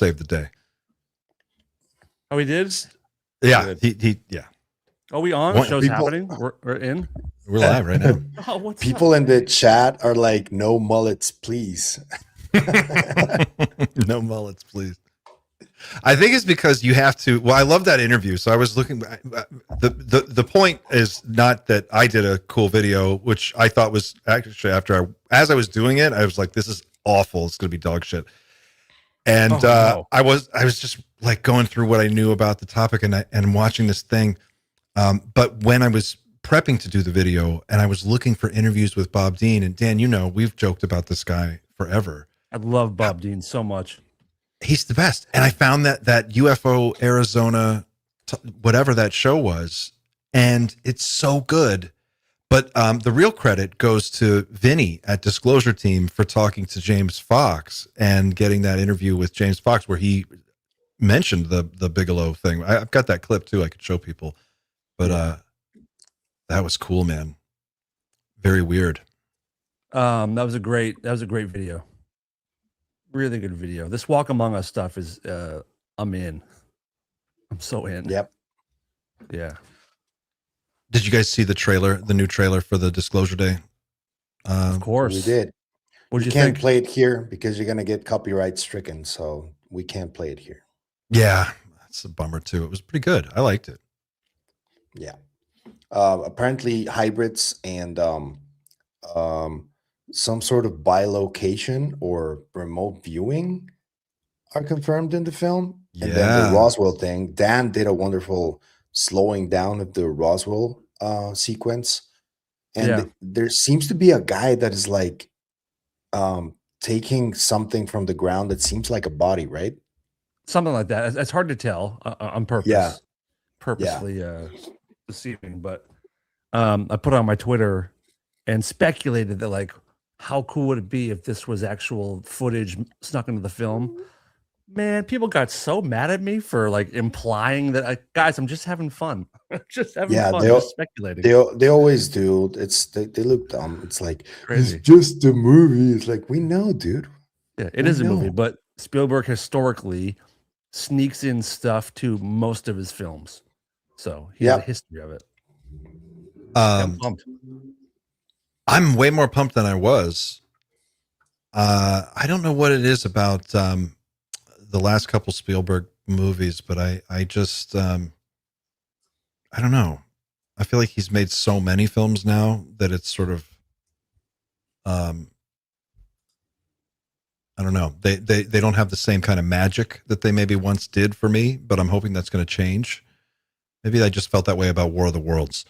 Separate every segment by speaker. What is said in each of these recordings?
Speaker 1: saved the day.
Speaker 2: Oh, he did?
Speaker 1: Yeah, yeah.
Speaker 2: Are we on? Show's happening? We're in?
Speaker 1: We're live right now.
Speaker 3: Oh, people in the chat are like, no mullets, please.
Speaker 1: No mullets, please. I think it's because you have to. Well, I love that interview. So I was looking. The point is not that I did a cool video, which I thought was actually as I was doing it, I was like, this is awful. It's going to be dog shit. And no. I was just like going through what I knew about the topic and watching this thing. But when I was prepping to do the video and I was looking for interviews with Bob Dean, and Dan, you know, we've joked about this guy forever.
Speaker 2: I love Bob Dean so much.
Speaker 1: He's the best. And I found that UFO Arizona, whatever that show was, and it's so good. But the real credit goes to Vinny at Disclosure Team for talking to James Fox and getting that interview with James Fox where he mentioned the Bigelow thing. I've got that clip too. I could show people. But that was cool, man. Very weird.
Speaker 2: That was a great video. Really good video. This Walk Among Us stuff is I'm in. I'm so in.
Speaker 3: Yep.
Speaker 2: Yeah.
Speaker 1: Did you guys see the new trailer for the Disclosure Day?
Speaker 2: Of course.
Speaker 3: We did.
Speaker 2: What did you
Speaker 3: can't
Speaker 2: think?
Speaker 3: play it here because you're gonna get copyright stricken, so we can't play it here.
Speaker 1: Yeah, that's a bummer too. It was pretty good. I liked it.
Speaker 3: Yeah. Apparently hybrids and some sort of bilocation or remote viewing are confirmed in the film.
Speaker 1: Yeah.
Speaker 3: And then the Roswell thing, Dan did a wonderful slowing down of the Roswell sequence. And there seems to be a guy that is like taking something from the ground that seems like a body, right?
Speaker 2: Something like that. It's hard to tell on purpose.
Speaker 3: Yeah.
Speaker 2: Purposely deceiving. But I put on my Twitter and speculated that, like, how cool would it be if this was actual footage snuck into the film? Man, people got so mad at me for like implying that, guys, I'm just having fun. Just having fun. Just speculating.
Speaker 3: They always do. They look dumb. It's like,
Speaker 2: crazy.
Speaker 3: It's just a movie. It's like, we know, dude.
Speaker 2: Yeah, it is a movie, but Spielberg historically sneaks in stuff to most of his films. So he has a history of it. I'm pumped.
Speaker 1: I'm way more pumped than I was. I don't know what it is about the last couple Spielberg movies, but I just I don't know. I feel like he's made so many films now that it's sort of I don't know. They don't have the same kind of magic that they maybe once did for me, but I'm hoping that's going to change. Maybe I just felt that way about War of the Worlds.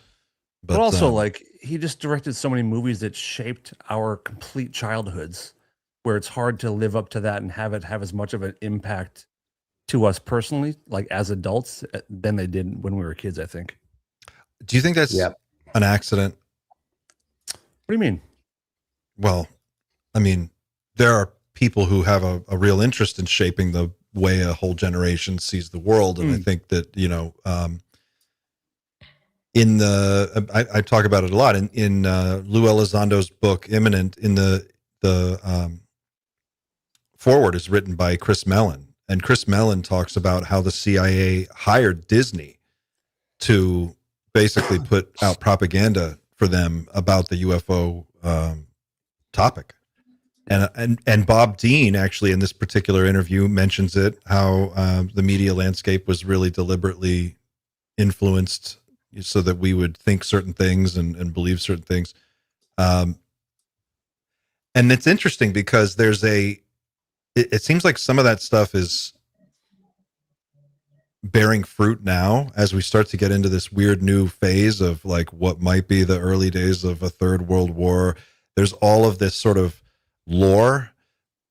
Speaker 2: But also, like, he just directed so many movies that shaped our complete childhoods, where it's hard to live up to that and have it have as much of an impact to us personally, like as adults, than they did when we were kids, I think.
Speaker 1: Do you think that's an accident?
Speaker 2: What do you mean?
Speaker 1: Well, I mean, there are people who have a real interest in shaping the way a whole generation sees the world. And I think that, you know, in the, I talk about it a lot in Lou Elizondo's book, Imminent, in the foreword is written by Chris Mellon. And Chris Mellon talks about how the CIA hired Disney to basically put out propaganda for them about the UFO topic. And Bob Dean actually in this particular interview mentions it, how the media landscape was really deliberately influenced so that we would think certain things and believe certain things. And it's interesting because it seems like some of that stuff is bearing fruit now as we start to get into this weird new phase of like what might be the early days of a third world war. There's all of this sort of lore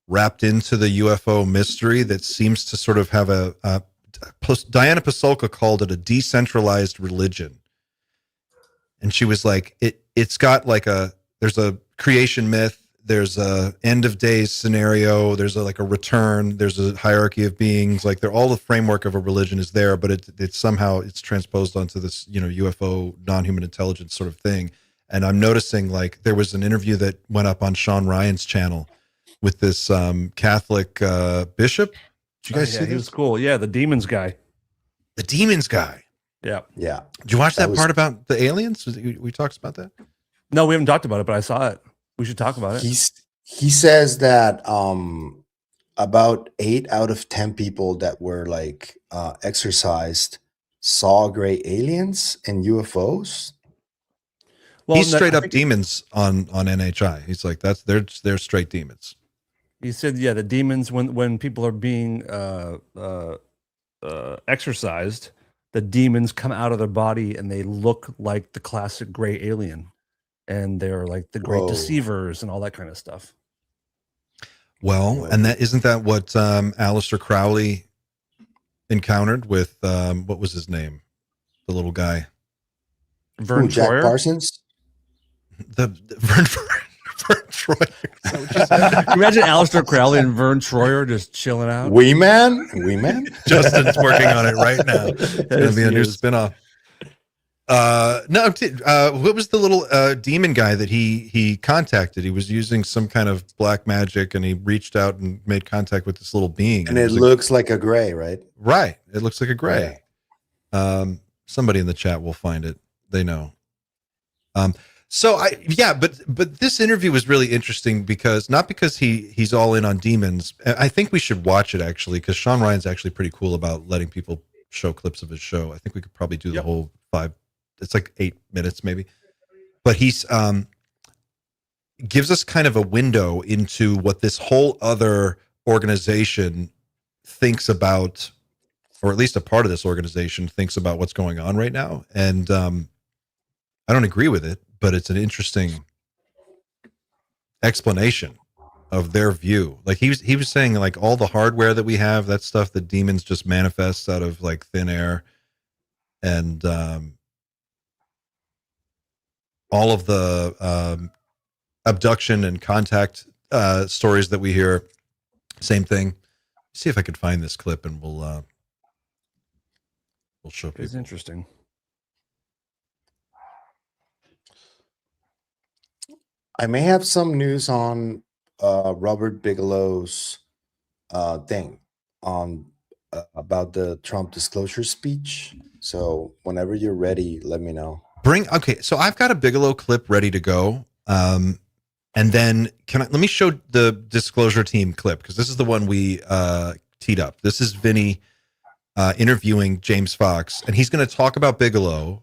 Speaker 1: wrapped into the UFO mystery that seems to sort of have Diana Pasulka called it a decentralized religion. And she was like, it's got like there's a creation myth, there's a end of days scenario, there's like a return, there's a hierarchy of beings, like all the framework of a religion is there, but it's somehow it's transposed onto this, you know, UFO non-human intelligence sort of thing. And I'm noticing like there was an interview that went up on Sean Ryan's channel with this Catholic bishop. Did you guys see
Speaker 2: He was
Speaker 1: this?
Speaker 2: cool. Yeah, the demons guy.
Speaker 1: The demons guy.
Speaker 2: Yeah.
Speaker 3: Yeah.
Speaker 1: Did you watch that part about the aliens? We talked about that.
Speaker 2: No, we haven't talked about it, but I saw it. We should talk about it.
Speaker 3: He says that about 8 out of 10 people that were like exercised saw gray aliens and UFOs.
Speaker 1: Well, he's straight up demons on NHI. He's like, they're straight demons.
Speaker 2: He said, yeah, the demons when people are being exorcised, the demons come out of their body and they look like the classic gray alien, and they're like the great deceivers and all that kind of stuff.
Speaker 1: Well, and isn't that what Aleister Crowley encountered with what was his name, the little guy,
Speaker 2: Vern
Speaker 3: Jack
Speaker 2: Troyer?
Speaker 3: Parsons.
Speaker 1: The Vern Troyer.
Speaker 2: Imagine Aleister Crowley and Vern Troyer just chilling out.
Speaker 3: Wee man.
Speaker 1: Justin's working on it right now. It's gonna be a new spinoff. What was the little demon guy that he contacted? He was using some kind of black magic, and he reached out and made contact with this little being.
Speaker 3: And it looks like a gray, right?
Speaker 1: Right. It looks like a gray. Somebody in the chat will find it. They know. But this interview was really interesting because not because he's all in on demons. I think we should watch it actually, because Sean Ryan's actually pretty cool about letting people show clips of his show. I think we could probably do the whole 5. It's like 8 minutes maybe, but he's gives us kind of a window into what this whole other organization thinks about, or at least a part of this organization thinks about what's going on right now. And I don't agree with it, but it's an interesting explanation of their view. Like he was saying, like all the hardware that we have, that stuff that demons just manifests out of like thin air, and all of the abduction and contact stories that we hear, same thing. See if I could find this clip, and we'll show people.
Speaker 2: It's interesting.
Speaker 3: I may have some news on Robert Bigelow's thing on about the Trump disclosure speech. So whenever you're ready, let me know.
Speaker 1: So I've got a Bigelow clip ready to go. And then let me show the disclosure team clip, because this is the one we teed up. This is Vinny interviewing James Fox, and he's going to talk about Bigelow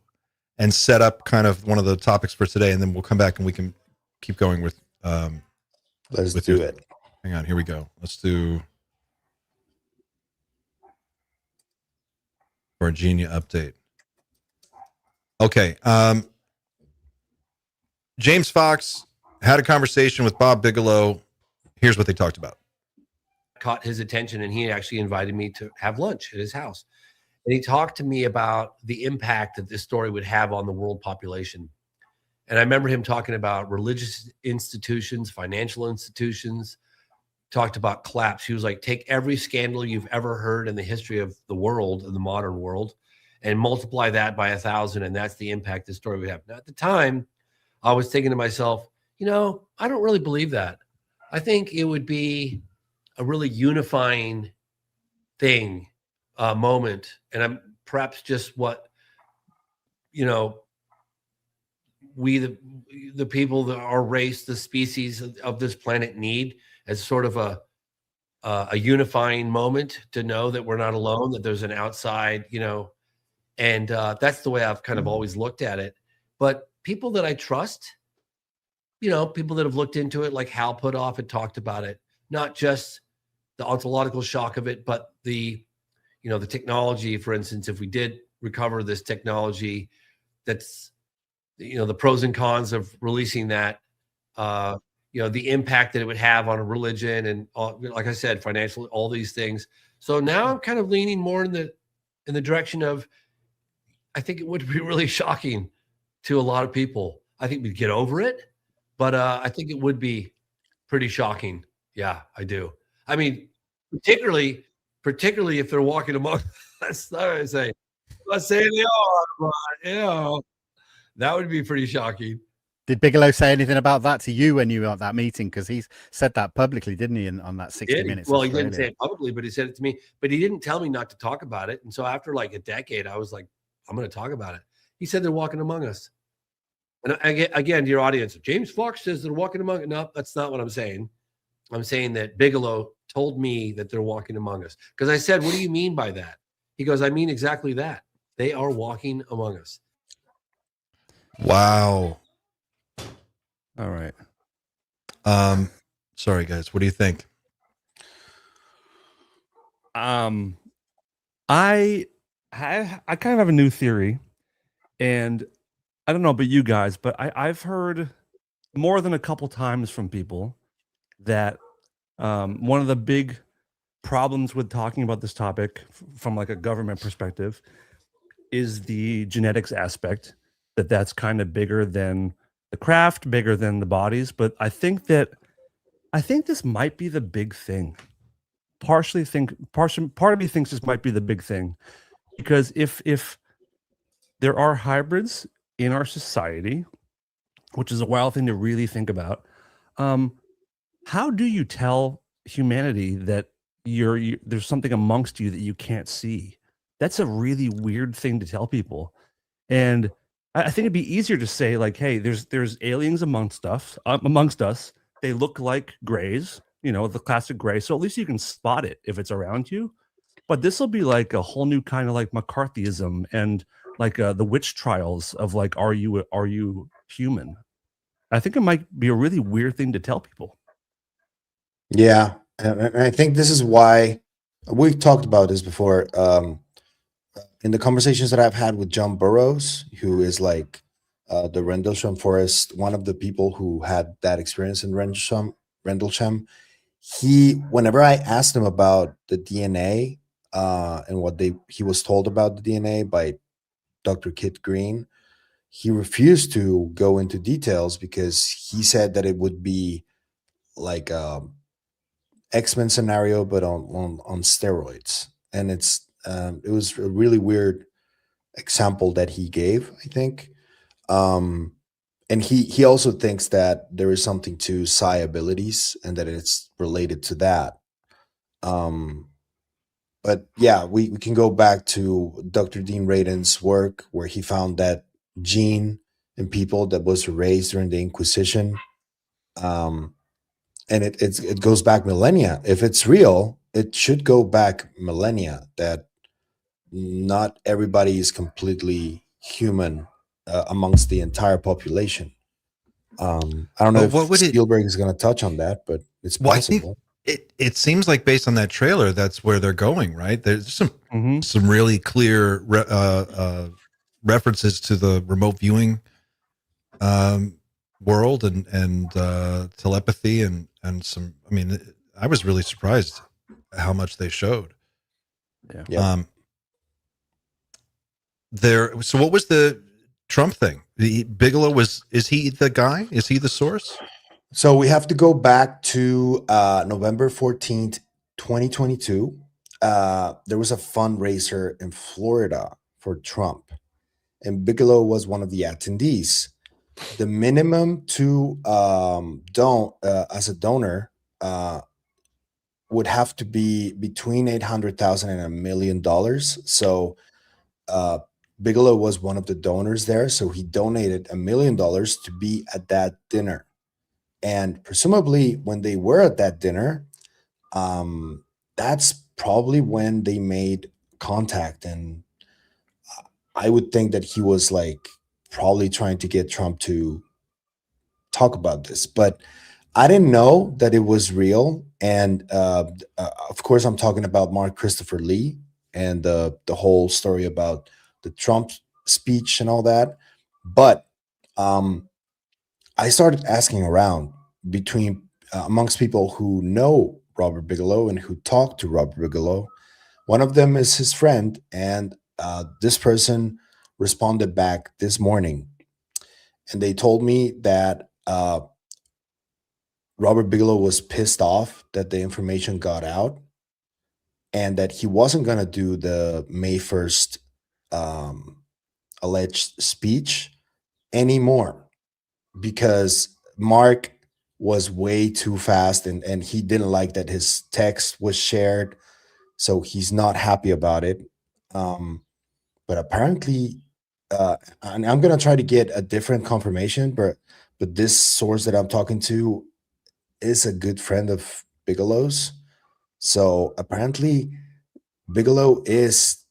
Speaker 1: and set up kind of one of the topics for today, and then we'll come back and we can keep going with
Speaker 3: let's do it.
Speaker 1: Hang on, here we go. Let's do Virginia update. Okay. James Fox had a conversation with Bob Bigelow. Here's what they talked about.
Speaker 4: Caught his attention, and he actually invited me to have lunch at his house. And he talked to me about the impact that this story would have on the world population. And I remember him talking about religious institutions, financial institutions, talked about collapse. He was like, take every scandal you've ever heard in the history of the world, in the modern world, and multiply that by 1,000. And that's the impact this story would have. Now, at the time, I was thinking to myself, I don't really believe that. I think it would be a really unifying thing, moment. And I'm perhaps just what, we, the people that our race, the species of this planet need, as sort of a unifying moment to know that we're not alone, that there's an outside, and that's the way I've kind of always looked at it. But people that I trust, people that have looked into it, like Hal Puthoff had talked about it, not just the ontological shock of it, but the technology, for instance, if we did recover this technology, that's, the pros and cons of releasing that, the impact that it would have on a religion and, like I said, financial, all these things. So now I'm kind of leaning more in the direction of, I think it would be really shocking to a lot of people. I think we'd get over it, but I think it would be pretty shocking. Yeah, I do. I mean, particularly if they're walking among us. I say, I'm not saying they are, but that would be pretty shocking.
Speaker 5: Did Bigelow say anything about that to you when you were at that meeting? Because he said that publicly, didn't he, on that 60
Speaker 4: Did he?
Speaker 5: Minutes
Speaker 4: Well,
Speaker 5: Australia?
Speaker 4: he didn't say it publicly, but he said it to me. But he didn't tell me not to talk about it. And so after like a decade, I was like, I'm going to talk about it. He said they're walking among us. And again, to your audience, James Fox says they're walking among us. No, that's not what I'm saying. I'm saying that Bigelow told me that they're walking among us. Because I said, what do you mean by that? He goes, I mean exactly that. They are walking among us.
Speaker 1: Wow.
Speaker 2: All right.
Speaker 1: Sorry guys, what do you think?
Speaker 2: I kind of have a new theory, and I don't know about you guys, but I've heard more than a couple times from people that one of the big problems with talking about this topic from like a government perspective is the genetics aspect, that's kind of bigger than the craft, bigger than the bodies. But I think this might be the big thing. Part of me thinks this might be the big thing, because if there are hybrids in our society, which is a wild thing to really think about, how do you tell humanity that there's something amongst you that you can't see? That's a really weird thing to tell people. And I think it'd be easier to say like, hey, there's aliens amongst us. They look like grays, the classic gray. So at least you can spot it if it's around you. But this will be like a whole new kind of like McCarthyism and like the witch trials of like, are you human? I think it might be a really weird thing to tell people.
Speaker 3: Yeah, and I think this is why we've talked about this before. In the conversations that I've had with John Burroughs, who is like the Rendlesham Forest, one of the people who had that experience in Rendlesham, whenever I asked him about the DNA and what he was told about the DNA by Dr. Kit Green, he refused to go into details because he said that it would be like X-Men scenario, but on steroids, and it was a really weird example that he gave, I think. And he also thinks that there is something to psi abilities and that it's related to that. But yeah, we can go back to Dr. Dean Radin's work where he found that gene in people that was erased during the Inquisition. And it goes back millennia. If it's real, it should go back millennia, that not everybody is completely human amongst the entire population. I don't know
Speaker 1: But
Speaker 3: if Spielberg is going to touch on that, but it's possible.
Speaker 1: I think it seems like based on that trailer, that's where they're going, right? There's some really clear references to the remote viewing world and telepathy and some. I mean, I was really surprised how much they showed.
Speaker 2: Yeah.
Speaker 1: So what was the Trump thing? Bigelow is he the guy? Is he the source?
Speaker 3: So we have to go back to November 14th, 2022. There was a fundraiser in Florida for Trump, and Bigelow was one of the attendees. The minimum to as a donor would have to be between $800,000 and $1 million. So Bigelow was one of the donors there, so he donated $1 million to be at that dinner. And presumably, when they were at that dinner, that's probably when they made contact. And I would think that he was like probably trying to get Trump to talk about this, but I didn't know that it was real. And of course, I'm talking about Mark Christopher Lee and the whole story about the Trump speech and all that. But I started asking around between amongst people who know Robert Bigelow and who talk to Robert Bigelow. One of them is his friend, and this person responded back this morning, and they told me that Robert Bigelow was pissed off that the information got out and that he wasn't going to do the May 1st alleged speech anymore because Mark was way too fast, and he didn't like that his text was shared, so he's not happy about it. But apparently, and I'm gonna try to get a different confirmation, but this source that I'm talking to is a good friend of Bigelow's. So apparently, Bigelow is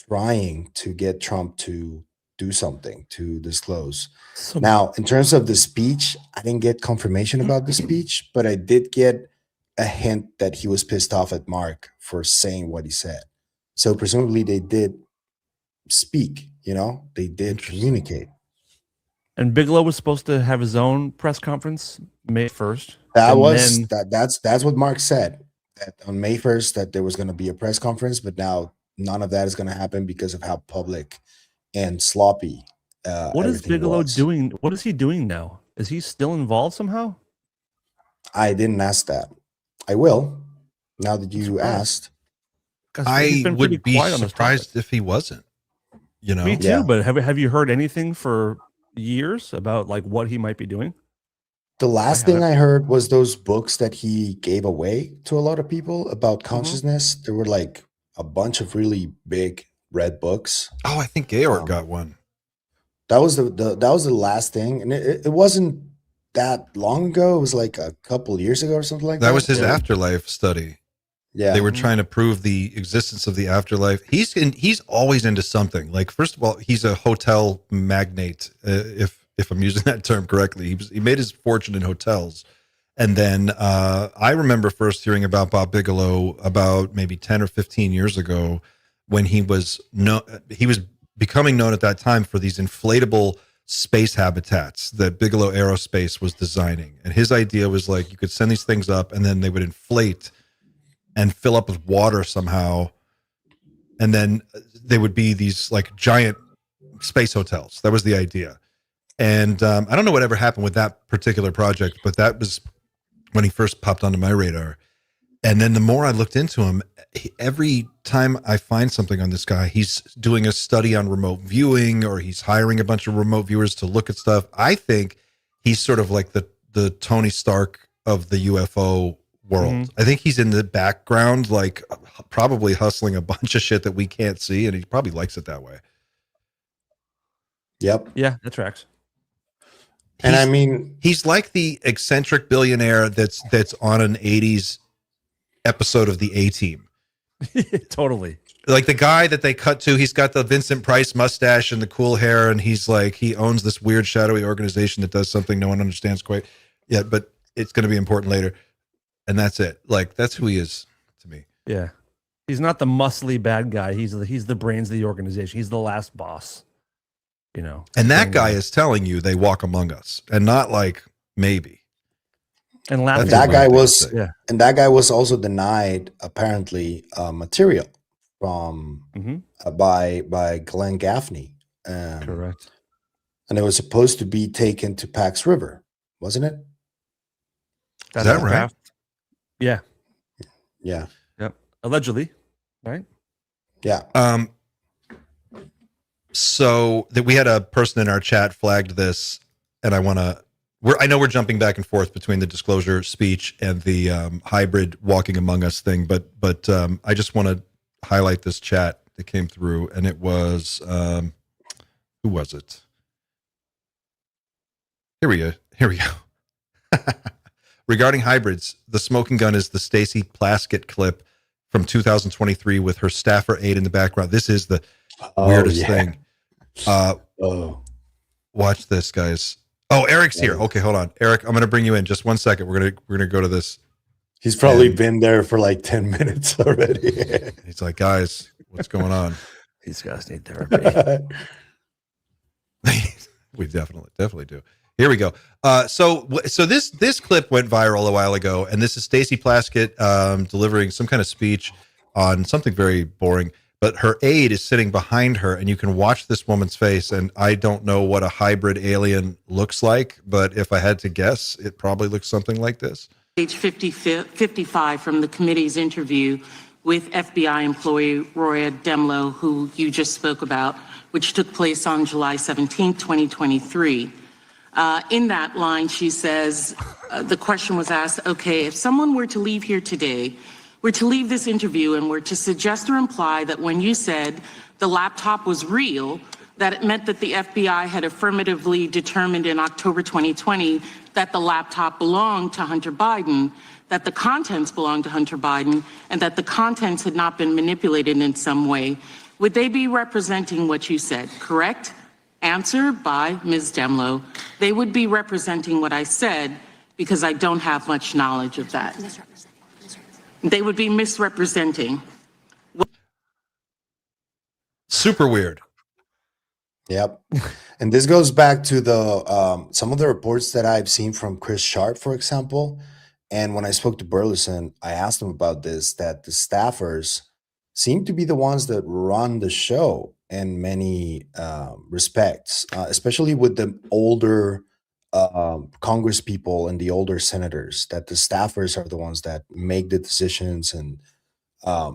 Speaker 3: trying to get Trump to do something, to disclose.
Speaker 2: So
Speaker 3: Now, in terms of the speech, I didn't get confirmation about the speech, but I did get a hint that he was pissed off at Mark for saying what he said. So presumably they did speak, they did
Speaker 1: Interesting.
Speaker 3: communicate.
Speaker 2: and Bigelow was supposed to have his own press conference May 1st.
Speaker 3: That
Speaker 2: and
Speaker 3: was
Speaker 2: then-
Speaker 3: that's what Mark said, that on May 1st that there was going to be a press conference, but now none of that is going to happen because of how public and sloppy
Speaker 2: What is
Speaker 3: everything
Speaker 2: Bigelow
Speaker 3: was.
Speaker 2: doing? What is he doing now? Is he still involved somehow?
Speaker 3: I didn't ask that. I will, now that you
Speaker 2: surprised.
Speaker 3: asked.
Speaker 2: 'Cause he's
Speaker 1: I
Speaker 2: been pretty
Speaker 1: would be
Speaker 2: quiet on this topic.
Speaker 1: surprised if he wasn't.
Speaker 2: Me too,
Speaker 3: Yeah.
Speaker 2: but have you heard anything for years about like what he might be doing?
Speaker 3: The last thing I heard was those books that he gave away to a lot of people about consciousness. There were like a bunch of really big red books.
Speaker 1: Oh, I think Georg got one.
Speaker 3: That was the last thing, and it wasn't that long ago. It was like a couple years ago or something like that.
Speaker 1: That was his
Speaker 3: Or-
Speaker 1: afterlife study.
Speaker 3: Yeah,
Speaker 1: They were trying to prove the existence of the afterlife. He's always into something. Like, first of all, he's a hotel magnate. If I'm using that term correctly, he made his fortune in hotels. And then I remember first hearing about Bob Bigelow about maybe 10 or 15 years ago, when he was becoming known at that time for these inflatable space habitats that Bigelow Aerospace was designing. And his idea was like, you could send these things up and then they would inflate and fill up with water somehow, and then they would be these like giant space hotels. That was the idea. And I don't know whatever happened with that particular project, but that was when he first popped onto my radar. And then the more I looked into him, every time I find something on this guy, he's doing a study on remote viewing, or he's hiring a bunch of remote viewers to look at stuff. I think he's sort of like the Tony Stark of the UFO world.
Speaker 2: Mhm.
Speaker 1: I think he's in the background, like probably hustling a bunch of shit that we can't see, and he probably likes it that way.
Speaker 3: Yep.
Speaker 2: Yeah, that tracks.
Speaker 3: And I
Speaker 1: He's-
Speaker 3: mean,
Speaker 1: he's like the eccentric billionaire that's on an 80s episode of the A-Team.
Speaker 2: Totally.
Speaker 1: Like the guy that they cut to, he's got the Vincent Price mustache and the cool hair, and he's like, he owns this weird shadowy organization that does something no one understands quite yet, but it's going to be important later. And that's it. Like, that's who he is to me.
Speaker 2: Yeah. He's not the muscly bad guy. He's the brains of the organization. He's the last boss.
Speaker 1: And that guy is telling you they walk among us, and not like maybe.
Speaker 2: And laughing.
Speaker 1: That's
Speaker 3: that
Speaker 1: what
Speaker 3: guy
Speaker 1: I
Speaker 3: was,
Speaker 1: think.
Speaker 2: Yeah.
Speaker 3: and that guy was also denied apparently material from
Speaker 2: Mhm.
Speaker 3: by Glenn Gaffney.
Speaker 2: Correct.
Speaker 3: And it was supposed to be taken to Pax River, wasn't it?
Speaker 2: That's
Speaker 1: that
Speaker 2: the
Speaker 1: right?
Speaker 2: craft. Yeah.
Speaker 3: Yeah.
Speaker 2: Yep. Allegedly. Right.
Speaker 3: Yeah.
Speaker 1: So that we had a person in our chat flagged this, and I know we're jumping back and forth between the disclosure speech and the hybrid walking among us thing, but I just want to highlight this chat that came through, and it was who was it? Here we go. Regarding hybrids, the smoking gun is the Stacy Plaskett clip from 2023 with her staffer aide in the background. This is the weirdest thing.
Speaker 3: Oh,
Speaker 1: Watch this, guys. Oh, Eric's here. Okay, hold on. Eric, I'm going to bring you in just 1 second. We're going to go to this.
Speaker 3: he's probably
Speaker 1: And-
Speaker 3: been there for like 10 minutes already.
Speaker 1: He's like, guys, what's going on?
Speaker 2: These guys need therapy.
Speaker 1: We definitely do. Here we go. So this clip went viral a while ago, and this is Stacy Plaskett delivering some kind of speech on something very boring. But her aide is sitting behind her, and you can watch this woman's face. And I don't know what a hybrid alien looks like, but if I had to guess, it probably looks something like this.
Speaker 6: Page 55 from the committee's interview with FBI employee Roya Demlow, who you just spoke about, which took place on July 17, 2023. In that line, she says, the question was asked, okay, if someone were to leave here today, were to leave this interview and were to suggest or imply that when you said the laptop was real, that it meant that the FBI had affirmatively determined in October 2020 that the laptop belonged to Hunter Biden, that the contents belonged to Hunter Biden, and that the contents had not been manipulated in some way, would they be representing what you said, correct? Answer by Ms. Demlow. They would be representing what I said because I don't have much knowledge of that. They would be misrepresenting.
Speaker 1: Super weird.
Speaker 3: Yep. And this goes back to the some of the reports that I've seen from Chris Sharp, for example. And when I spoke to Burleson, I asked him about this, that the staffers seem to be the ones that run the show in many respects, especially with the older Congress people and the older senators, that the staffers are the ones that make the decisions, and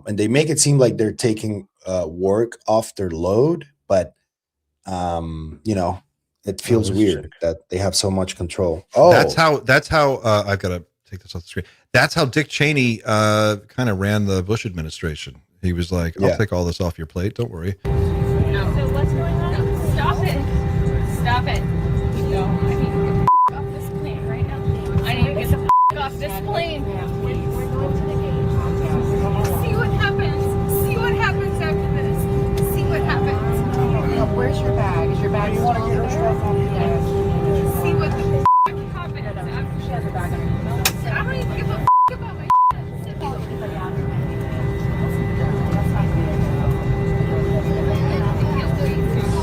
Speaker 3: they make it seem like they're taking work off their load, but you know, it feels weird that they have so much control. Oh,
Speaker 1: That's how I've got to take this off the screen. That's how Dick Cheney kind of ran the Bush administration. He was like, I'll take all this off your plate. Don't worry.
Speaker 7: No. So what's going on? Stop it. Stop it. No, I need to get off this plane right now. I need to get the off this plane. We're going to the gate. See what happens. See what happens after this. See what happens.
Speaker 8: Where's your bag? Is your bag? You want to get her stuff on the
Speaker 7: edge? See what the happens after
Speaker 8: she has a bag on her.
Speaker 7: I don't even give a about my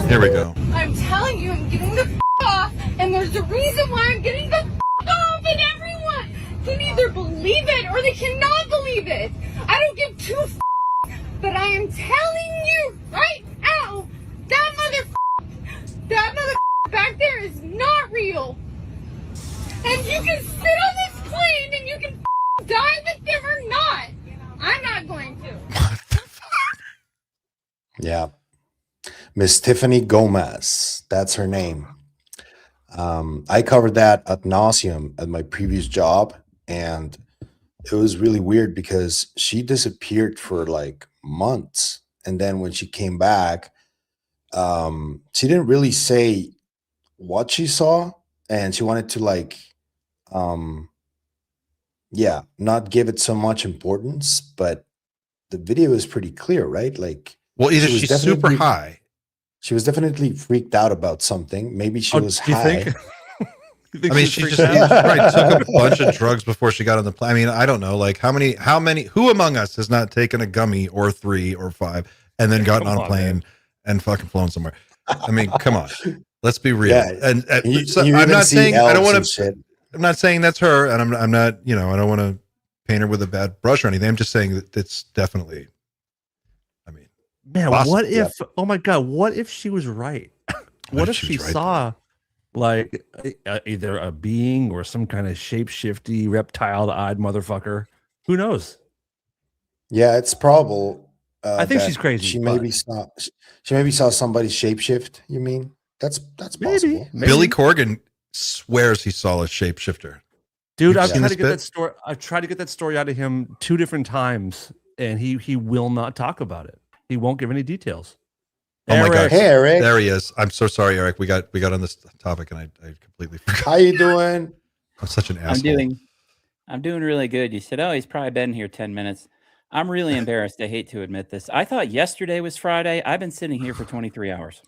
Speaker 1: Here we go.
Speaker 7: I'm telling you, I'm getting the off, and there's a reason why I'm getting the off, and everyone can either believe it or they cannot believe it. I don't give two but I am telling you right now, that mother back there is not real. And you can sit on this plane and you can die with them or not. I'm not going to.
Speaker 1: What the fuck?
Speaker 3: yeah. Miss Tiffany Gomez, that's her name. I covered that ad nauseum at my previous job, and it was really weird because she disappeared for like months, and then when she came back, she didn't really say what she saw, and she wanted to like, not give it so much importance, but the video is pretty clear, right? Like,
Speaker 1: well, either she's super high.
Speaker 3: She was definitely freaked out about something. Maybe she was high.
Speaker 1: I mean, she probably took a bunch of drugs before she got on the plane. I mean, I don't know, like how many, who among us has not taken a gummy or 3 or 5 and then gotten on a plane and fucking flown somewhere? I mean, come on, let's be real.
Speaker 3: Yeah,
Speaker 1: and
Speaker 3: you
Speaker 1: I'm not saying I don't want
Speaker 3: to.
Speaker 1: I'm not saying that's her, and I'm not, you know, I don't want to paint her with a bad brush or anything. I'm just saying that it's definitely. I mean,
Speaker 2: man,
Speaker 1: possible.
Speaker 2: what if? Oh my god, what if she was right? What if she saw like either a being or some kind of shape-shifty reptile-eyed motherfucker? Who knows?
Speaker 3: Yeah, it's probable.
Speaker 2: I think she's crazy.
Speaker 3: She maybe saw somebody shapeshift. You mean that's possible?
Speaker 2: Maybe.
Speaker 1: Billy Corgan swears he saw a shapeshifter.
Speaker 2: Dude, I've tried to get that story. I've tried to get that story out of him 2 different times, and he will not talk about it. He won't give any details.
Speaker 1: Oh my god!
Speaker 3: Hey, Eric.
Speaker 1: There he is. I'm so sorry, Eric. We got on this topic, and I completely forgot.
Speaker 3: How you doing?
Speaker 1: I'm such an asshole.
Speaker 9: I'm doing really good. You said, "Oh, he's probably been here 10 minutes." I'm really embarrassed. I hate to admit this. I thought yesterday was Friday. I've been sitting here for 23 hours.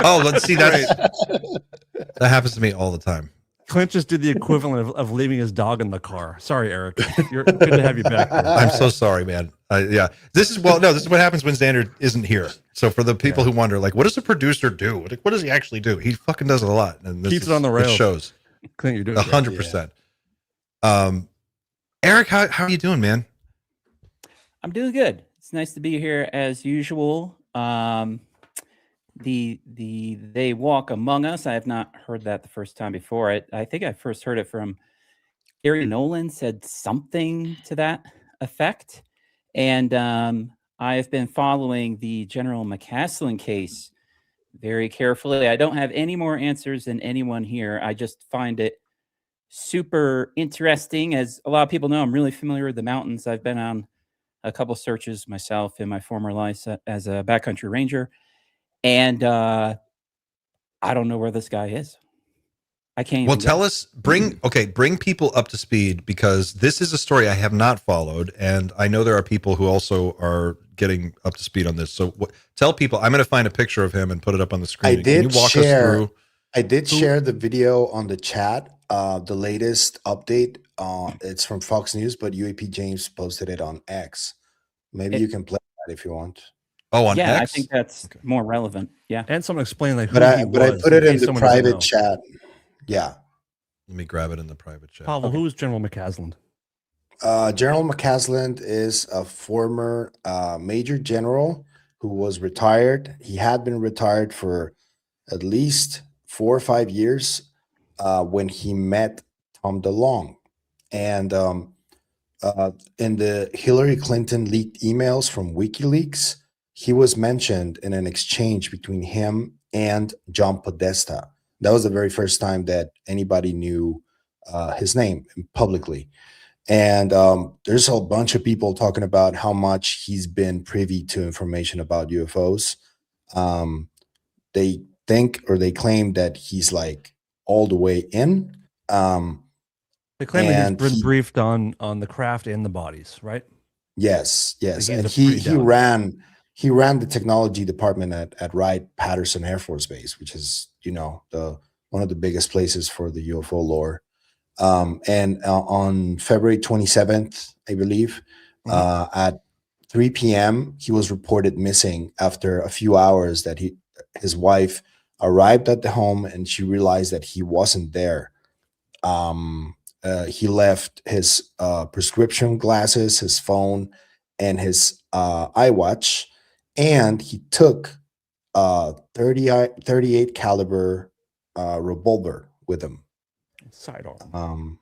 Speaker 1: Oh, let's see. That happens to me all the time.
Speaker 2: Clint just did the equivalent of leaving his dog in the car. Sorry, Eric. You're good to have you back here.
Speaker 1: I'm so sorry, man. Yeah, this is what happens when Xander isn't here. So for the people who wonder, like, what does a producer do? Like, what does he actually do? He fucking does it a lot, and
Speaker 2: Keeps it on the rails.
Speaker 1: It shows.
Speaker 2: Clint, you're doing
Speaker 1: 100%. Eric, how are you doing, man?
Speaker 9: I'm doing good. It's nice to be here as usual. They walk among us. I have not heard that the first time before. I think I first heard it from Gary Nolan, said something to that effect. And I have been following the General McCasland case very carefully. I don't have any more answers than anyone here. I just find it super interesting. As a lot of people know, I'm really familiar with the mountains. I've been on a couple searches myself in my former life as a backcountry ranger. And I don't know where this guy is. I can't
Speaker 1: Well,
Speaker 9: even
Speaker 1: tell
Speaker 9: guess.
Speaker 1: us, bring people up to speed, because this is a story I have not followed. And I know there are people who also are getting up to speed on this. So tell people, I'm going to find a picture of him and put it up on the screen.
Speaker 3: I
Speaker 1: Can you
Speaker 3: did
Speaker 1: walk
Speaker 3: share.
Speaker 1: us through?
Speaker 3: I did share the video on the chat. The latest update. It's from Fox News, but UAP James posted it on X. Maybe you can play that if you want.
Speaker 1: Oh, on
Speaker 9: Yeah,
Speaker 1: X?
Speaker 9: I think that's more relevant. Yeah.
Speaker 2: And someone explain like who
Speaker 3: But
Speaker 2: he
Speaker 3: I
Speaker 2: was.
Speaker 3: put it in
Speaker 2: case
Speaker 3: the
Speaker 2: someone doesn't
Speaker 3: private
Speaker 2: know.
Speaker 3: chat. Yeah.
Speaker 1: Let me grab it in the private chat.
Speaker 2: Pavel, who's General McCasland?
Speaker 3: General McCasland is a former major general who was retired. He had been retired for at least 4 or 5 years when he met Tom DeLonge. And in the Hillary Clinton leaked emails from WikiLeaks, he was mentioned in an exchange between him and John Podesta. That was the very first time that anybody knew his name publicly. And there's a bunch of people talking about how much he's been privy to information about UFOs. They think, or they claim, that he's like all the way in.
Speaker 2: They claim that he's been briefed on the craft and the bodies, right?
Speaker 3: Yes, yes.
Speaker 2: He's
Speaker 3: And
Speaker 2: a pretty
Speaker 3: he ran the technology department at Wright-Patterson Air Force Base, which is, one of the biggest places for the UFO lore. And on February 27th, I believe, at 3 p.m., he was reported missing after a few hours that his wife arrived at the home and she realized that he wasn't there. He left his prescription glasses, his phone, and his iWatch, and he took a 38 caliber revolver with him.
Speaker 2: Sidearm.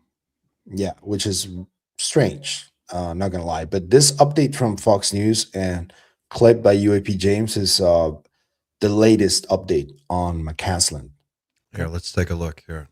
Speaker 3: Yeah, which is strange. Not gonna lie, but this update from Fox News and clip by UAP James is the latest update on McCasland.
Speaker 1: Here, let's take a look here.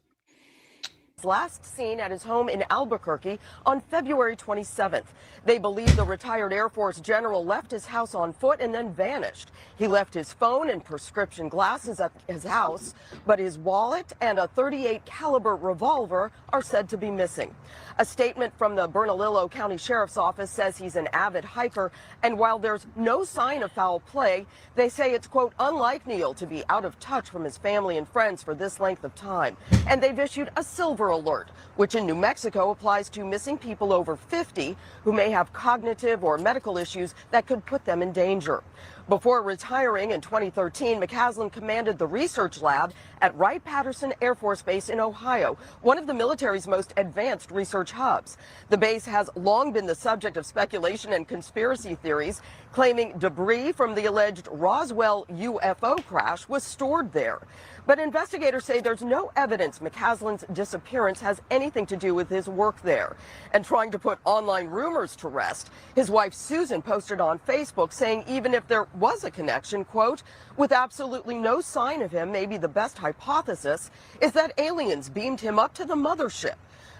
Speaker 10: Last seen at his home in Albuquerque on February 27th. They believe the retired Air Force general left his house on foot and then vanished. He left his phone and prescription glasses at his house, but his wallet and a 38 caliber revolver are said to be missing. A statement from the Bernalillo County Sheriff's Office says he's an avid hiker, and while there's no sign of foul play, they say it's, quote, unlike Neil to be out of touch from his family and friends for this length of time. And they've issued a silver alert, which in New Mexico applies to missing people over 50 who may have cognitive or medical issues that could put them in danger. Before retiring in 2013, McCasland commanded the research lab at Wright-Patterson Air Force Base in Ohio, one of the military's most advanced research hubs. The base has long been the subject of speculation and conspiracy theories, claiming debris from the alleged Roswell UFO crash was stored there. But investigators say there's no evidence McCasland's disappearance has anything to do with his work there. And trying to put online rumors to rest, his wife Susan posted on Facebook saying even if there was a connection, quote, with absolutely no sign of him, maybe the best hypothesis is that aliens beamed him up to the mothership.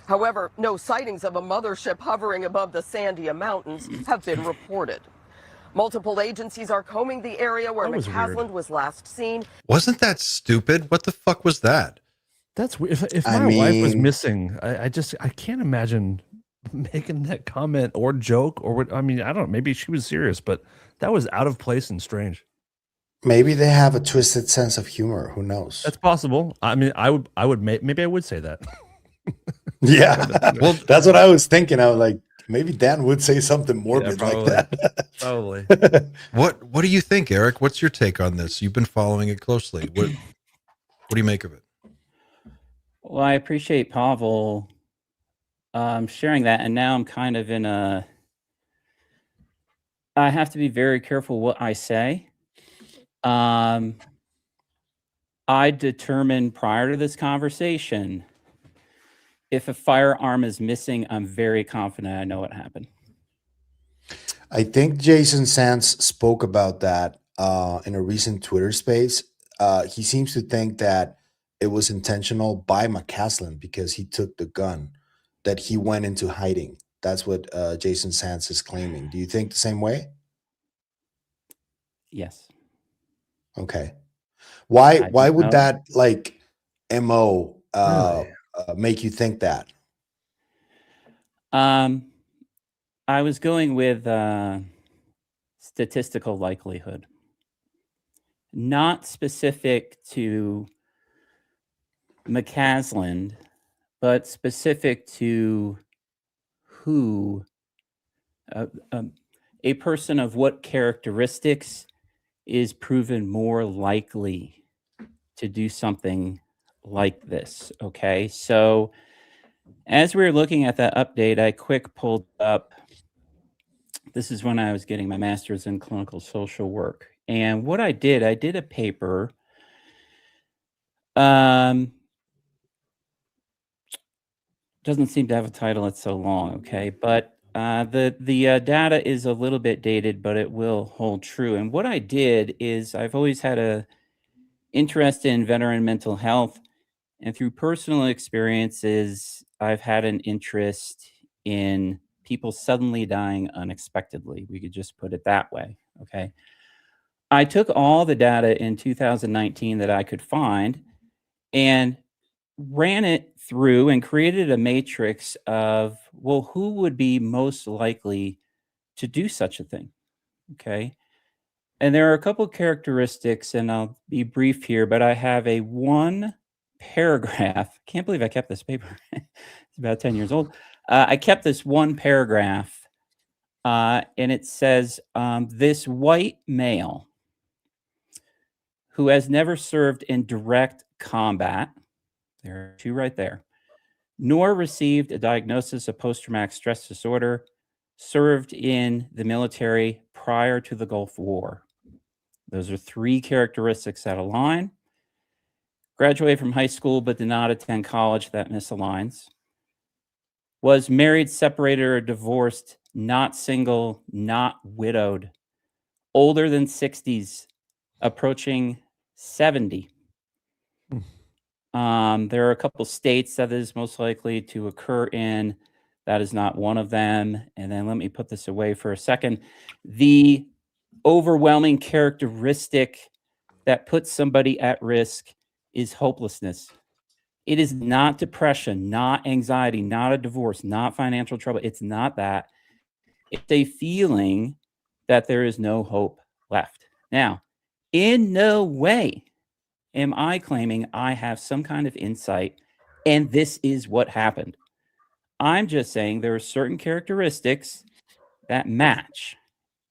Speaker 10: However, no sightings of a mothership hovering above the Sandia Mountains have been reported. Multiple agencies are combing the area where McCasland was last seen.
Speaker 1: Wasn't that stupid? What the fuck was that?
Speaker 2: That's weird. If my wife was missing, I can't imagine making that comment or joke or what. I mean, I don't know. Maybe she was serious, but that was out of place and strange.
Speaker 3: Maybe they have a twisted sense of humor. Who knows?
Speaker 2: That's possible. I mean, maybe I would say that.
Speaker 3: Yeah. Well, that's what I was thinking. I was like, maybe Dan would say something morbid like that.
Speaker 2: Probably.
Speaker 1: What do you think, Eric? What's your take on this? You've been following it closely. What do you make of it?
Speaker 9: Well, I appreciate Pavel sharing that, and now I'm kind of in a. I have to be very careful what I say. I determined prior to this conversation, if a firearm is missing, I'm very confident I know what happened.
Speaker 3: I think Jason Sands spoke about that in a recent Twitter space. he seems to think that it was intentional by McCasland because he took the gun, that he went into hiding. That's what Jason Sands is claiming. Do you think the same way?
Speaker 9: Yes.
Speaker 3: Okay. Why
Speaker 9: I
Speaker 3: why
Speaker 9: don't
Speaker 3: would
Speaker 9: know.
Speaker 3: that like MO
Speaker 2: Really?
Speaker 3: make you think that?
Speaker 9: I was going with statistical likelihood, not specific to McCasland, but specific to who a person of what characteristics is proven more likely to do something like this. Okay, so as we were looking at that update, I quick pulled up. This is when I was getting my master's in clinical social work. And what I did a paper. Doesn't seem to have a title. It's so long. Okay. But the data is a little bit dated, but it will hold true. And what I did is I've always had a interest in veteran mental health. And through personal experiences, I've had an interest in people suddenly dying unexpectedly. We could just put it that way. Okay. I took all the data in 2019 that I could find and ran it through and created a matrix of, well, who would be most likely to do such a thing? Okay. And there are a couple of characteristics, and I'll be brief here, but I have a one paragraph. Can't believe I kept this paper. It's about 10 years old. I kept this one paragraph, and it says, this white male who has never served in direct combat, there are two right there, nor received a diagnosis of post-traumatic stress disorder, served in the military prior to the Gulf War. Those are three characteristics that align. Graduated from high school, but did not attend college. That misaligns. Was married, separated, or divorced, not single, not widowed. Older than 60s, approaching 70. There are a couple states that is most likely to occur in. That is not one of them. And then let me put this away for a second. The overwhelming characteristic that puts somebody at risk is hopelessness. It is not depression, not anxiety, not a divorce, not financial trouble. It's not that. It's a feeling that there is no hope left. Now, in no way am I claiming I have some kind of insight and this is what happened. I'm just saying there are certain characteristics that match.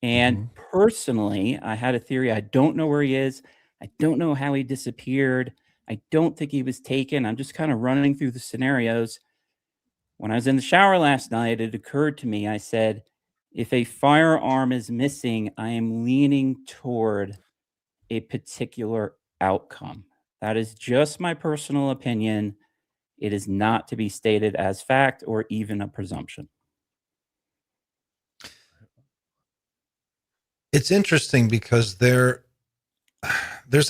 Speaker 9: And personally, I had a theory. I don't know where he is. I don't know how he disappeared. I don't think he was taken. I'm just kind of running through the scenarios. When I was in the shower last night, it occurred to me, I said, if a firearm is missing, I am leaning toward a particular outcome. That is just my personal opinion. It is not to be stated as fact or even a presumption.
Speaker 1: It's interesting because there's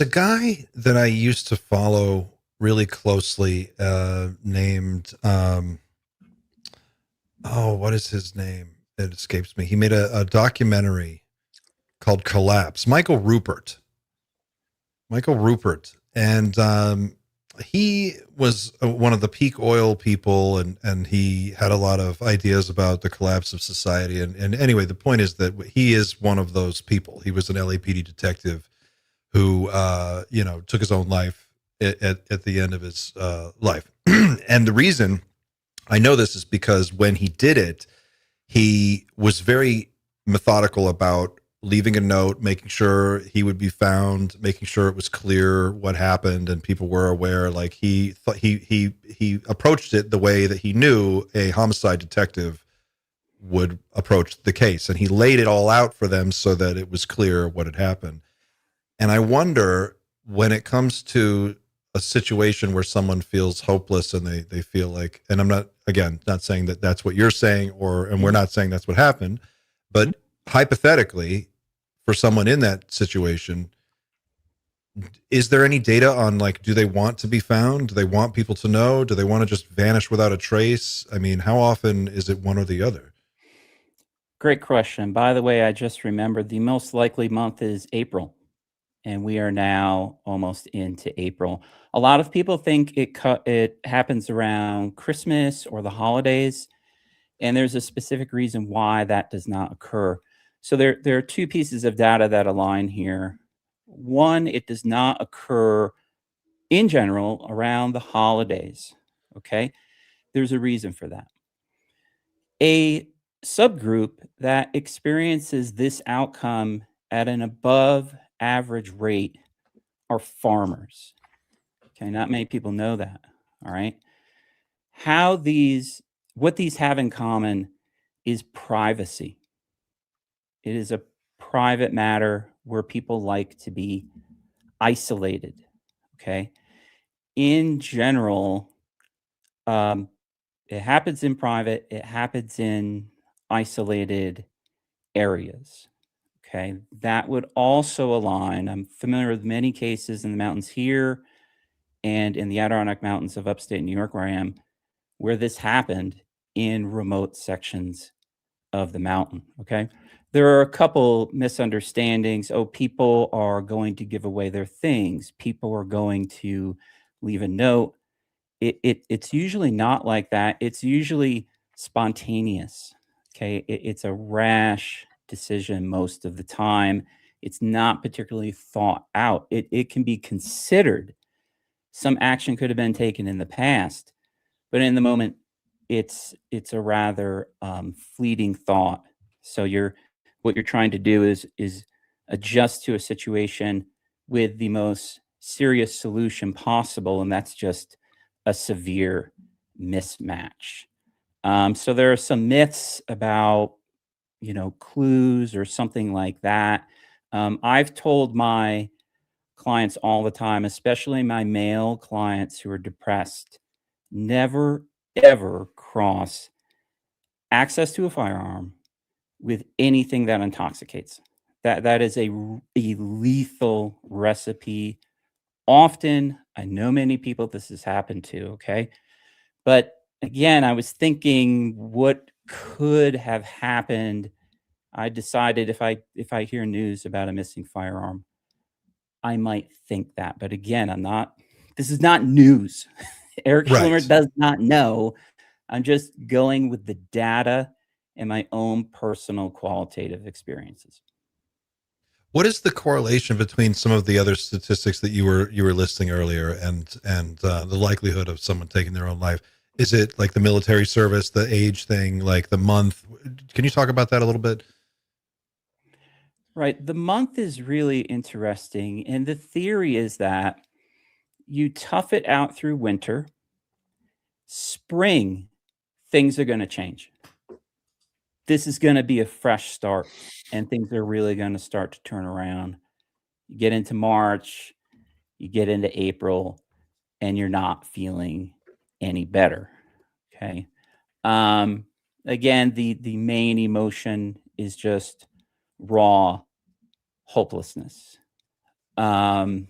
Speaker 1: a guy that I used to follow really closely named what is his name? It escapes me. He made a documentary called Collapse. Michael Rupert. And he was one of the peak oil people, and he had a lot of ideas about the collapse of society. And anyway, the point is that he is one of those people. He was an LAPD detective who, took his own life at the end of his life. And the reason I know this is because when he did it, he was very methodical about leaving a note, making sure he would be found, making sure it was clear what happened and people were aware. Like he approached it the way that he knew a homicide detective would approach the case. And he laid it all out for them so that it was clear what had happened. And I wonder, when it comes to a situation where someone feels hopeless and they feel like, and I'm not saying that that's what you're saying, and we're not saying that's what happened, but hypothetically, for someone in that situation, is there any data on, like, do they want to be found? Do they want people to know? Do they want to just vanish without a trace? I mean, how often is it one or the other?
Speaker 9: Great question. By the way, I just remembered the most likely month is April, and we are now almost into April. A lot of people think it happens around Christmas or the holidays, and there's a specific reason why that does not occur. So there are two pieces of data that align here. One, it does not occur in general around the holidays. Okay, there's a reason for that. A subgroup that experiences this outcome at an above average rate are farmers. Okay, not many people know that. All right. What these have in common is privacy. It is a private matter where people like to be isolated. Okay. In general, it happens in private, it happens in isolated areas. Okay. That would also align. I'm familiar with many cases in the mountains here and in the Adirondack Mountains of upstate New York, where I am, where this happened in remote sections of the mountain. Okay. There are a couple misunderstandings. Oh, people are going to give away their things. People are going to leave a note. It's usually not like that. It's usually spontaneous. Okay. It's a rash decision most of the time. It's not particularly thought out. It can be considered. Some action could have been taken in the past, but in the moment, it's a rather fleeting thought. So what you're trying to do is adjust to a situation with the most serious solution possible, and that's just a severe mismatch. So there are some myths about, clues or something like that. I've told my clients all the time, especially my male clients who are depressed, never, ever cross access to a firearm with anything that intoxicates. That is a lethal recipe. Often, I know many people this has happened to, okay? But again, I was thinking what could have happened. I decided if I hear news about a missing firearm, I might think that. But again, this is not news. Eric
Speaker 1: Right.
Speaker 9: Schlimmer does not know. I'm just going with the data and my own personal qualitative experiences.
Speaker 1: What is the correlation between some of the other statistics that you were listing earlier and the likelihood of someone taking their own life? Is it like the military service, the age thing, like the month? Can you talk about that a little bit?
Speaker 9: Right. The month is really interesting. And the theory is that you tough it out through winter. Spring, things are going to change. This is going to be a fresh start, and things are really going to start to turn around. You get into March, you get into April, and you're not feeling any better. Okay. Again, the main emotion is just raw hopelessness. Again,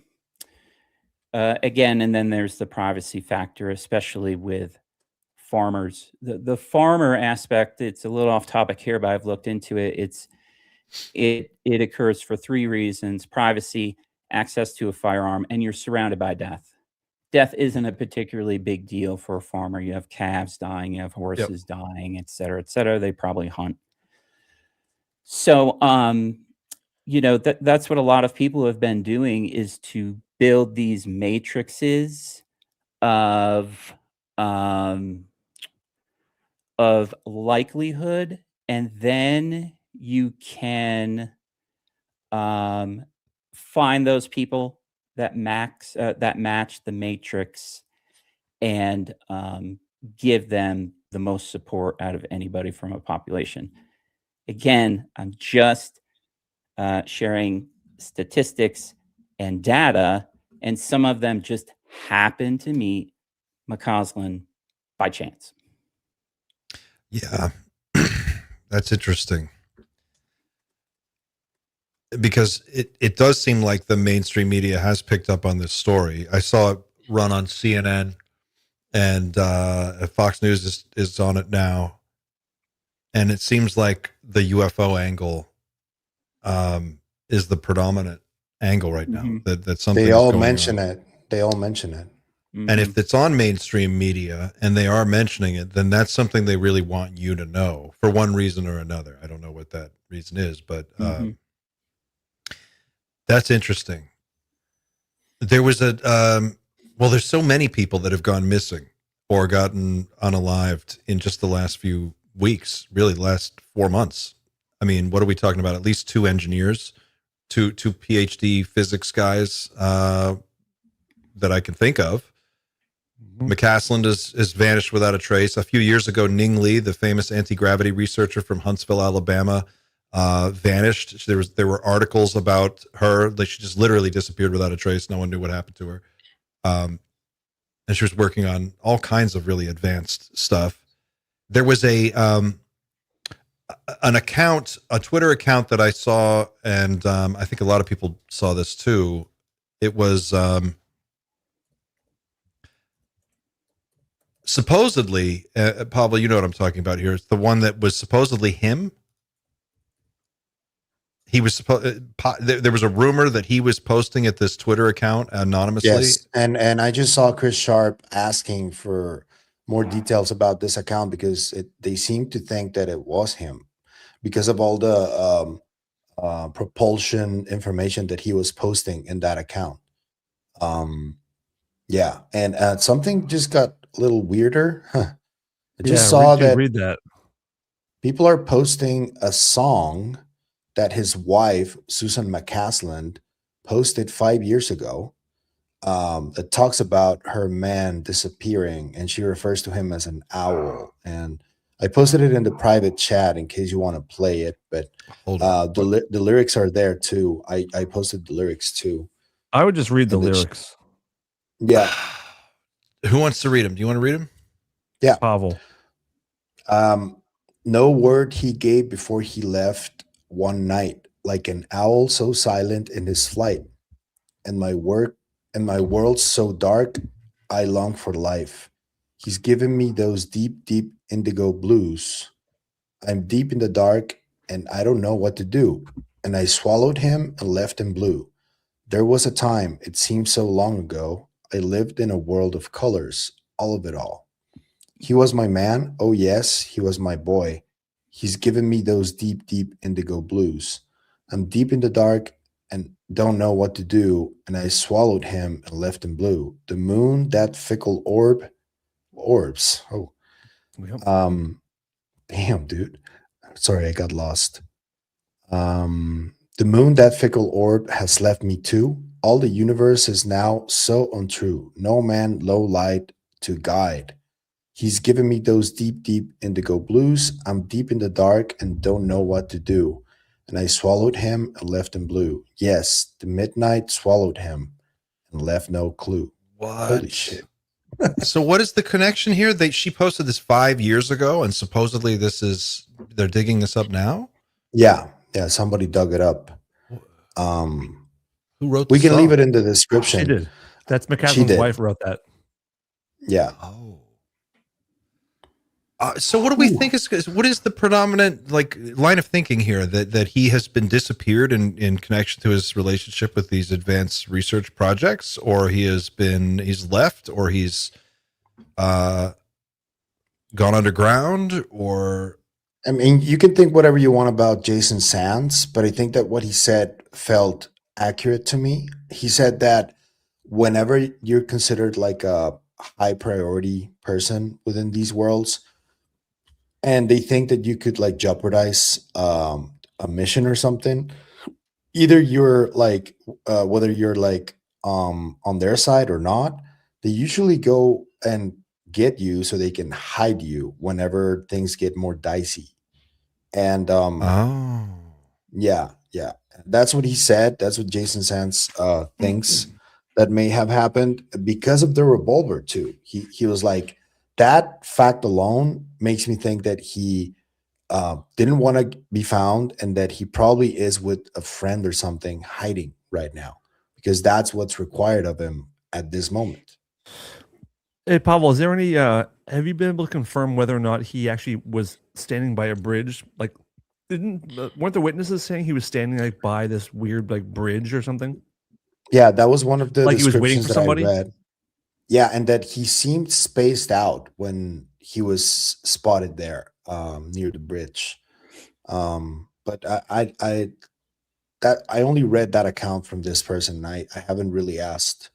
Speaker 9: and then there's the privacy factor, especially with farmers. The farmer aspect, it's a little off topic here, but I've looked into it. It occurs for three reasons: privacy, access to a firearm, and you're surrounded by death. Death isn't a particularly big deal for a farmer. You have calves dying, you have horses dying, et cetera, et cetera. They probably hunt. So, that's what a lot of people have been doing, is to build these matrices of likelihood, and then you can find those people that match the matrix and give them the most support out of anybody from a population. Again, I'm just sharing statistics and data, and some of them just happen to meet McCasland by chance.
Speaker 1: Yeah, that's interesting. because it does seem like the mainstream media has picked up on this story. I saw it run on CNN, and Fox News is on it now, and it seems like the UFO angle is the predominant angle right now. That something
Speaker 3: They all
Speaker 1: going
Speaker 3: mention
Speaker 1: on.
Speaker 3: it. They all mention it.
Speaker 1: And if it's on mainstream media and they are mentioning it, then that's something they really want you to know for one reason or another. I don't know what that reason is, but that's interesting. There was well, there's so many people that have gone missing or gotten unalived in just the last few weeks, really the last 4 months. I mean, what are we talking about? At least 2 engineers, two PhD physics guys that I can think of. McCasland is vanished without a trace. A few years ago, Ning Li, the famous anti-gravity researcher from Huntsville, Alabama, vanished. There were articles about her. Like, she just literally disappeared without a trace. No one knew what happened to her. And she was working on all kinds of really advanced stuff. There was an account, a Twitter account that I saw, and I think a lot of people saw this too. It was supposedly, Pablo, you know what I'm talking about here. It's the one that was supposedly him. He was there was a rumor that he was posting at this Twitter account anonymously.
Speaker 3: Yes, and I just saw Chris Sharp asking for more details about this account because they seem to think that it was him because of all the propulsion information that he was posting in that account. Yeah, and something just got a little weirder. I just saw that
Speaker 2: read that
Speaker 3: people are posting a song that his wife, Susan McCasland, posted 5 years ago that talks about her man disappearing, and she refers to him as an owl. And I posted it in the private chat in case you want to play it, but the lyrics are there too. I posted the lyrics too.
Speaker 2: I would just read the lyrics.
Speaker 3: Yeah.
Speaker 1: Who wants to read them? Do you want to read them?
Speaker 3: Yeah.
Speaker 2: Pavel.
Speaker 3: No word he gave before he left one night, like an owl so silent in his flight. And my world so dark, I long for life. He's given me those deep, deep indigo blues. I'm deep in the dark and I don't know what to do. And I swallowed him and left him blue. There was a time, it seems so long ago, I lived in a world of colors, all of it all. He was my man. Oh, yes, he was my boy. He's given me those deep, deep indigo blues. I'm deep in the dark and don't know what to do. And I swallowed him and left him blue. The moon, that fickle orbs. Oh, damn, dude. Sorry, I got lost. The moon, that fickle orb, has left me too. All the universe is now so untrue. No man, low light to guide. He's given me those deep, deep indigo blues. I'm deep in the dark and don't know what to do. And I swallowed him and left him blue. Yes, the midnight swallowed him and left no clue.
Speaker 1: What?
Speaker 3: Holy shit.
Speaker 1: So what is the connection here? She posted this 5 years ago, and supposedly they're digging this up now?
Speaker 3: Yeah, somebody dug it up.
Speaker 1: Who wrote
Speaker 3: We
Speaker 1: the
Speaker 3: can leave
Speaker 1: song?
Speaker 3: it in the description.
Speaker 2: She did. That's McCasland's wife wrote that.
Speaker 3: Yeah.
Speaker 1: Oh. So what do we think what is the predominant line of thinking here that he has been disappeared in connection to his relationship with these advanced research projects, or he's left, or he's gone underground, or
Speaker 3: I mean, you can think whatever you want about Jason Sands, but I think that what he said felt accurate to me. He said that whenever you're considered like a high priority person within these worlds, and they think that you could like jeopardize a mission or something, either you're like whether you're like on their side or not, they usually go and get you so they can hide you whenever things get more dicey. And yeah, that's what he said. That's what Jason Sands thinks that may have happened because of the revolver too. He was like, that fact alone makes me think that he didn't want to be found, and that he probably is with a friend or something hiding right now, because that's what's required of him at this moment.
Speaker 2: Hey, Pavel, is there any? Have you been able to confirm whether or not he actually was standing by a bridge? Like, weren't the witnesses saying he was standing like by this weird like bridge or something?
Speaker 3: Yeah, that was one of the
Speaker 2: Like he was waiting
Speaker 3: descriptions
Speaker 2: for
Speaker 3: that I
Speaker 2: somebody?
Speaker 3: read. Yeah, and that he seemed spaced out when he was spotted there near the bridge. But I only read that account from this person. I haven't really asked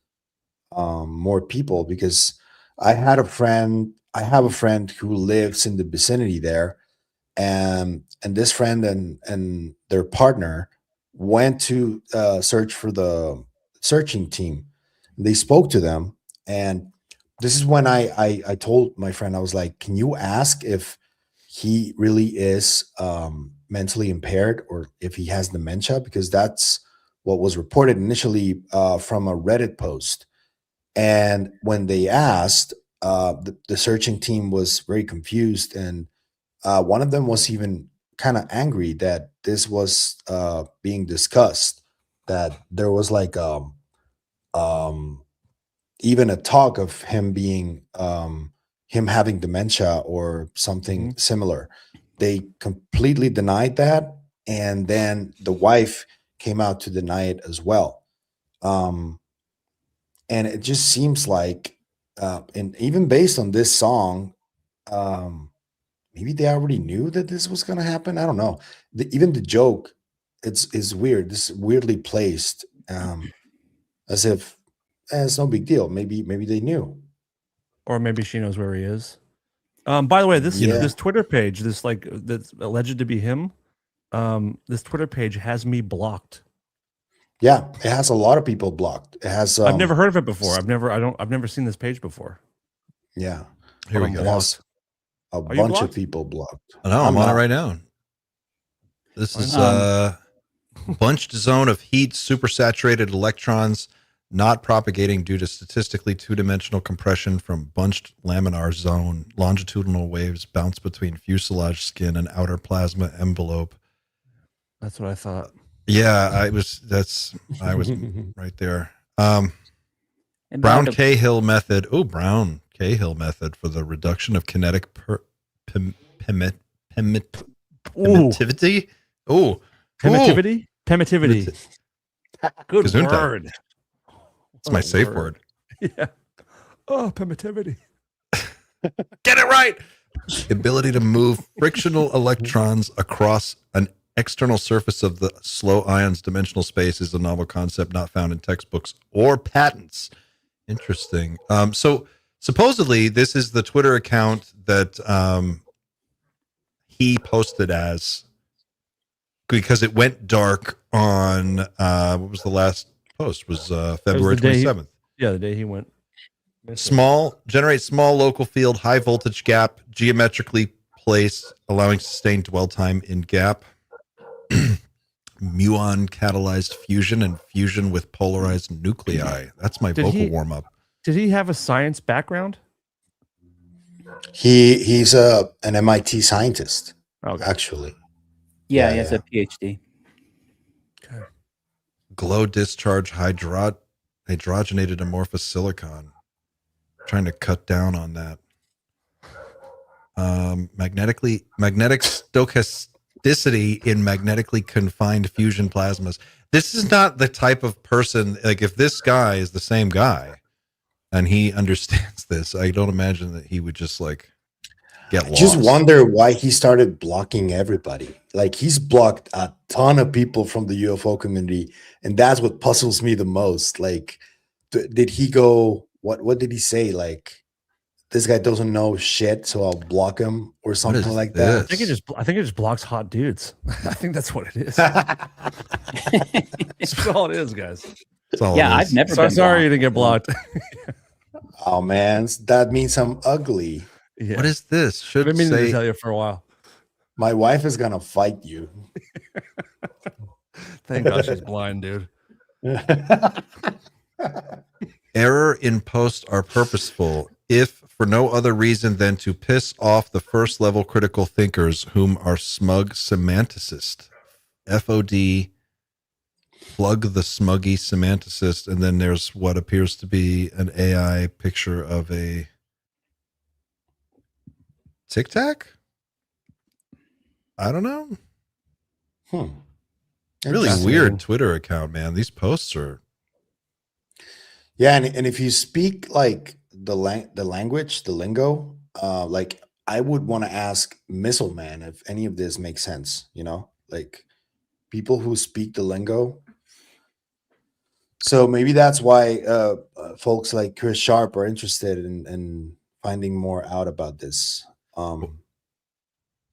Speaker 3: more people, because I have a friend who lives in the vicinity there, and this friend and their partner went to search for the searching team. They spoke to them, and this is when I told my friend, I was like, can you ask if he really is mentally impaired, or if he has dementia, because that's what was reported initially from a Reddit post. And when they asked, the searching team was very confused, and one of them was even kind of angry that this was being discussed, that there was like even a talk of him being him having dementia or something similar. They completely denied that, and then the wife came out to deny it as well. And it just seems like, and even based on this song, maybe they already knew that this was going to happen. I don't know. Even the joke, it's weird. This is weirdly placed, as if it's no big deal. Maybe they knew,
Speaker 2: Or maybe she knows where he is. By the way, this
Speaker 3: Yeah.
Speaker 2: this Twitter page, this like that's alleged to be him. This Twitter page has me blocked.
Speaker 3: Yeah, it has a lot of people blocked. It has.
Speaker 2: I've never heard of it before. I've never seen this page before.
Speaker 3: Yeah,
Speaker 1: Here we
Speaker 2: I'm
Speaker 1: go.
Speaker 3: it has a
Speaker 2: you
Speaker 3: bunch of
Speaker 2: blocked?
Speaker 3: people blocked.
Speaker 1: No, I'm on
Speaker 3: not.
Speaker 1: it right now. This is
Speaker 9: Um,
Speaker 1: bunched zone of heat, supersaturated electrons not propagating due to statistically two-dimensional compression from bunched laminar zone. Longitudinal waves bounce between fuselage skin and outer plasma envelope.
Speaker 2: That's what I thought.
Speaker 1: Yeah, I was right there.
Speaker 9: and
Speaker 1: Brown
Speaker 9: now to-
Speaker 1: Cahill method. Oh, Brown Cahill method for the reduction of kinetic permittivity. Oh,
Speaker 2: Permittivity? Permittivity. Good
Speaker 1: Gesundheit.
Speaker 2: word.
Speaker 1: It's my
Speaker 2: What a
Speaker 1: safe word.
Speaker 2: Yeah. Oh, permittivity.
Speaker 1: Get it right. The ability to move frictional electrons across an external surface of the slow ions dimensional space is a novel concept not found in textbooks or patents. Interesting. So supposedly this is the Twitter account that he posted as, because it went dark on what was the last post? It was February
Speaker 2: the day
Speaker 1: 27th.
Speaker 2: Yeah, the day he went.
Speaker 1: Generate small local field, high voltage gap, geometrically placed, allowing sustained dwell time in gap. Muon catalyzed fusion and fusion with polarized nuclei. That's my vocal warm up.
Speaker 2: Did he have a science background?
Speaker 3: He's an MIT scientist,
Speaker 2: Okay.
Speaker 3: actually.
Speaker 9: yeah,
Speaker 3: yeah,
Speaker 9: he has
Speaker 3: yeah.
Speaker 9: a PhD.
Speaker 2: Okay.
Speaker 1: Glow discharge hydrogenated amorphous silicon. Trying to cut down on that. Magnetic stochasticity in magnetically confined fusion plasmas. This is not the type of person, like if this guy is the same guy and he understands this, I don't imagine that he would just like get lost.
Speaker 3: Just wonder why he started blocking everybody. Like, he's blocked a ton of people from the UFO community, and that's what puzzles me the most. Like, did he go? What did he say? Like, this guy doesn't know shit, so I'll block him or something
Speaker 1: is
Speaker 3: like
Speaker 1: this?
Speaker 2: I think it just blocks hot dudes. I think that's what it is.
Speaker 3: that.
Speaker 2: That's all it is, guys.
Speaker 1: That's all
Speaker 9: Yeah,
Speaker 1: it
Speaker 9: I've
Speaker 1: is.
Speaker 9: never
Speaker 2: So,
Speaker 9: been
Speaker 2: sorry you
Speaker 9: blocked.
Speaker 2: didn't get blocked.
Speaker 3: Oh man, that means I'm ugly.
Speaker 2: Yeah.
Speaker 1: What is this?
Speaker 2: I've
Speaker 1: Should
Speaker 2: been meaning to
Speaker 1: say
Speaker 2: tell you for a while.
Speaker 3: My wife is gonna fight you.
Speaker 2: Thank God she's blind, dude.
Speaker 1: error in post are purposeful if for no other reason than to piss off the first level critical thinkers, whom are smug semanticists. FOD, plug the smuggy semanticist. And then there's what appears to be an AI picture of a Tic Tac? I don't know. Really weird Twitter account, man. These posts are.
Speaker 3: Yeah, and if you speak like the language, the lingo, like I would want to ask Missile Man if any of this makes sense. You know, like people who speak the lingo. So maybe that's why folks like Chris Sharp are interested in finding more out about this.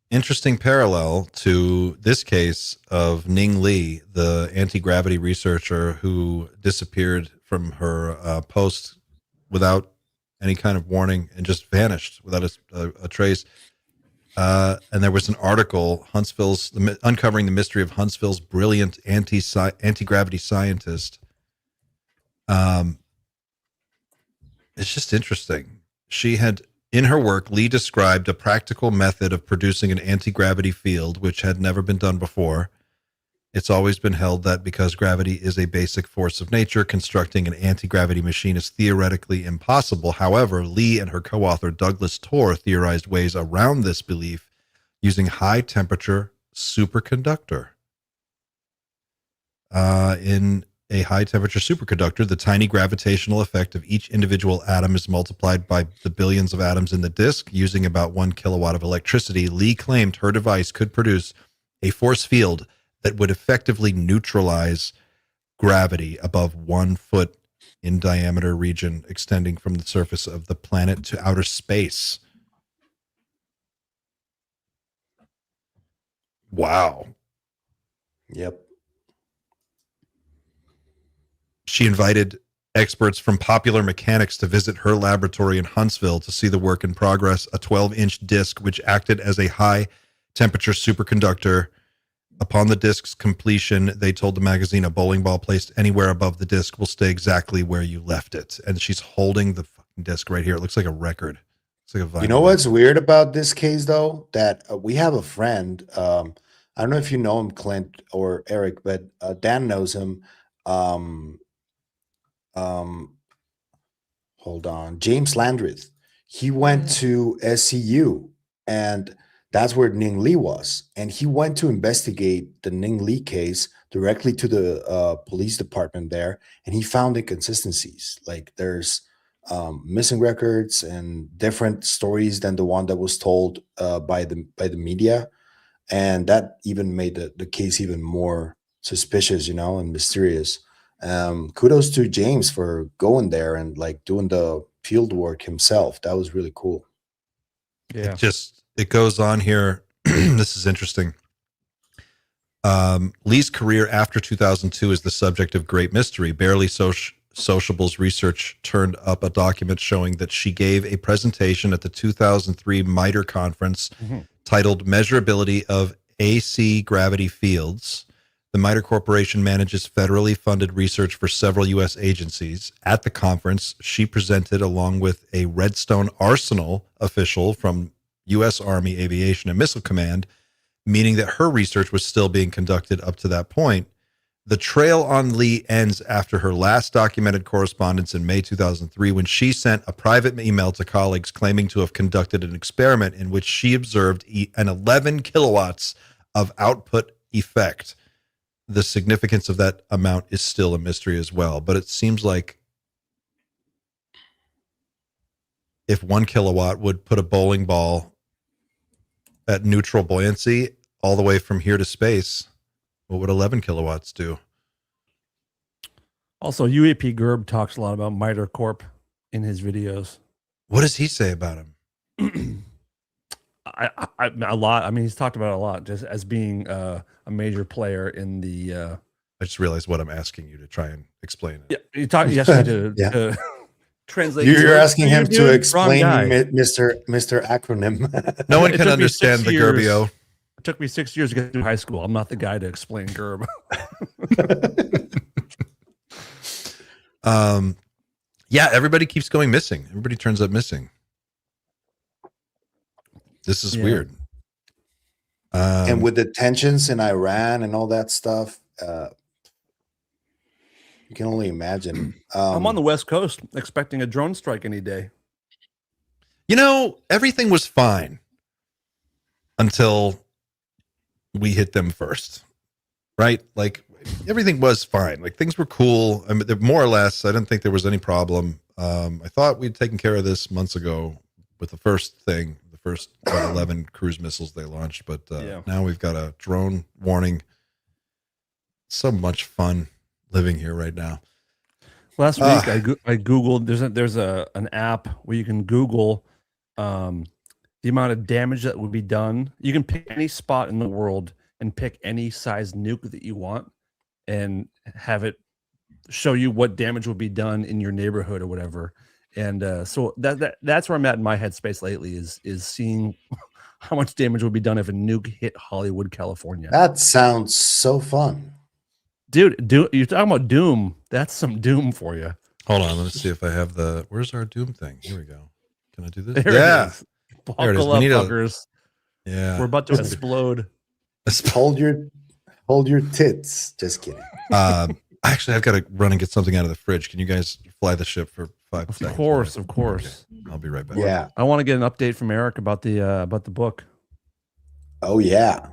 Speaker 1: Interesting parallel to this case of Ning Li, the anti-gravity researcher who disappeared from her post without any kind of warning and just vanished without a trace. And there was an article, uncovering the mystery of Huntsville's brilliant anti-gravity scientist. It's just interesting. She had, in her work, Lee described a practical method of producing an anti-gravity field, which had never been done before. It's always been held that because gravity is a basic force of nature, constructing an anti-gravity machine is theoretically impossible. However, Lee and her co-author Douglas Torr theorized ways around this belief using high-temperature superconductor. In a high-temperature superconductor, the tiny gravitational effect of each individual atom is multiplied by the billions of atoms in the disk, using about 1 kilowatt of electricity. Lee claimed her device could produce a force field that would effectively neutralize gravity above 1 foot in diameter region, extending from the surface of the planet to outer space. Wow.
Speaker 3: Yep.
Speaker 1: She invited experts from Popular Mechanics to visit her laboratory in Huntsville to see the work in progress, a 12-inch disc which acted as a high-temperature superconductor. Upon the disc's completion, they told the magazine, a bowling ball placed anywhere above the disc will stay exactly where you left it. And she's holding the fucking disc right here. It looks like a record. It's like a vinyl.
Speaker 3: You know what's weird about this case, though? That we have a friend. I don't know if you know him, Clint or Eric, but Dan knows him. Hold on, James Landreth. He went to SCU, and that's where Ning Li was, and he went to investigate the Ning Li case directly to the police department there, and he found inconsistencies. Like there's missing records and different stories than the one that was told by the media, and that even made the case even more suspicious, you know, and mysterious. Kudos to James for going there and like doing the field work himself. That was really cool.
Speaker 2: Yeah.
Speaker 1: It goes on here. This is interesting. Lee's career after 2002 is the subject of great mystery. Barely Sociable's research turned up a document showing that she gave a presentation at the 2003 MITRE conference titled Measurability of AC Gravity Fields. The MITRE Corporation manages federally funded research for several U.S. agencies. At the conference, she presented along with a Redstone Arsenal official from U.S. Army Aviation and Missile Command, meaning that her research was still being conducted up to that point. The trail on Lee ends after her last documented correspondence in May 2003, when she sent a private email to colleagues claiming to have conducted an experiment in which she observed an 11 kilowatts of output effect. The significance of that amount is still a mystery as well, but it seems like if 1 kilowatt would put a bowling ball at neutral buoyancy all the way from here to space, what would 11 kilowatts do?
Speaker 2: Also, UAP Gerb talks a lot about MITRE Corp in his videos.
Speaker 1: What does he say about him?
Speaker 2: A lot. I mean, he's talked about it a lot, just as being a major player in the.
Speaker 1: I just realized what I'm asking you to try and explain it.
Speaker 2: Yeah, you asked me to translate.
Speaker 3: You're asking him to explain Mr. Acronym.
Speaker 1: No one can understand the Gerbio.
Speaker 2: It took me 6 years to get through high school. I'm not the guy to explain Gerb.
Speaker 1: Yeah, everybody keeps going missing. Everybody turns up missing. This is
Speaker 2: Yeah.
Speaker 1: weird.
Speaker 3: And with the tensions in Iran and all that stuff, you can only imagine.
Speaker 2: I'm on the West Coast expecting a drone strike any day.
Speaker 1: you know, everything was fine until we hit them first, right? Like everything was fine. Like things were cool. I mean, more or less, I didn't think there was any problem. I thought we'd taken care of this months ago with the first thing, the first 11 cruise missiles they launched. But now we've got a drone warning. So much fun living here right now.
Speaker 2: Last week, I googled. There's an app where you can Google the amount of damage that would be done. You can pick any spot in the world and pick any size nuke that you want, and have it show you what damage would be done in your neighborhood or whatever. And so that's where I'm at in my headspace lately is seeing how much damage would be done if a nuke hit Hollywood, California.
Speaker 3: That sounds so fun.
Speaker 2: Dude, you're talking about Doom. That's some Doom for you.
Speaker 1: Hold on, let's see if I have the. Where's our Doom thing? Here we go. Can I do this?
Speaker 2: There
Speaker 1: yeah,
Speaker 2: it is.
Speaker 1: there it is.
Speaker 2: Buckle
Speaker 1: We
Speaker 2: up,
Speaker 1: need
Speaker 2: fuckers.
Speaker 1: Yeah,
Speaker 2: We're about to explode.
Speaker 3: Hold your tits. Just kidding.
Speaker 1: Actually, I've got to run and get something out of the fridge. Can you guys fly the ship for 5 seconds?
Speaker 2: Of course.
Speaker 1: Okay. I'll be right back.
Speaker 3: Yeah.
Speaker 2: I want to get an update from Eric about the book.
Speaker 3: Oh yeah.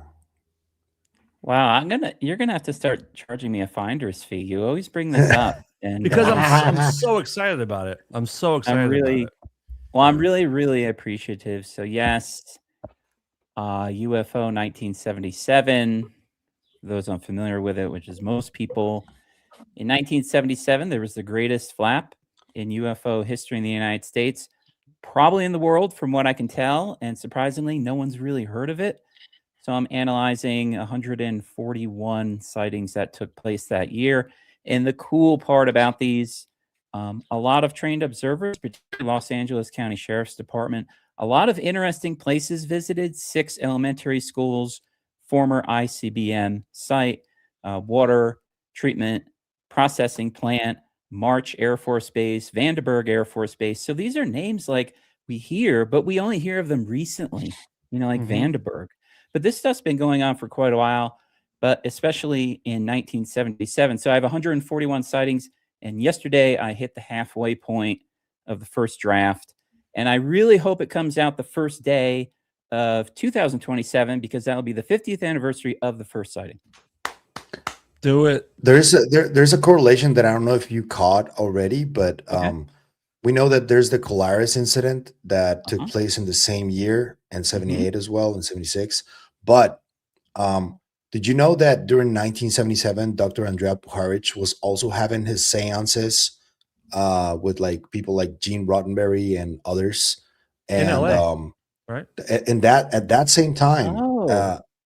Speaker 9: Wow, you're gonna have to start charging me a finder's fee. You always bring this up, and
Speaker 2: Because I'm so excited about it. I'm so excited about it.
Speaker 9: Well, I'm really, really appreciative. So yes, UFO 1977. For those unfamiliar with it, which is most people, in 1977 there was the greatest flap in UFO history in the United States, probably in the world, from what I can tell. And surprisingly, no one's really heard of it. So I'm analyzing 141 sightings that took place that year. And the cool part about these, a lot of trained observers, particularly Los Angeles County Sheriff's Department, a lot of interesting places visited, 6 elementary schools, former ICBM site, water treatment processing plant, March Air Force Base, Vandenberg Air Force Base. So these are names like we hear, but we only hear of them recently, like Vandenberg. But this stuff's been going on for quite a while, but especially in 1977. So I have 141 sightings, and yesterday I hit the halfway point of the first draft. And I really hope it comes out the first day of 2027, because that'll be the 50th anniversary of the first sighting.
Speaker 2: Do it.
Speaker 3: There's a correlation that I don't know if you caught already, but we know that there's the Colares incident that took place in the same year, and 78 as well, and 76. But did you know that during 1977, Dr. Andrea Puharich was also having his seances with like people like Gene Roddenberry and others, and
Speaker 2: in LA, right?
Speaker 3: And that at that same time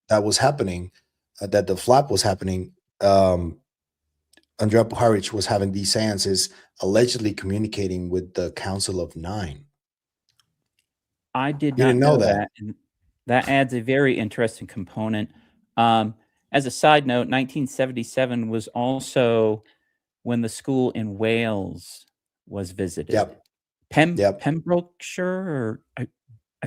Speaker 3: that was happening, that the flap was happening. Andrea Puharich was having these seances, allegedly communicating with the Council of Nine.
Speaker 9: I did
Speaker 3: You
Speaker 9: not
Speaker 3: didn't know that.
Speaker 9: And that adds a very interesting component. As a side note, 1977 was also when the school in Wales was visited.
Speaker 3: Yep.
Speaker 9: Pembrokeshire, or I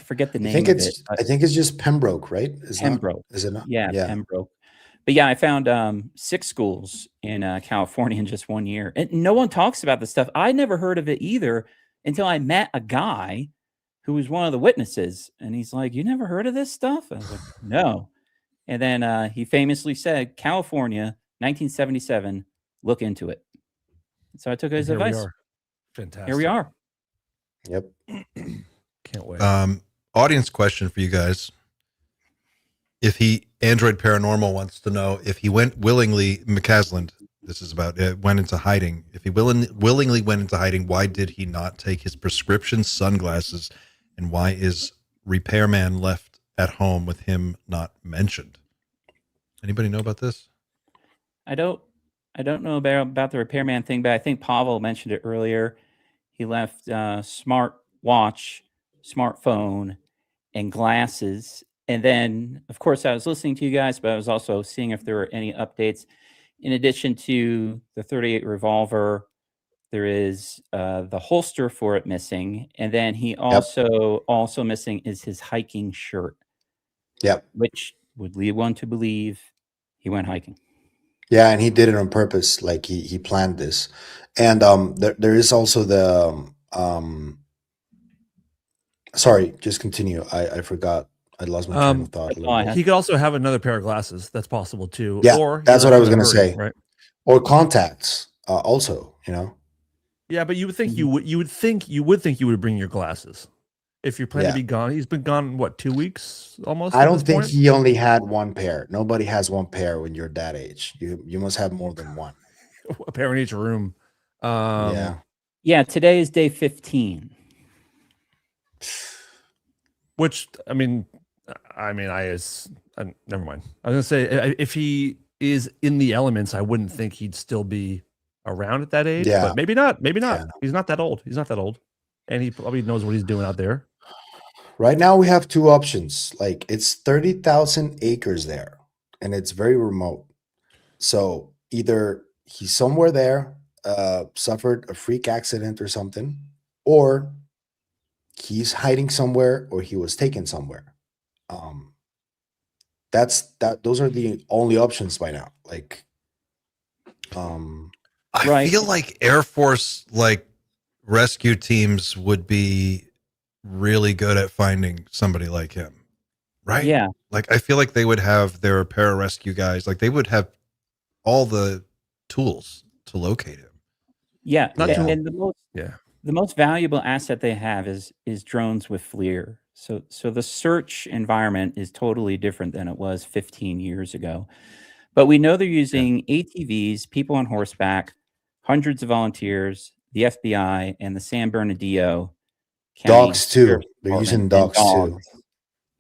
Speaker 9: forget the name of it.
Speaker 3: I think it's just Pembroke, right?
Speaker 9: Pembroke.
Speaker 3: Is it not?
Speaker 9: Yeah, Pembroke. But yeah, I found 6 schools in California in just 1 year. And no one talks about this stuff. I never heard of it either until I met a guy who was one of the witnesses. And he's like, "You never heard of this stuff?" I was like, "No." And then he famously said, "California, 1977, look into it." So I took his
Speaker 2: Here we
Speaker 9: advice.
Speaker 2: are. Fantastic.
Speaker 9: Here we are.
Speaker 3: Yep.
Speaker 2: Can't wait.
Speaker 1: Audience question for you guys. If Android Paranormal wants to know if he went willingly, McCasland, this is about, went into hiding. If he willingly went into hiding, why did he not take his prescription sunglasses? And why is Repairman left at home with him not mentioned? Anybody know about this?
Speaker 9: I don't know about the Repairman thing, but I think Pavel mentioned it earlier. He left smart watch, smartphone, and glasses. And then, of course, I was listening to you guys, but I was also seeing if there were any updates. In addition to the .38 revolver, There is the holster for it missing, and then he also missing is his hiking shirt.
Speaker 3: Yep.
Speaker 9: Which would lead one to believe he went hiking.
Speaker 3: Yeah, and he did it on purpose. Like he planned this, and there is also the Sorry, just continue. I forgot. I lost my train of thought a little bit.
Speaker 2: He could also have another pair of glasses. That's possible too.
Speaker 3: Yeah,
Speaker 2: or
Speaker 3: that's what I was
Speaker 2: going
Speaker 3: gonna
Speaker 2: to
Speaker 3: say.
Speaker 2: Right.
Speaker 3: Or contacts, also.
Speaker 2: Yeah, but you would think you would bring your glasses if you plan
Speaker 3: Yeah.
Speaker 2: to be gone. He's been gone what, 2 weeks almost?
Speaker 3: I
Speaker 2: at
Speaker 3: don't
Speaker 2: this
Speaker 3: think
Speaker 2: point?
Speaker 3: he only had one pair. Nobody has one pair when you're that age. You must have more than one.
Speaker 2: A pair in each room.
Speaker 3: Yeah.
Speaker 9: Yeah, today is day 15.
Speaker 2: Which never mind. I was gonna say if he is in the elements, I wouldn't think he'd still be around at that age.
Speaker 3: Yeah.
Speaker 2: But maybe not. Maybe not.
Speaker 3: Yeah.
Speaker 2: He's not that old. And he probably knows what he's doing out there.
Speaker 3: Right now we have two options. Like it's 30,000 acres there, and it's very remote. So either he's somewhere there, suffered a freak accident or something, or he's hiding somewhere, or he was taken somewhere. Those are the only options by now. Like,
Speaker 1: I feel like Air Force rescue teams would be really good at finding somebody like him, right?
Speaker 9: Yeah.
Speaker 1: Like I feel like they would have their pararescue guys, like they would have all the tools to locate him.
Speaker 9: Yeah.
Speaker 2: Not too-
Speaker 9: And the most valuable asset they have is drones with FLIR. So the search environment is totally different than it was 15 years ago. But we know they're using ATVs, people on horseback, hundreds of volunteers, the FBI, and the San Bernardino County
Speaker 3: dogs too.
Speaker 9: Sheriff's
Speaker 3: They're
Speaker 9: Department
Speaker 3: using
Speaker 9: and
Speaker 3: dogs too.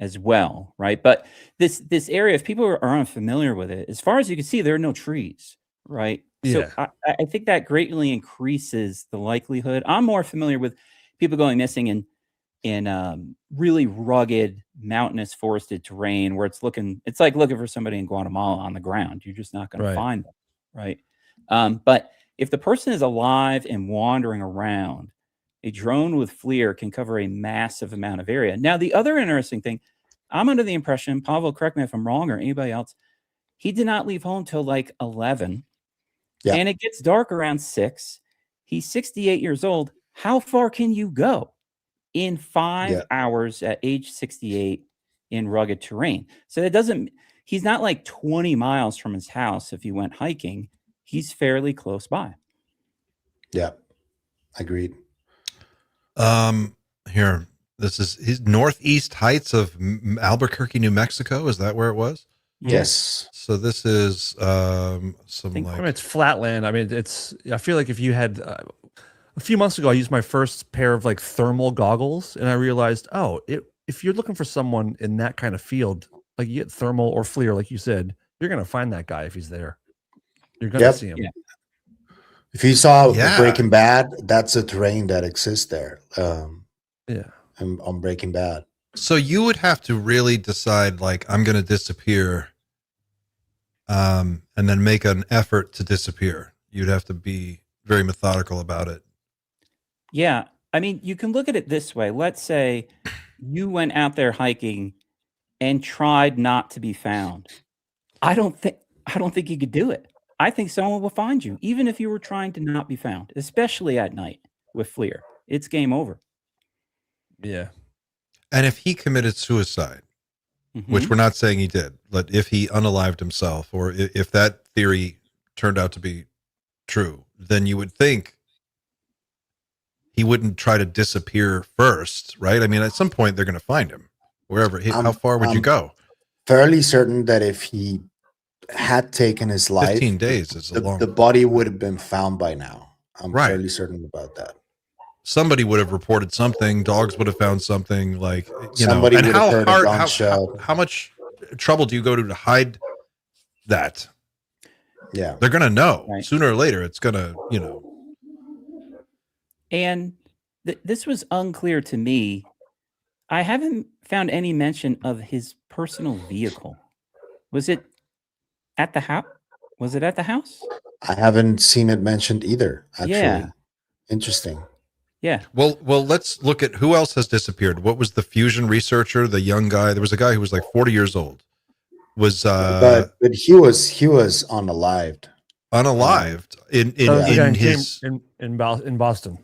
Speaker 9: as well, right? But this area, if people are unfamiliar with it, as far as you can see, there are no trees, right?
Speaker 2: Yeah.
Speaker 9: So I think that greatly increases the likelihood. I'm more familiar with people going missing in really rugged, mountainous, forested terrain where it's like looking for somebody in Guatemala on the ground. You're just not going to find them, right? But if the person is alive and wandering around, a drone with FLIR can cover a massive amount of area. Now, the other interesting thing, I'm under the impression, Pavel, correct me if I'm wrong, or anybody else, he did not leave home till like 11.
Speaker 3: Yeah.
Speaker 9: And it gets dark around 6. He's 68 years old. How far can you go in 5 hours at age 68 in rugged terrain? So he's not like 20 miles from his house if he went hiking. He's fairly close by.
Speaker 3: Yeah, agreed.
Speaker 1: Here, this is his northeast heights of Albuquerque, New Mexico. Is that where it was?
Speaker 3: Yes.
Speaker 1: So this is
Speaker 2: it's flatland. I feel like if you had a few months ago, I used my first pair of thermal goggles, and I realized, if you're looking for someone in that kind of field, like you get thermal or FLIR, like you said, you're gonna find that guy if he's there. You're gonna see him.
Speaker 9: Yeah.
Speaker 3: If you saw Breaking Bad, that's the terrain that exists there. On Breaking Bad.
Speaker 1: So you would have to really decide, I'm going to disappear, and then make an effort to disappear. You'd have to be very methodical about it.
Speaker 9: Yeah. You can look at it this way. Let's say you went out there hiking and tried not to be found. I don't think you could do it. I think someone will find you, even if you were trying to not be found, especially at night with FLIR. It's game over.
Speaker 2: Yeah.
Speaker 1: And if he committed suicide, which we're not saying he did, but if he unalived himself, or if that theory turned out to be true, then you would think he wouldn't try to disappear first, right? At some point they're going to find him wherever. How far would you go?
Speaker 3: Fairly certain that if he had taken his life,
Speaker 1: 15 days is a long.
Speaker 3: The body would have been found by now. I'm
Speaker 1: Right.
Speaker 3: fairly certain about that.
Speaker 1: Somebody would have reported something. Dogs would have found something,
Speaker 3: Somebody
Speaker 1: And
Speaker 3: would have heard a gunshot.
Speaker 1: how much trouble do you go to hide that?
Speaker 3: Yeah.
Speaker 1: They're going to know
Speaker 9: Right.
Speaker 1: sooner or later. It's going to,
Speaker 9: And this was unclear to me. I haven't found any mention of his personal vehicle. Was it at the house? Was it at the house?
Speaker 3: I haven't seen it mentioned either, actually.
Speaker 9: Yeah.
Speaker 3: Interesting.
Speaker 9: Yeah.
Speaker 1: Well, let's look at who else has disappeared. What was the fusion researcher, the young guy? There was a guy who was like 40 years old. Was
Speaker 3: But he was unalived.
Speaker 1: unalived in
Speaker 2: The guy
Speaker 1: his
Speaker 2: in Boston.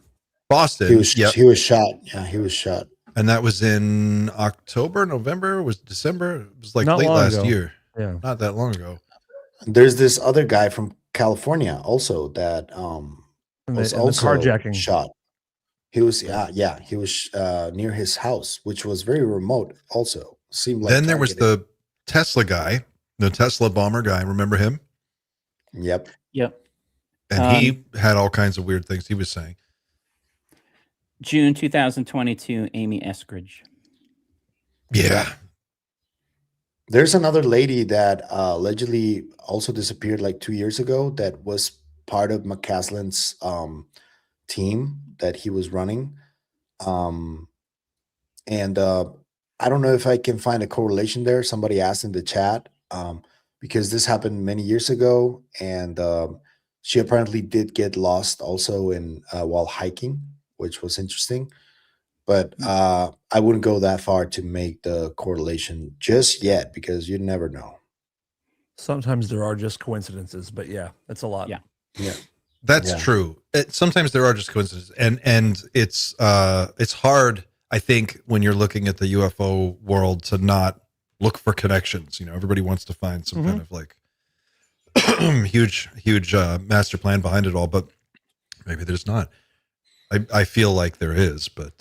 Speaker 1: Boston.
Speaker 3: He was
Speaker 1: Yep.
Speaker 3: he was shot. Yeah, he was shot.
Speaker 1: And that was in October, November, was December? It was like
Speaker 2: Not
Speaker 1: late
Speaker 2: long
Speaker 1: last
Speaker 2: ago.
Speaker 1: year.
Speaker 2: Yeah.
Speaker 1: Not that long ago.
Speaker 3: There's this other guy from California also that
Speaker 2: And
Speaker 3: was
Speaker 2: the
Speaker 3: also
Speaker 2: carjacking.
Speaker 3: shot. He was he was near his house, which was very remote. Also seemed like.
Speaker 1: Then there was
Speaker 3: targeted.
Speaker 1: the Tesla guy, the Tesla bomber guy. Remember him?
Speaker 3: Yep.
Speaker 9: Yep.
Speaker 1: And he had all kinds of weird things he was saying.
Speaker 9: June 2022, Amy Eskridge.
Speaker 1: Yeah.
Speaker 3: There's another lady that allegedly also disappeared like 2 years ago that was part of McCasland's team that he was running. And I don't know if I can find a correlation there. Somebody asked in the chat because this happened many years ago. And she apparently did get lost also in while hiking, which was interesting. But I wouldn't go that far to make the correlation just yet because you never know.
Speaker 2: Sometimes there are just coincidences, but yeah, it's a lot.
Speaker 9: Yeah.
Speaker 3: Yeah.
Speaker 1: That's
Speaker 3: Yeah.
Speaker 1: true. Sometimes there are just coincidences, and it's hard, I think, when you're looking at the UFO world to not look for connections. You know, everybody wants to find some kind of like huge master plan behind it all, but maybe there's not. I feel like there is, but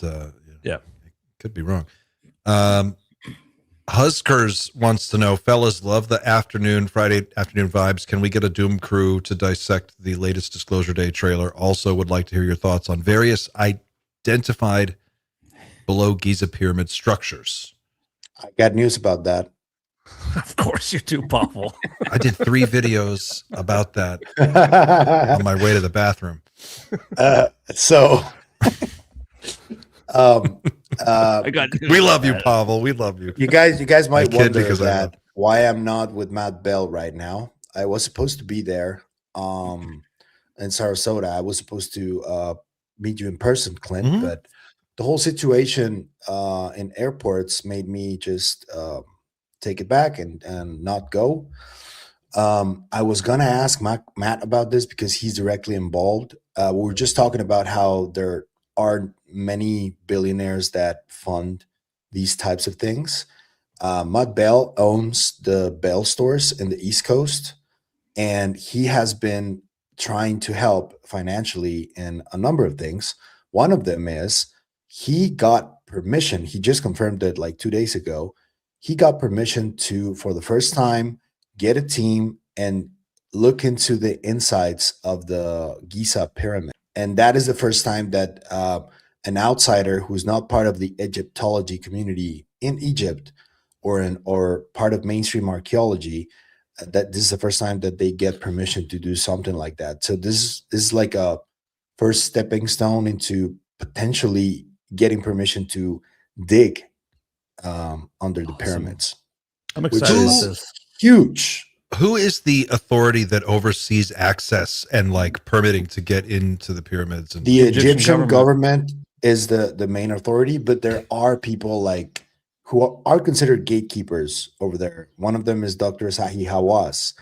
Speaker 2: Yeah.
Speaker 1: could be wrong. Huskers wants to know, fellas, love the Friday afternoon vibes. Can we get a Doom crew to dissect the latest Disclosure Day trailer? Also would like to hear your thoughts on various identified below Giza pyramid structures.
Speaker 3: I got news about that.
Speaker 2: Of course you do, Pavel.
Speaker 1: I did 3 videos about that on my way to the bathroom.
Speaker 3: So
Speaker 2: I got
Speaker 1: We love you, Pavel. We love you.
Speaker 3: you guys might
Speaker 1: kid
Speaker 3: wonder
Speaker 1: because I love-
Speaker 3: that why I'm not with Matt Bell right now. I was supposed to be there in Sarasota. I was supposed to meet you in person, Clint,
Speaker 1: Mhm.
Speaker 3: but the whole situation in airports made me just take it back and not go. I was gonna ask Matt about this because he's directly involved. We were just talking about how there are many billionaires that fund these types of things. Matt Bell owns the Bell stores in the East Coast, and he has been trying to help financially in a number of things. One of them is he got permission. He just confirmed it like 2 days ago. He got permission to, for the first time, get a team and look into the insides of the Giza pyramid. And that is the first time that an outsider who's not part of the Egyptology community in Egypt or part of mainstream archaeology, that this is the first time that they get permission to do something like that. So this is like a first stepping stone into potentially getting permission to dig under the pyramids.
Speaker 2: I'm
Speaker 3: Which
Speaker 2: excited about
Speaker 3: is
Speaker 2: this.
Speaker 3: huge.
Speaker 1: Who is the authority that oversees access and like permitting to get into the pyramids? And
Speaker 3: The
Speaker 2: Egyptian
Speaker 3: Egyptian government is the main authority, but there are people like who are considered gatekeepers over there. One of them is Dr. Sahi Hawass.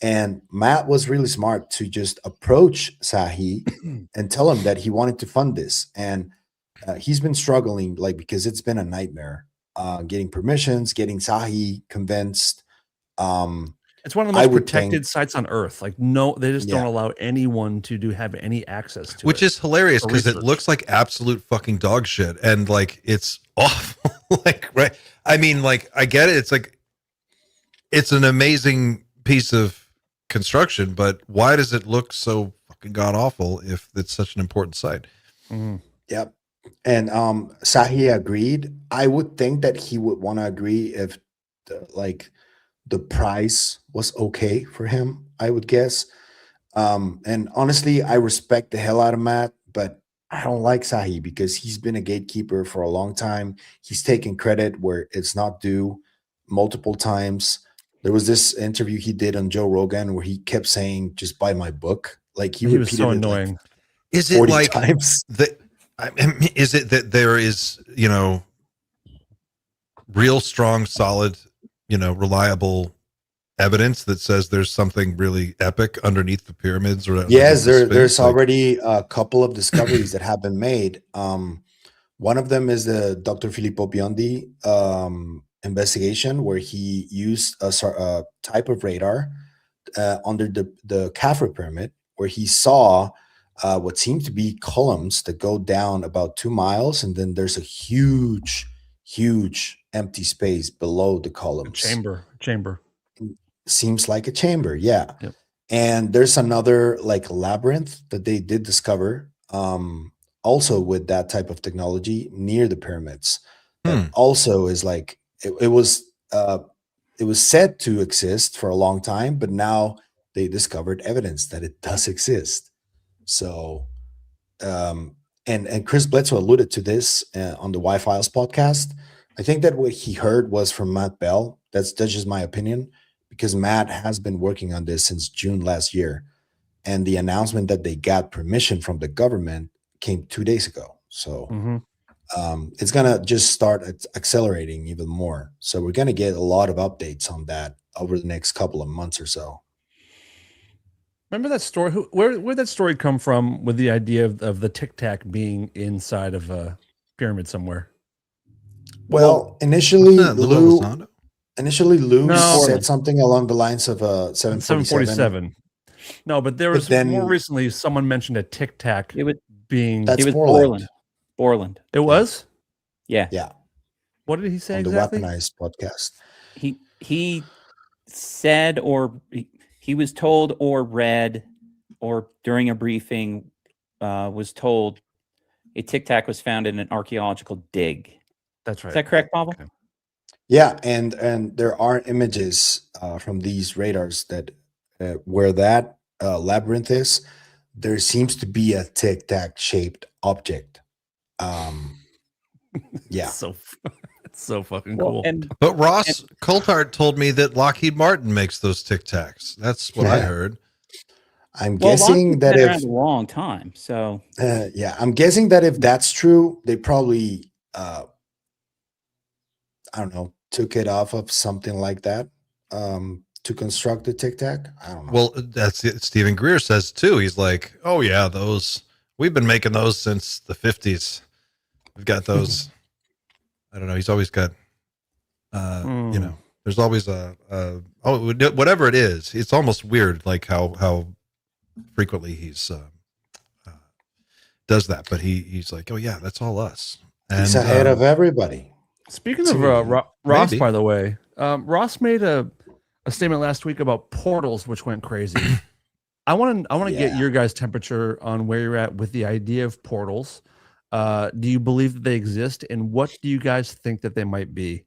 Speaker 3: And Matt was really smart to just approach Sahi and tell him that he wanted to fund this. And he's been struggling, like, because it's been a nightmare getting permissions, getting Sahi convinced.
Speaker 2: It's one of the
Speaker 3: I
Speaker 2: most
Speaker 3: would
Speaker 2: protected
Speaker 3: think-
Speaker 2: sites on Earth. Like, no, they just don't
Speaker 3: Yeah.
Speaker 2: allow anyone to have any access to
Speaker 1: which
Speaker 2: it.
Speaker 1: is hilarious
Speaker 2: for
Speaker 1: because it
Speaker 2: research.
Speaker 1: looks like absolute fucking dog shit and like it's awful. Like, right? I mean, like, I get it. It's like it's an amazing piece of construction, but why does it look so fucking god awful if it's such an important site?
Speaker 2: Mhm.
Speaker 3: Yep. And Sahi agreed. I would think that he would want to agree if the price was okay for him, I would guess. And honestly, I respect the hell out of Matt, but I don't like Sahi because he's been a gatekeeper for a long time. He's taken credit where it's not due multiple times. There was this interview he did on Joe Rogan where he kept saying, just buy my book. Like
Speaker 2: He was so
Speaker 3: repeated it, like,
Speaker 2: annoying.
Speaker 1: Is it
Speaker 3: 40
Speaker 1: like
Speaker 3: times.
Speaker 1: that? Is it that there is, real strong, solid, reliable evidence that says there's something really epic underneath the pyramids? Or
Speaker 3: Yes,
Speaker 1: underneath the
Speaker 3: there's
Speaker 1: Sphinx? Like,
Speaker 3: already a couple of discoveries that have been made. One of them is the Dr. Filippo Biondi investigation, where he used a type of radar under the Khafre pyramid, where he saw what seemed to be columns that go down about 2 miles, and then there's a huge empty space below the columns.
Speaker 2: Chamber.
Speaker 3: Seems like a chamber, yeah.
Speaker 2: Yep.
Speaker 3: And there's another like labyrinth that they did discover, also with that type of technology near the pyramids. That also is like it was said to exist for a long time, but now they discovered evidence that it does exist. So, and Chris Bledsoe alluded to this on the Y-Files podcast. I think that what he heard was from Matt Bell. That's just my opinion, because Matt has been working on this since June last year. And the announcement that they got permission from the government came 2 days ago. So it's going to just start accelerating even more. So we're going to get a lot of updates on that over the next couple of months or so.
Speaker 2: Remember that story? Where'd that story come from with the idea of the Tic Tac being inside of a pyramid somewhere?
Speaker 3: Well, initially Lou
Speaker 2: No.
Speaker 3: said something along the lines of
Speaker 2: 747. No, but there was
Speaker 3: then-
Speaker 2: more recently someone mentioned a Tic Tac being.
Speaker 3: That's
Speaker 9: It was
Speaker 3: Borland.
Speaker 9: Borland.
Speaker 2: It was?
Speaker 9: Yeah.
Speaker 3: Yeah,
Speaker 2: What did he say
Speaker 3: on the
Speaker 2: exactly?
Speaker 3: Weaponized podcast.
Speaker 9: He said, or he was told or read or during a briefing was told a Tic Tac was found in an archaeological dig.
Speaker 2: That's right.
Speaker 9: Is that correct, Pavel?
Speaker 2: Okay.
Speaker 3: Yeah, and there are images from these radars that where that labyrinth is. There seems to be a Tic Tac shaped object. Yeah,
Speaker 2: It's so fucking
Speaker 9: Well,
Speaker 2: cool.
Speaker 1: but Ross Coulthard told me that Lockheed Martin makes those Tic Tacs. That's what I
Speaker 3: Yeah.
Speaker 1: heard.
Speaker 3: I'm guessing
Speaker 9: Lockheed's
Speaker 3: that
Speaker 9: been
Speaker 3: if
Speaker 9: around a long time, so
Speaker 3: I'm guessing that if that's true, they probably I don't know, took it off of something like that to construct the Tic Tac. I don't know.
Speaker 1: Well, that's it. Stephen Greer says too. He's like, oh yeah, we've been making those since the 50s. We've got those. I don't know. He's always got, there's always whatever it is. It's almost weird, like how frequently he's does that. But he's like, oh yeah, that's all us. And,
Speaker 3: he's ahead of everybody.
Speaker 2: Speaking of Ross, by the way, Ross made a statement last week about portals, which went crazy. I want to get your guys' temperature on where you're at with the idea of portals. Do you believe that they exist, and what do you guys think that they might be?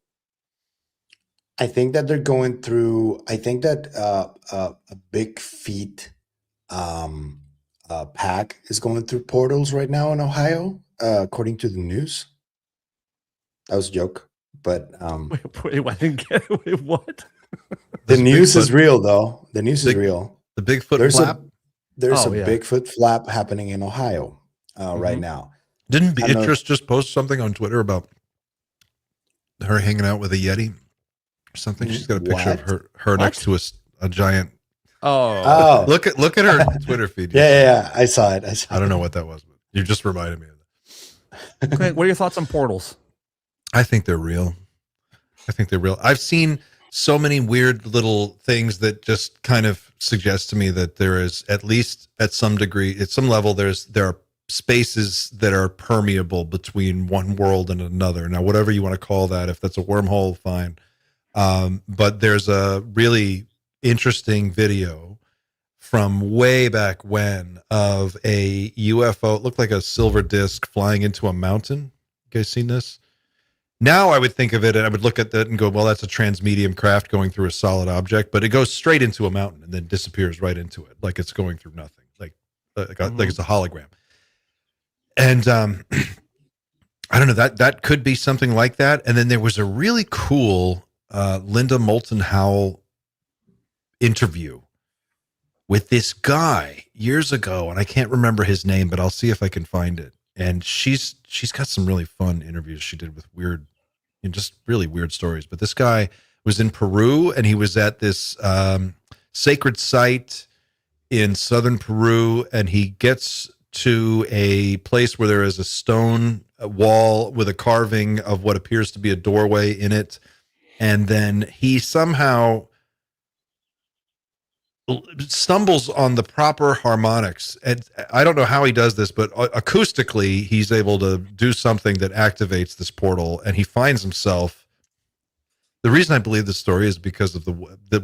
Speaker 3: I think that they're going through. I think that a big feet pack is going through portals right now in Ohio, according to the news. That was a joke, but
Speaker 2: Wait, I didn't get it. Wait, what?
Speaker 3: the news
Speaker 1: Bigfoot.
Speaker 3: is real, though. The news is real.
Speaker 1: The Bigfoot
Speaker 3: There's
Speaker 1: flap.
Speaker 3: There's
Speaker 2: Oh,
Speaker 3: a
Speaker 2: yeah.
Speaker 3: Bigfoot flap happening in Ohio right now.
Speaker 1: Didn't
Speaker 3: I know-
Speaker 1: Beatrice just post something on Twitter about her hanging out with a Yeti or something? She's got a picture of
Speaker 3: What?
Speaker 1: her next to a giant.
Speaker 2: Oh,
Speaker 3: Oh,
Speaker 1: Look at her Twitter feed.
Speaker 3: yeah. I saw it.
Speaker 1: I don't know what that was, but you just reminded me of that.
Speaker 2: Clint, what are your thoughts on portals?
Speaker 1: I think they're real. I've seen so many weird little things that just kind of suggest to me that there is, at least at some degree, at some level, there are spaces that are permeable between one world and another. Now, whatever you want to call that, if that's a wormhole, fine. But there's a really interesting video from way back when of a UFO. It looked like a silver disc flying into a mountain. You guys seen this? Now I would think of it and I would look at that and go, well, that's a transmedium craft going through a solid object, but it goes straight into a mountain and then disappears right into it, like it's going through nothing, like it's a hologram. And I don't know, that could be something like that. And then there was a really cool Linda Moulton Howe interview with this guy years ago, and I can't remember his name, but I'll see if I can find it. And she's got some really fun interviews she did with weird, just really weird stories. But this guy was in Peru, and he was at this sacred site in southern Peru, and he gets to a place where there is a stone wall with a carving of what appears to be a doorway in it. And then he somehow stumbles on the proper harmonics. And I don't know how he does this, but acoustically, he's able to do something that activates this portal, and he finds himself. The reason I believe this story is because of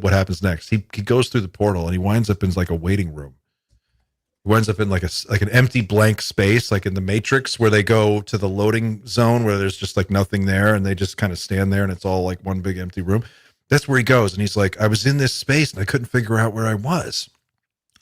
Speaker 1: what happens next. He goes through the portal and he winds up in like a waiting room. He winds up in like an empty blank space, like in the Matrix, where they go to the loading zone where there's just like nothing there, and they just kind of stand there and it's all like one big empty room. That's where he goes, and he's like, I was in this space and I couldn't figure out where I was,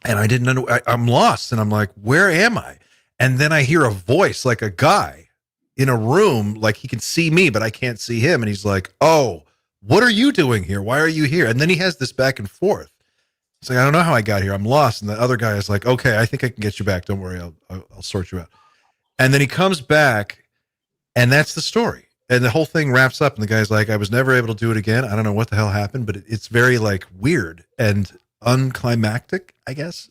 Speaker 1: and I didn't know. I'm lost, and I'm like, where am I? And then I hear a voice, like a guy in a room, like he can see me, but I can't see him, and he's like, oh, what are you doing here? Why are you here? And then he has this back and forth. He's like, I don't know how I got here. I'm lost. And the other guy is like, okay, I think I can get you back. Don't worry. I'll sort you out. And then he comes back, and that's the story. And the whole thing wraps up, and the guy's like, I was never able to do it again. I don't know what the hell happened, but it's very like weird and unclimactic, I guess.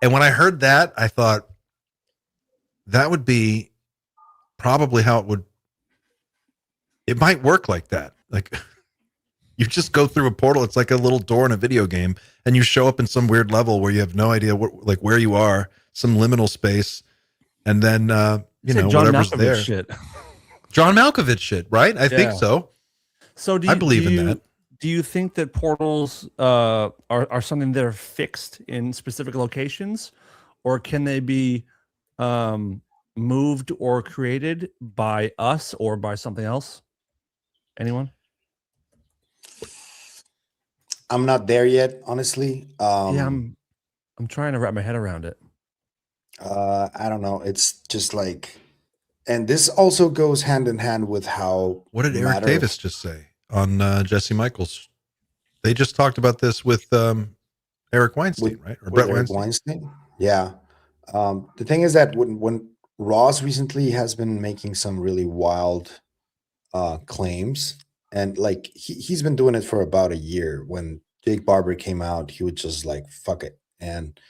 Speaker 1: And when I heard that, I thought that would be probably how it might work like that. Like, you just go through a portal. It's like a little door in a video game, and you show up in some weird level where you have no idea where you are, some liminal space, and then John whatever's
Speaker 2: Malkovich
Speaker 1: there.
Speaker 2: Shit.
Speaker 1: John Malkovich shit, right? I think so.
Speaker 2: So
Speaker 1: I believe in that.
Speaker 2: Do you think that portals are something that are fixed in specific locations, or can they be moved or created by us or by something else? Anyone?
Speaker 3: I'm not there yet, honestly.
Speaker 2: Yeah, I'm trying to wrap my head around it.
Speaker 3: I don't know. It's just like, and this also goes hand in hand with how.
Speaker 1: What did Eric Davis just say on Jesse Michaels? They just talked about this with Eric Weinstein, right? Or Brett
Speaker 3: Weinstein. Yeah. The thing is that when Ross recently has been making some really wild claims, and like he's been doing it for about a year. When Jake Barber came out, he would just like, fuck it. And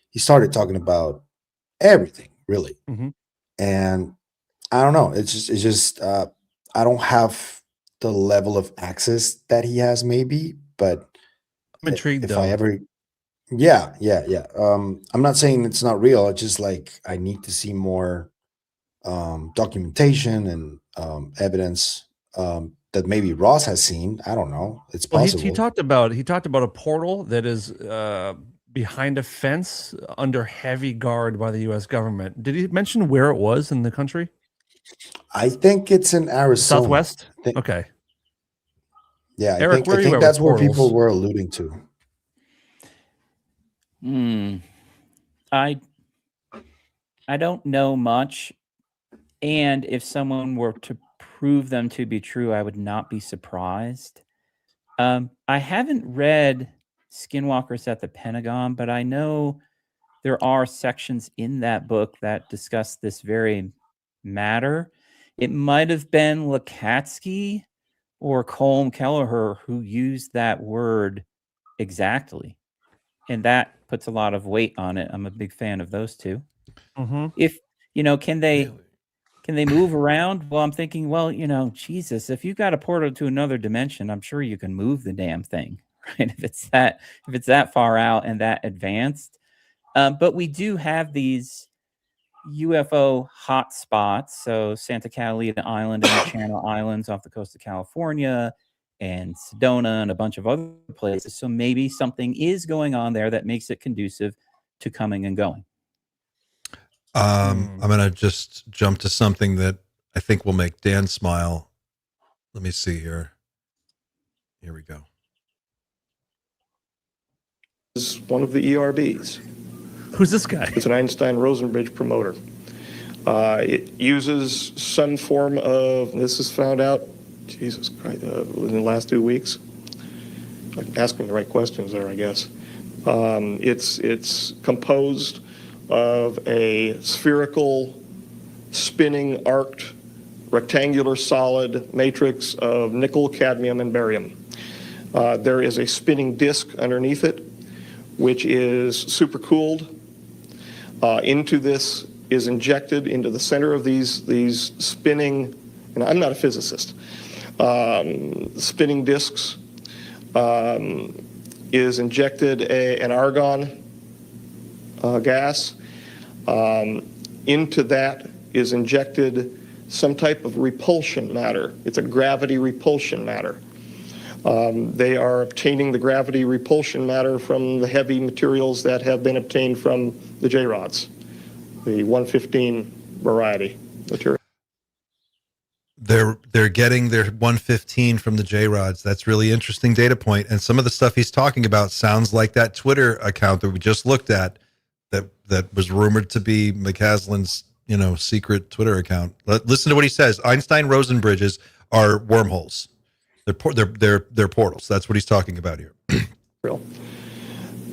Speaker 3: he started talking about everything, really.
Speaker 2: Mm-hmm.
Speaker 3: And I don't know. It's just I don't have the level of access that he has, maybe, but
Speaker 2: I'm intrigued
Speaker 3: if
Speaker 2: though.
Speaker 3: I ever, yeah. I'm not saying it's not real. It's just like I need to see more documentation and evidence that maybe Ross has seen. I don't know. It's possible.
Speaker 2: He talked about a portal that is behind a fence under heavy guard by the U.S. government. Did he mention where it was in the country?
Speaker 3: I think it's in Arizona.
Speaker 2: Southwest? Okay.
Speaker 3: Yeah,
Speaker 2: Eric,
Speaker 3: I think that's where people were alluding to.
Speaker 9: I don't know much. And if someone were to prove them to be true, I would not be surprised. I haven't read Skinwalkers at the Pentagon, but I know there are sections in that book that discuss this very matter. It might have been Lukatsky or Colm Kelleher who used that word exactly. And that puts a lot of weight on it. I'm a big fan of those two.
Speaker 2: Mm-hmm.
Speaker 9: If, can they move around? Well, I'm thinking, Jesus, if you've got a portal to another dimension, I'm sure you can move the damn thing, right? If it's that far out and that advanced. But we do have these UFO hotspots. So Santa Catalina Island and the Channel Islands off the coast of California, and Sedona and a bunch of other places. So maybe something is going on there that makes it conducive to coming and going.
Speaker 1: I'm going to just jump to something that I think will make Dan smile. Let me see here. Here we go.
Speaker 11: This is one of the ERBs.
Speaker 2: Who's this guy?
Speaker 11: It's an Einstein-Rosenbridge promoter. It uses some form of, this is found out, Jesus Christ, in the last 2 weeks. I'm asking the right questions there, I guess. It's composed of a spherical, spinning, arced, rectangular solid matrix of nickel, cadmium, and barium. There is a spinning disk underneath it, which is supercooled. Into this is injected into the center of these spinning, and I'm not a physicist, spinning disks, is injected an argon gas. Into that is injected some type of repulsion matter. It's a gravity repulsion matter. They are obtaining the gravity repulsion matter from the heavy materials that have been obtained from the J-rods, the 115 variety material.
Speaker 1: They're getting their 115 from the J-rods. That's really interesting data point. And some of the stuff he's talking about sounds like that Twitter account that we just looked at that was rumored to be McCasland's, secret Twitter account. Listen to what he says. Einstein-Rosen bridges are wormholes. They're portals. That's what he's talking about here.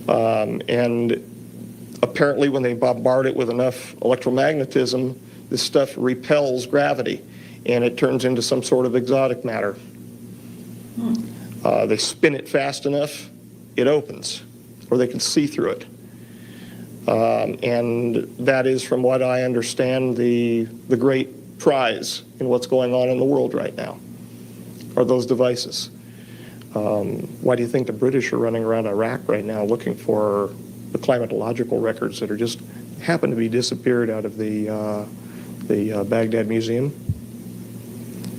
Speaker 11: And apparently when they bombard it with enough electromagnetism, this stuff repels gravity and it turns into some sort of exotic matter. They spin it fast enough, it opens, or they can see through it. And that is, from what I understand, the great prize in what's going on in the world right now, are those devices. Why do you think the British are running around Iraq right now looking for the climatological records that are just happen to be disappeared out of the Baghdad Museum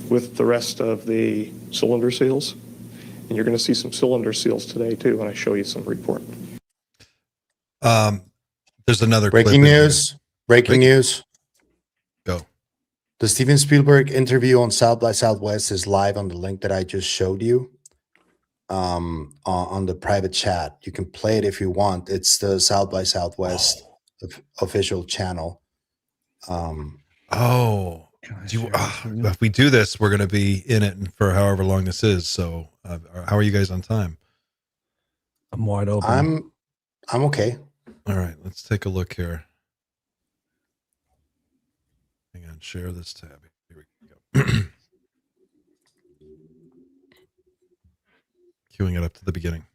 Speaker 11: with the rest of the cylinder seals? And you're going to see some cylinder seals today too when I show you some report.
Speaker 1: There's another
Speaker 3: breaking news. Breaking news.
Speaker 1: Go.
Speaker 3: The Steven Spielberg interview on South by Southwest is live on the link that I just showed you. On the private chat, you can play it if you want. It's the South by Southwest official channel.
Speaker 1: If we do this, we're going to be in it for however long this is. So, how are you guys on time?
Speaker 2: I'm wide open.
Speaker 3: I'm okay.
Speaker 1: All right, let's take a look here. Hang on, share this tab. Here we go. Queuing it up to the beginning.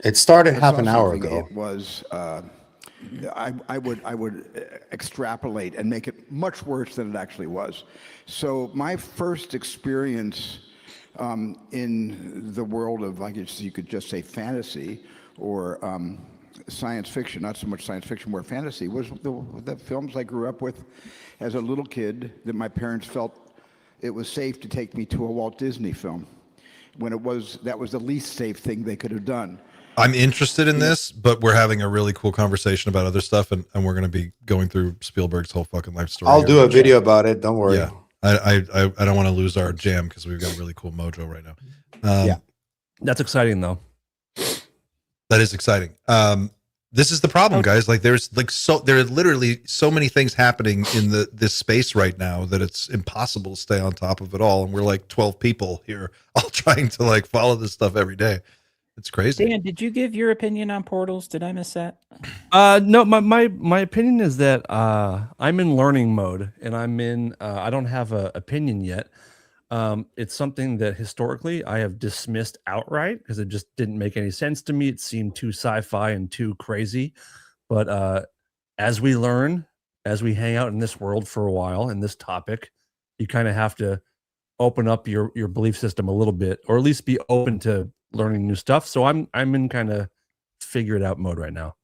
Speaker 3: It started half an hour ago.
Speaker 12: It was. I would extrapolate and make it much worse than it actually was. So my first experience in the world of, I guess you could just say, fantasy or science fiction, not so much science fiction, more fantasy, was the films I grew up with as a little kid that my parents felt it was safe to take me to a Walt Disney film when that was the least safe thing they could have done.
Speaker 1: I'm interested in this, but we're having a really cool conversation about other stuff, and we're going to be going through Spielberg's whole fucking life story.
Speaker 3: I'll do a video about it. Don't worry.
Speaker 1: Yeah, I don't want to lose our jam because we've got a really cool mojo right now.
Speaker 2: Yeah, that's exciting though.
Speaker 1: That is exciting. This is the problem, guys. Like there are literally so many things happening in this space right now that it's impossible to stay on top of it all. And we're like 12 people here, all trying to follow this stuff every day. It's crazy.
Speaker 9: Dan, did you give your opinion on portals? Did I miss that?
Speaker 2: No, my opinion is that I'm in learning mode, and I don't have an opinion yet. It's something that historically I have dismissed outright because it just didn't make any sense to me. It seemed too sci-fi and too crazy. But as we learn, as we hang out in this world for a while in this topic, you kind of have to open up your belief system a little bit, or at least be open to learning new stuff. So I'm in kind of figure it out mode right now.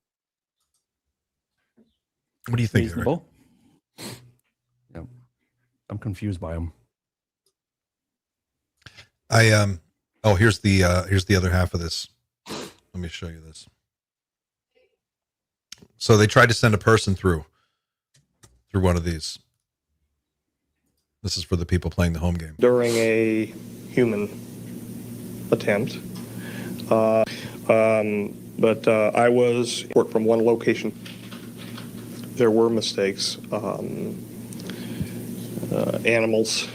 Speaker 1: What do you think?
Speaker 9: Reasonable.
Speaker 2: Yeah, I'm confused by them.
Speaker 1: Here's the other half of this. Let me show you this. So they tried to send a person through one of these. This is for the people playing the home game.
Speaker 11: During a human attempt. But I was worked from one location. There were mistakes. Animals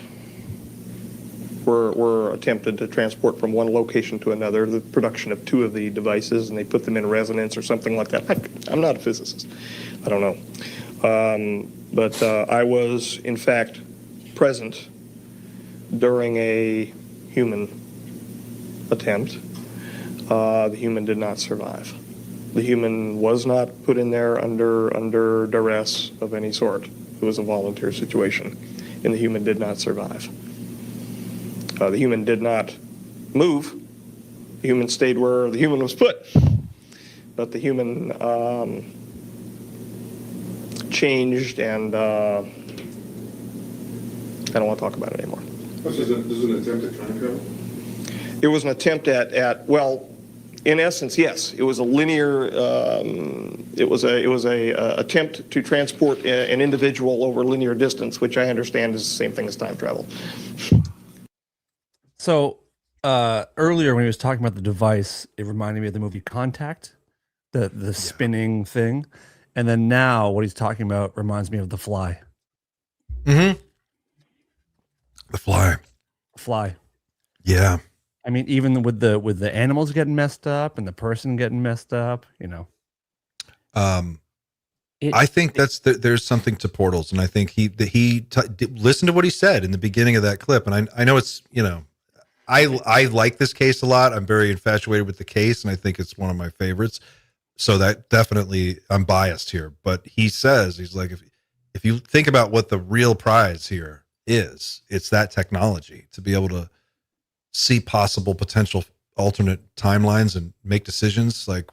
Speaker 11: were attempted to transport from one location to another, the production of 2 of the devices, and they put them in resonance or something like that. I'm not a physicist. I don't know. But I was, in fact, present during a human attempt. The human did not survive. The human was not put in there under duress of any sort. It was a volunteer situation, and the human did not survive. The human did not move. The human stayed where the human was put. But the human changed, and I don't want to talk about it anymore.
Speaker 13: This is an attempt at time travel?
Speaker 11: It was an attempt at well, in essence, yes. It was a linear. It was a attempt to transport an individual over linear distance, which I understand is the same thing as time travel.
Speaker 2: So earlier when he was talking about the device, it reminded me of the movie Contact, the spinning thing, and then now what he's talking about reminds me of The Fly.
Speaker 1: Mm-hmm. The Fly.
Speaker 2: Fly.
Speaker 1: Yeah.
Speaker 2: I mean, even with the animals getting messed up and the person getting messed up, you know.
Speaker 1: I think there's something to portals, and I think he listen to what he said in the beginning of that clip, and I know it's, you know, I like this case a lot. I'm very infatuated with the case, and I think it's one of my favorites. So that definitely, I'm biased here, but he says, he's like, if you think about what the real prize here is, it's that technology to be able to see possible potential alternate timelines and make decisions. Like,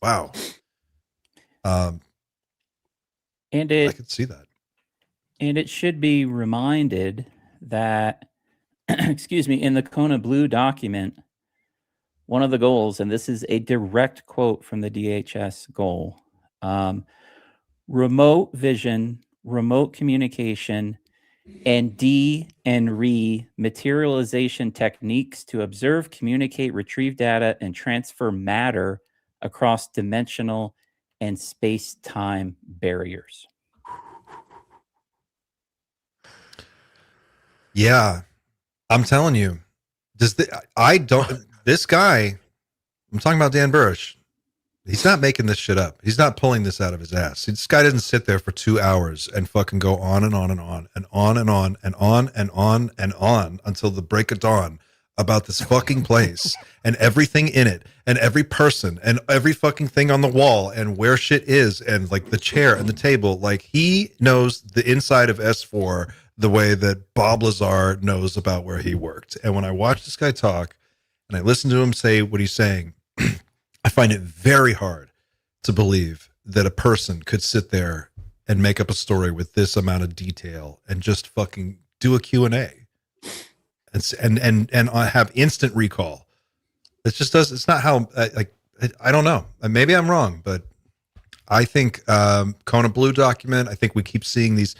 Speaker 1: wow.
Speaker 9: And
Speaker 1: I could see that.
Speaker 9: And it should be reminded that, excuse me, in the Kona Blue document, one of the goals, and this is a direct quote from the DHS goal, remote vision, remote communication, and D and re materialization techniques to observe, communicate, retrieve data, and transfer matter across dimensional and space-time barriers.
Speaker 1: Yeah, I'm telling you, this guy, I'm talking about Dan Burrish. He's not making this shit up. He's not pulling this out of his ass. This guy doesn't sit there for 2 hours and fucking go on and on and on and on and on and on and on and on until the break of dawn about this fucking place and everything in it and every person and every fucking thing on the wall and where shit is and like the chair and the table. Like, he knows the inside of S4 the way that Bob Lazar knows about where he worked. And when I watch this guy talk and I listen to him say what he's saying, I find it very hard to believe that a person could sit there and make up a story with this amount of detail and just fucking do a Q&A and have instant recall. It just does. It's not how, I don't know. Maybe I'm wrong, but I think Kona Blue document, I think we keep seeing these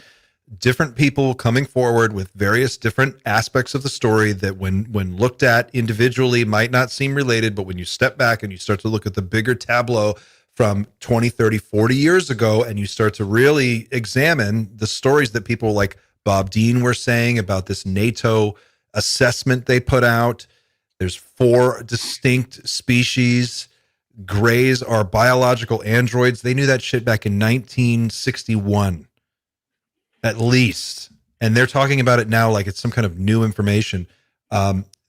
Speaker 1: different people coming forward with various different aspects of the story that when looked at individually might not seem related, but when you step back and you start to look at the bigger tableau from 20, 30, 40 years ago, and you start to really examine the stories that people like Bob Dean were saying about this NATO assessment they put out. There's 4 distinct species. Greys are biological androids. They knew that shit back in 1961. At least. And they're talking about it now like it's some kind of new information.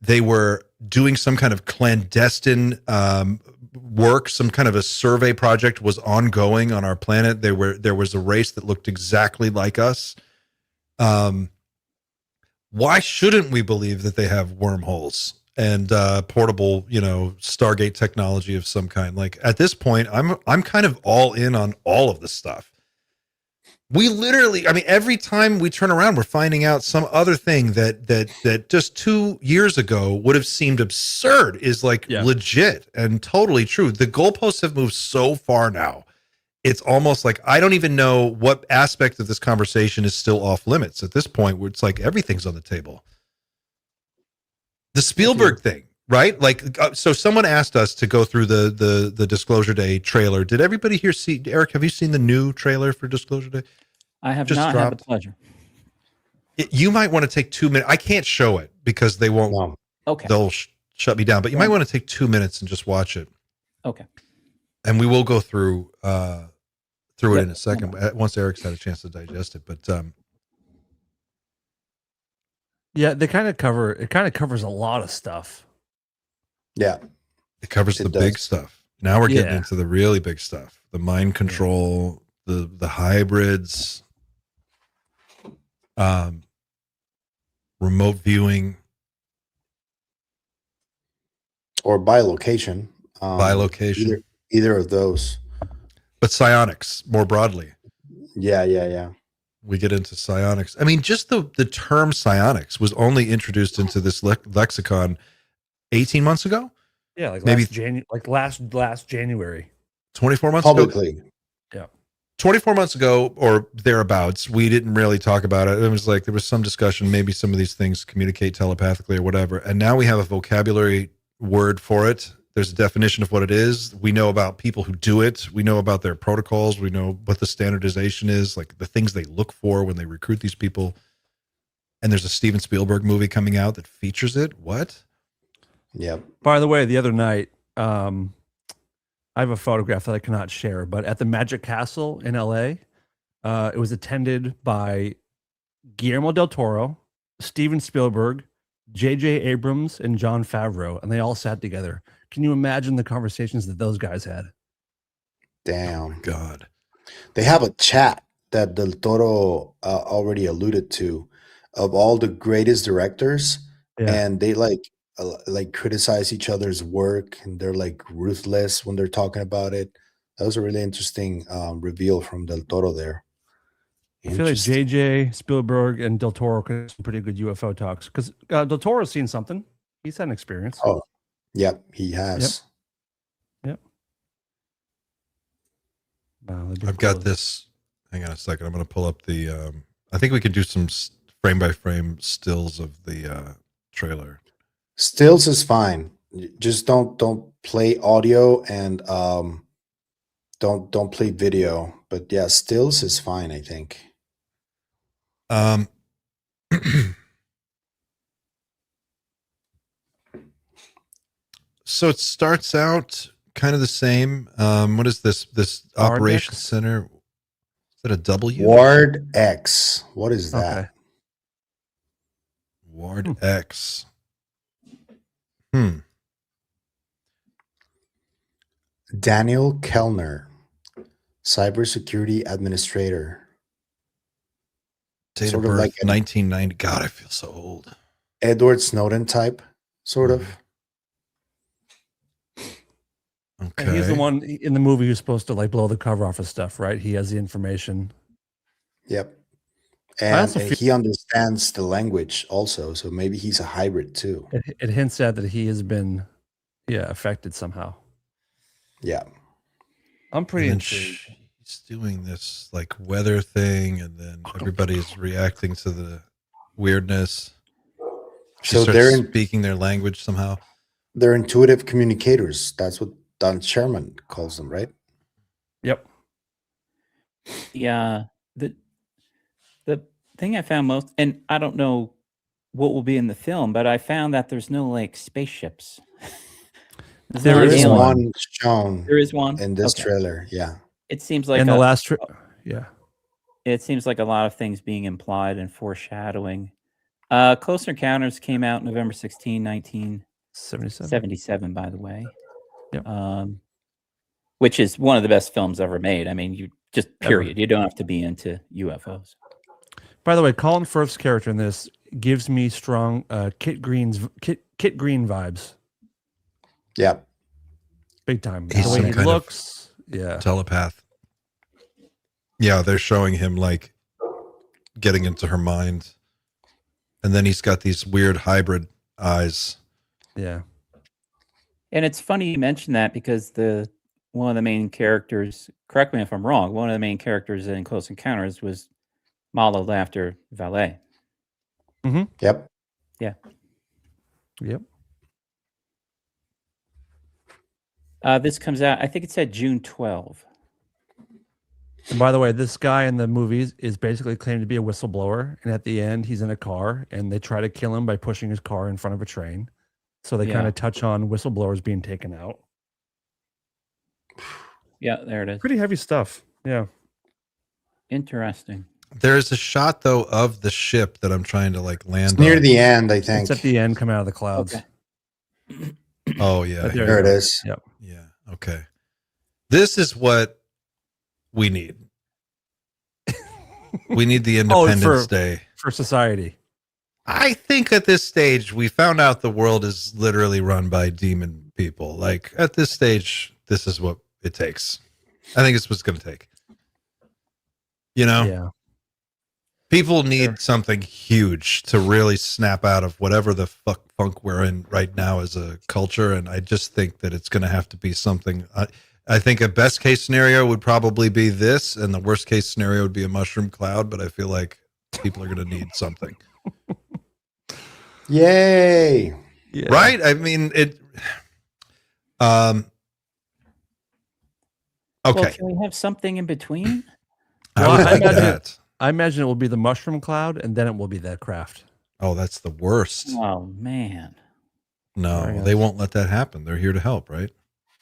Speaker 1: They were doing some kind of clandestine work, some kind of a survey project was ongoing on our planet. There was a race that looked exactly like us. Why shouldn't we believe that they have wormholes and portable, Stargate technology of some kind? Like, at this point, I'm kind of all in on all of this stuff. We literally, every time we turn around, we're finding out some other thing that just 2 years ago would have seemed absurd is legit and totally true. The goalposts have moved so far now. It's almost like I don't even know what aspect of this conversation is still off limits at this point, where it's like everything's on the table. The Spielberg thing, right? Like, so someone asked us to go through the Disclosure Day trailer. Did everybody here see, Eric, have you seen the new trailer for Disclosure Day?
Speaker 9: I have not had the pleasure.
Speaker 1: You might want to take 2 minutes. I can't show it because they won't.
Speaker 3: No.
Speaker 9: Okay.
Speaker 1: They'll shut me down. But you might want to take 2 minutes and just watch it.
Speaker 9: Okay.
Speaker 1: And we will go through it
Speaker 9: Yep.
Speaker 1: in a second once Eric's had a chance to digest it. But
Speaker 2: Yeah, it kind of covers a lot of stuff.
Speaker 3: Yeah.
Speaker 1: it covers
Speaker 3: It
Speaker 1: the
Speaker 3: does.
Speaker 1: big stuff. Now we're getting
Speaker 2: Yeah.
Speaker 1: into the really big stuff: the mind control, the hybrids, remote viewing,
Speaker 3: Or by location.
Speaker 1: by location,
Speaker 3: Either of those.
Speaker 1: but psionics more broadly.
Speaker 3: Yeah.
Speaker 1: We get into psionics. I mean, just the term psionics was only introduced into this lexicon 18 months ago.
Speaker 2: Yeah, like
Speaker 1: Maybe
Speaker 2: last January.
Speaker 1: 24 months ago.
Speaker 3: Publicly.
Speaker 2: Yeah.
Speaker 1: 24 months ago or thereabouts, we didn't really talk about it. It was like there was some discussion, maybe some of these things communicate telepathically or whatever. And now we have a vocabulary word for it. There's a definition of what it is. We know about people who do it. We know about their protocols. We know what the standardization is, like the things they look for when they recruit these people. And there's a Steven Spielberg movie coming out that features it. What?
Speaker 3: Yep.
Speaker 2: By the way, the other night, I have a photograph that I cannot share, but at the Magic Castle in LA, it was attended by Guillermo del Toro, Steven Spielberg, J.J. Abrams, and Jon Favreau, and they all sat together. Can you imagine the conversations that those guys had?
Speaker 3: Damn.
Speaker 1: God.
Speaker 3: They have a chat that Del Toro already alluded to of all the greatest directors, and they like criticize each other's work, and they're like ruthless when they're talking about it. That was a really interesting reveal from Del Toro there.
Speaker 2: I feel like J.J. Spielberg and Del Toro could have some pretty good UFO talks because Del Toro's seen something. He's had an experience.
Speaker 3: Oh, yep, he has.
Speaker 2: Yep. Wow,
Speaker 1: I've got this. Hang on a second. I'm going to pull up the. I think we could do some frame by frame stills of the trailer.
Speaker 3: Stills is fine. Just don't play audio and don't play video. But yeah, stills is fine, I think.
Speaker 1: So it starts out kind of the same. What is this operation center? Is that a W?
Speaker 3: Ward X. What is that?
Speaker 2: Okay.
Speaker 1: Ward X.
Speaker 3: Daniel Kellner, cybersecurity administrator.
Speaker 1: Date
Speaker 3: Sort
Speaker 1: of
Speaker 3: of
Speaker 1: birth,
Speaker 3: like
Speaker 1: 1990. God, I feel so old.
Speaker 3: Edward Snowden type, sort of.
Speaker 2: And
Speaker 1: Okay.
Speaker 2: he's the one in the movie who's supposed to like blow the cover off of stuff, right? He has the information.
Speaker 3: Yep.
Speaker 2: I
Speaker 3: And
Speaker 2: also feel-
Speaker 3: he understands the language also, so maybe he's a hybrid too.
Speaker 2: It hints at that he has been, affected somehow.
Speaker 3: Yeah.
Speaker 2: I'm pretty
Speaker 1: And then
Speaker 2: intrigued.
Speaker 1: she's doing this like weather thing, and then everybody's reacting to the weirdness. She
Speaker 3: So
Speaker 1: starts speaking their language somehow.
Speaker 3: they're intuitive communicators. That's what Don Sherman calls them, right?
Speaker 2: Yep.
Speaker 9: Yeah. The thing I found most, and I don't know what will be in the film, but I found that there's no like spaceships.
Speaker 3: There is one shown.
Speaker 9: There is one
Speaker 3: in this
Speaker 9: Okay.
Speaker 3: trailer. Yeah.
Speaker 9: It seems like
Speaker 2: In the last
Speaker 9: It seems like a lot of things being implied and foreshadowing. Close Encounters came out November 16, 1977, by the way.
Speaker 2: Yep.
Speaker 9: Which is one of the best films ever made. I mean, you just period. You don't have to be into UFOs.
Speaker 2: By the way, Colin Firth's character in this gives me strong Kit Green vibes.
Speaker 3: Yeah.
Speaker 2: Big time.
Speaker 1: He's
Speaker 2: The way
Speaker 1: some
Speaker 2: he
Speaker 1: kind of
Speaker 2: looks. Yeah.
Speaker 1: telepath. Yeah, they're showing him like getting into her mind, and then he's got these weird hybrid eyes.
Speaker 2: Yeah.
Speaker 9: And it's funny you mention that because one of the main characters, correct me if I'm wrong, one of the main characters in Close Encounters was modeled after Valet.
Speaker 2: Mm-hmm.
Speaker 3: Yep.
Speaker 9: Yeah.
Speaker 2: Yep.
Speaker 9: This comes out, I think it said June 12.
Speaker 2: And by the way, this guy in the movies is basically claimed to be a whistleblower, and at the end, he's in a car, and they try to kill him by pushing his car in front of a train. So they kind
Speaker 9: Yeah.
Speaker 2: of touch on whistleblowers being taken out.
Speaker 9: Yeah, there it is.
Speaker 2: Pretty heavy stuff. Yeah.
Speaker 9: Interesting.
Speaker 1: There's a shot though of the ship that I'm trying to like land
Speaker 3: It's near
Speaker 1: on.
Speaker 3: the end, I think.
Speaker 2: It's at the end, coming out of the clouds.
Speaker 9: Okay.
Speaker 1: Oh yeah,
Speaker 2: But
Speaker 3: There
Speaker 2: you
Speaker 3: it
Speaker 2: go.
Speaker 3: is.
Speaker 2: Yep.
Speaker 1: yeah. Okay, this is what we need. We need the Independence Day
Speaker 2: for society.
Speaker 1: I think at this stage we found out the world is literally run by demon people. Like at this stage, this is what it takes. I think it's what's going to take. You know,
Speaker 2: Yeah.
Speaker 1: people need something huge to really snap out of whatever the funk we're in right now as a culture. And I just think that it's going to have to be something. I think a best case scenario would probably be this, and the worst case scenario would be a mushroom cloud. But I feel like people are going to need something.
Speaker 3: Yay!
Speaker 2: Yeah.
Speaker 1: Right? I mean, it. Okay.
Speaker 9: Well, can we have something in between?
Speaker 1: I would like
Speaker 2: imagine
Speaker 1: that.
Speaker 2: I imagine it will be the mushroom cloud, and then it will be that craft.
Speaker 1: Oh, that's the worst.
Speaker 9: Oh man.
Speaker 1: No,
Speaker 2: Sorry,
Speaker 1: they
Speaker 2: guys.
Speaker 1: won't let that happen. They're here to help, right?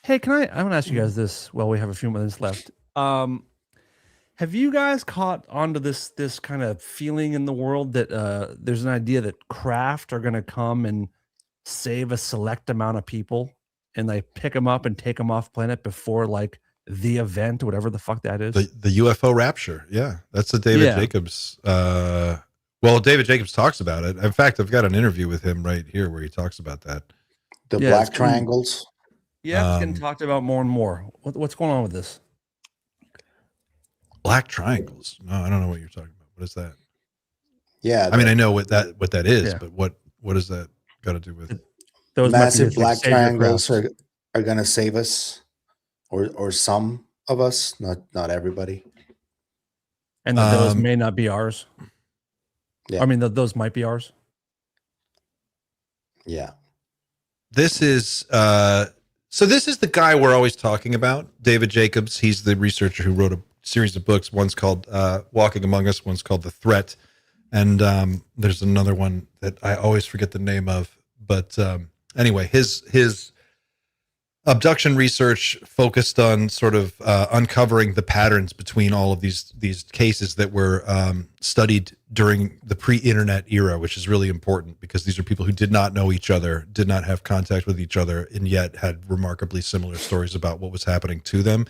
Speaker 2: Hey, I want to ask you guys this while we have a few minutes left. Have you guys caught onto this kind of feeling in the world that there's an idea that craft are going to come and save a select amount of people, and they pick them up and take them off planet before like the event, whatever the fuck that is?
Speaker 1: The UFO rapture. Yeah, that's the David Jacobs. Well, David Jacobs talks about it. In fact, I've got an interview with him right here where he talks about that.
Speaker 3: The
Speaker 2: Yeah,
Speaker 3: black
Speaker 2: it's getting-
Speaker 3: triangles.
Speaker 2: Yeah, it's getting talked about more and more. What's going on with this?
Speaker 1: Black triangles. No, I don't know what you're talking about. What is that?
Speaker 3: Yeah.
Speaker 1: I mean, I know what that is,
Speaker 2: Yeah.
Speaker 1: but what does that got to do with?
Speaker 2: Those might be
Speaker 3: massive
Speaker 2: just like
Speaker 3: black
Speaker 2: savior
Speaker 3: triangles
Speaker 2: crafts.
Speaker 3: are going to save us, or some of us, not everybody.
Speaker 2: And that those
Speaker 1: Um,
Speaker 2: may not be ours.
Speaker 3: Yeah.
Speaker 2: I mean, those might be ours.
Speaker 3: Yeah.
Speaker 1: This is so this is the guy we're always talking about, David Jacobs. He's the researcher who wrote a series of books. One's called Walking Among Us, one's called The Threat, and there's another one that I always forget the name of. But anyway, his abduction research focused on sort of uncovering the patterns between all of these cases that were studied during the pre-internet era, which is really important because these are people who did not know each other, did not have contact with each other, and yet had remarkably similar stories about what was happening to them.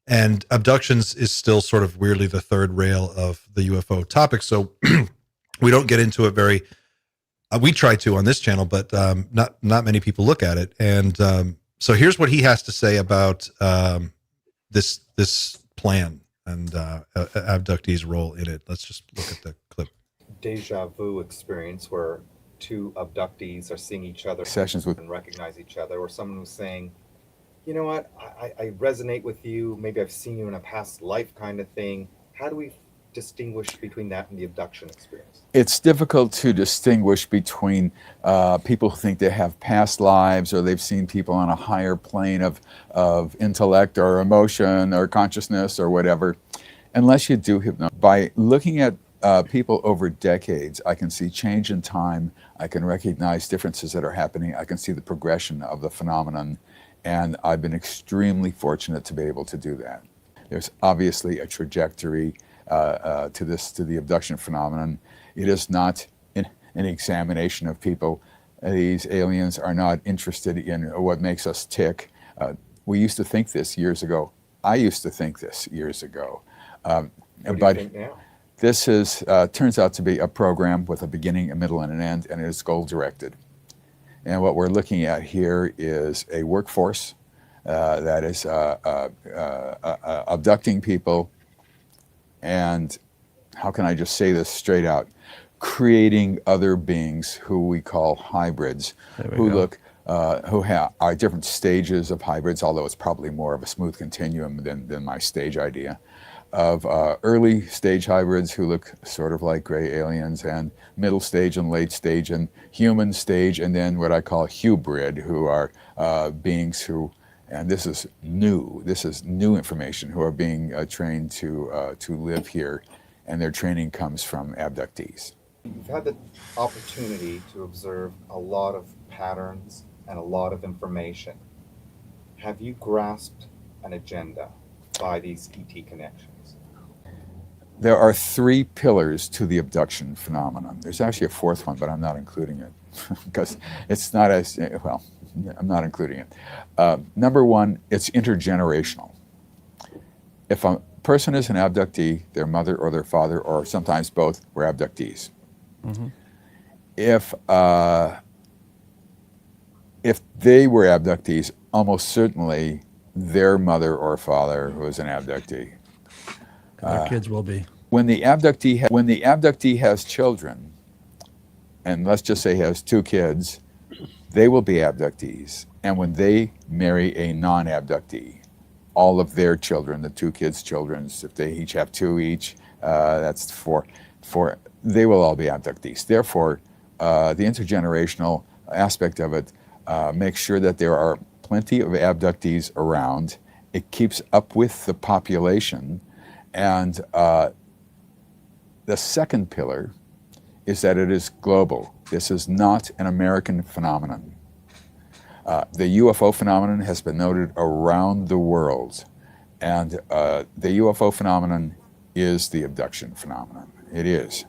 Speaker 1: And abductions is still sort of weirdly the third rail of the UFO topic. So we don't get into it very, we try to on this channel, but not many people look at it. And so here's what he has to say about this plan and abductees' role in it. Let's just look at the clip.
Speaker 14: Deja vu experience where two abductees are seeing each other
Speaker 15: Sessions with
Speaker 14: and recognize each other, or someone was saying, you know what, I resonate with you, maybe I've seen you in a past life kind of thing. How do we distinguish between that and the abduction experience?
Speaker 15: It's difficult to distinguish between people who think they have past lives or they've seen people on a higher plane of intellect or emotion or consciousness or whatever, unless you do hypnosis. By looking at people over decades, I can see change in time, I can recognize differences that are happening, I can see the progression of the phenomenon, and I've been extremely fortunate to be able to do that. There's obviously a trajectory to the abduction phenomenon. It is not an examination of people. These aliens are not interested in what makes us tick. We used to think this years ago. I used to think this years ago.
Speaker 14: What do you
Speaker 15: But
Speaker 14: think now?
Speaker 15: this is turns out to be a program with a beginning, a middle, and an end, and it is goal-directed. And what we're looking at here is a workforce that is abducting people, and how can I just say this straight out? Creating other beings who we call hybrids, who are different stages of hybrids, although it's probably more of a smooth continuum than my stage idea, of early stage hybrids who look sort of like gray aliens, and middle stage and late stage and human stage, and then what I call hubrid, who are beings who And this is new. This is new information, who are being trained to live here, and their training comes from abductees.
Speaker 14: You've had the opportunity to observe a lot of patterns and a lot of information. Have you grasped an agenda by these ET connections?
Speaker 15: There are 3 pillars to the abduction phenomenon. There's actually a 4th one, but I'm not including it because it's not as, well, I'm not including it. Number 1, it's intergenerational. If a person is an abductee, their mother or their father, or sometimes both, were abductees. Mm-hmm. If they were abductees, almost certainly their mother or father was an abductee.
Speaker 2: Their kids will be.
Speaker 15: When the abductee has children, and let's just say has 2 kids, they will be abductees. And when they marry a non-abductee, all of their children, the 2 kids' children, if they each have 2 each, that's 4, they will all be abductees. Therefore, the intergenerational aspect of it makes sure that there are plenty of abductees around. It keeps up with the population. And the second pillar is that it is global. This is not an American phenomenon. The UFO phenomenon has been noted around the world. And the UFO phenomenon is the abduction phenomenon. It is.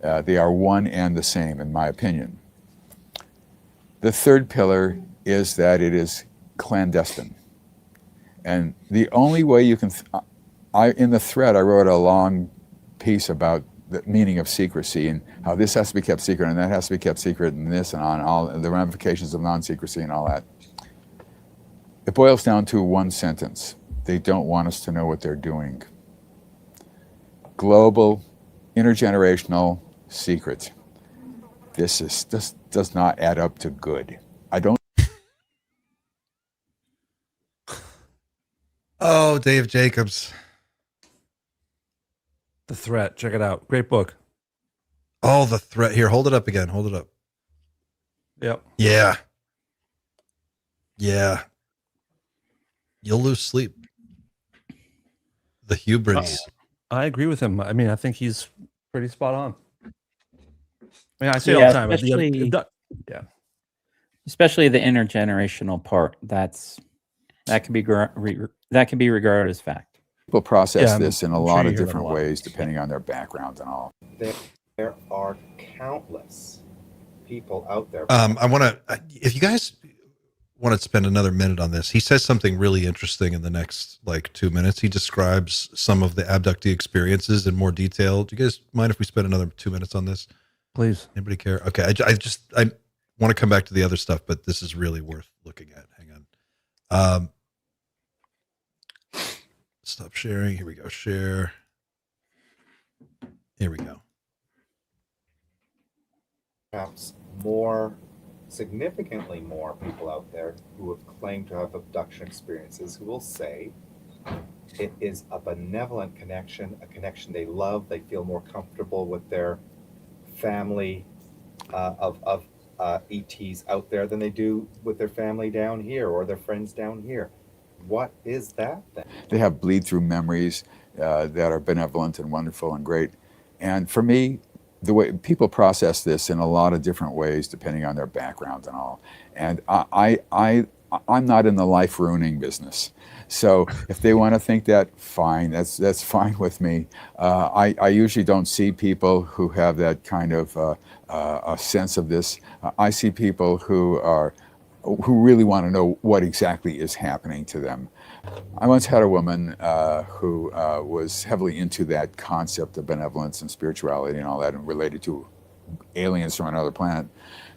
Speaker 15: They are one and the same, in my opinion. The third pillar is that it is clandestine. And the only way you can, in the thread, I wrote a long piece about the meaning of secrecy and how this has to be kept secret and that has to be kept secret and this and on, all the ramifications of non-secrecy and all that. It boils down to one sentence. They don't want us to know what they're doing. Global, intergenerational, secret. This does not add up to good. I don't.
Speaker 1: Oh, Dave Jacobs.
Speaker 2: The Threat. Check it out. Great book.
Speaker 1: Oh, The Threat. Here, hold it up again. Hold it up.
Speaker 2: Yep.
Speaker 1: Yeah. Yeah. You'll lose sleep. The hubris.
Speaker 2: I agree with him. I mean, I think he's pretty spot on. I mean, I say it all the time.
Speaker 9: Especially the intergenerational part. That can be regarded as fact.
Speaker 15: People process this in a lot of different ways, depending on their background and all.
Speaker 14: There are countless people out there.
Speaker 1: I want to, if you guys want to spend another minute on this, he says something really interesting in the next 2 minutes. He describes some of the abductee experiences in more detail. Do you guys mind if we spend another 2 minutes on this?
Speaker 2: Please.
Speaker 1: Anybody care? Okay. I want to come back to the other stuff, but this is really worth looking at. Hang on. Stop sharing. Here we go. Share. Here we go.
Speaker 14: Perhaps significantly more people out there who have claimed to have abduction experiences who will say it is a benevolent connection, a connection they love. They feel more comfortable with their family of ETs out there than they do with their family down here or their friends down here. What is that then?
Speaker 15: They have bleed-through memories that are benevolent and wonderful and great. And for me, the way people process this in a lot of different ways, depending on their background and all. And I'm not in the life-ruining business. So if they want to think that, fine, that's fine with me. I usually don't see people who have that kind of a sense of this. I see people who really want to know what exactly is happening to them. I once had a woman who was heavily into that concept of benevolence and spirituality and all that, and related to aliens from another planet.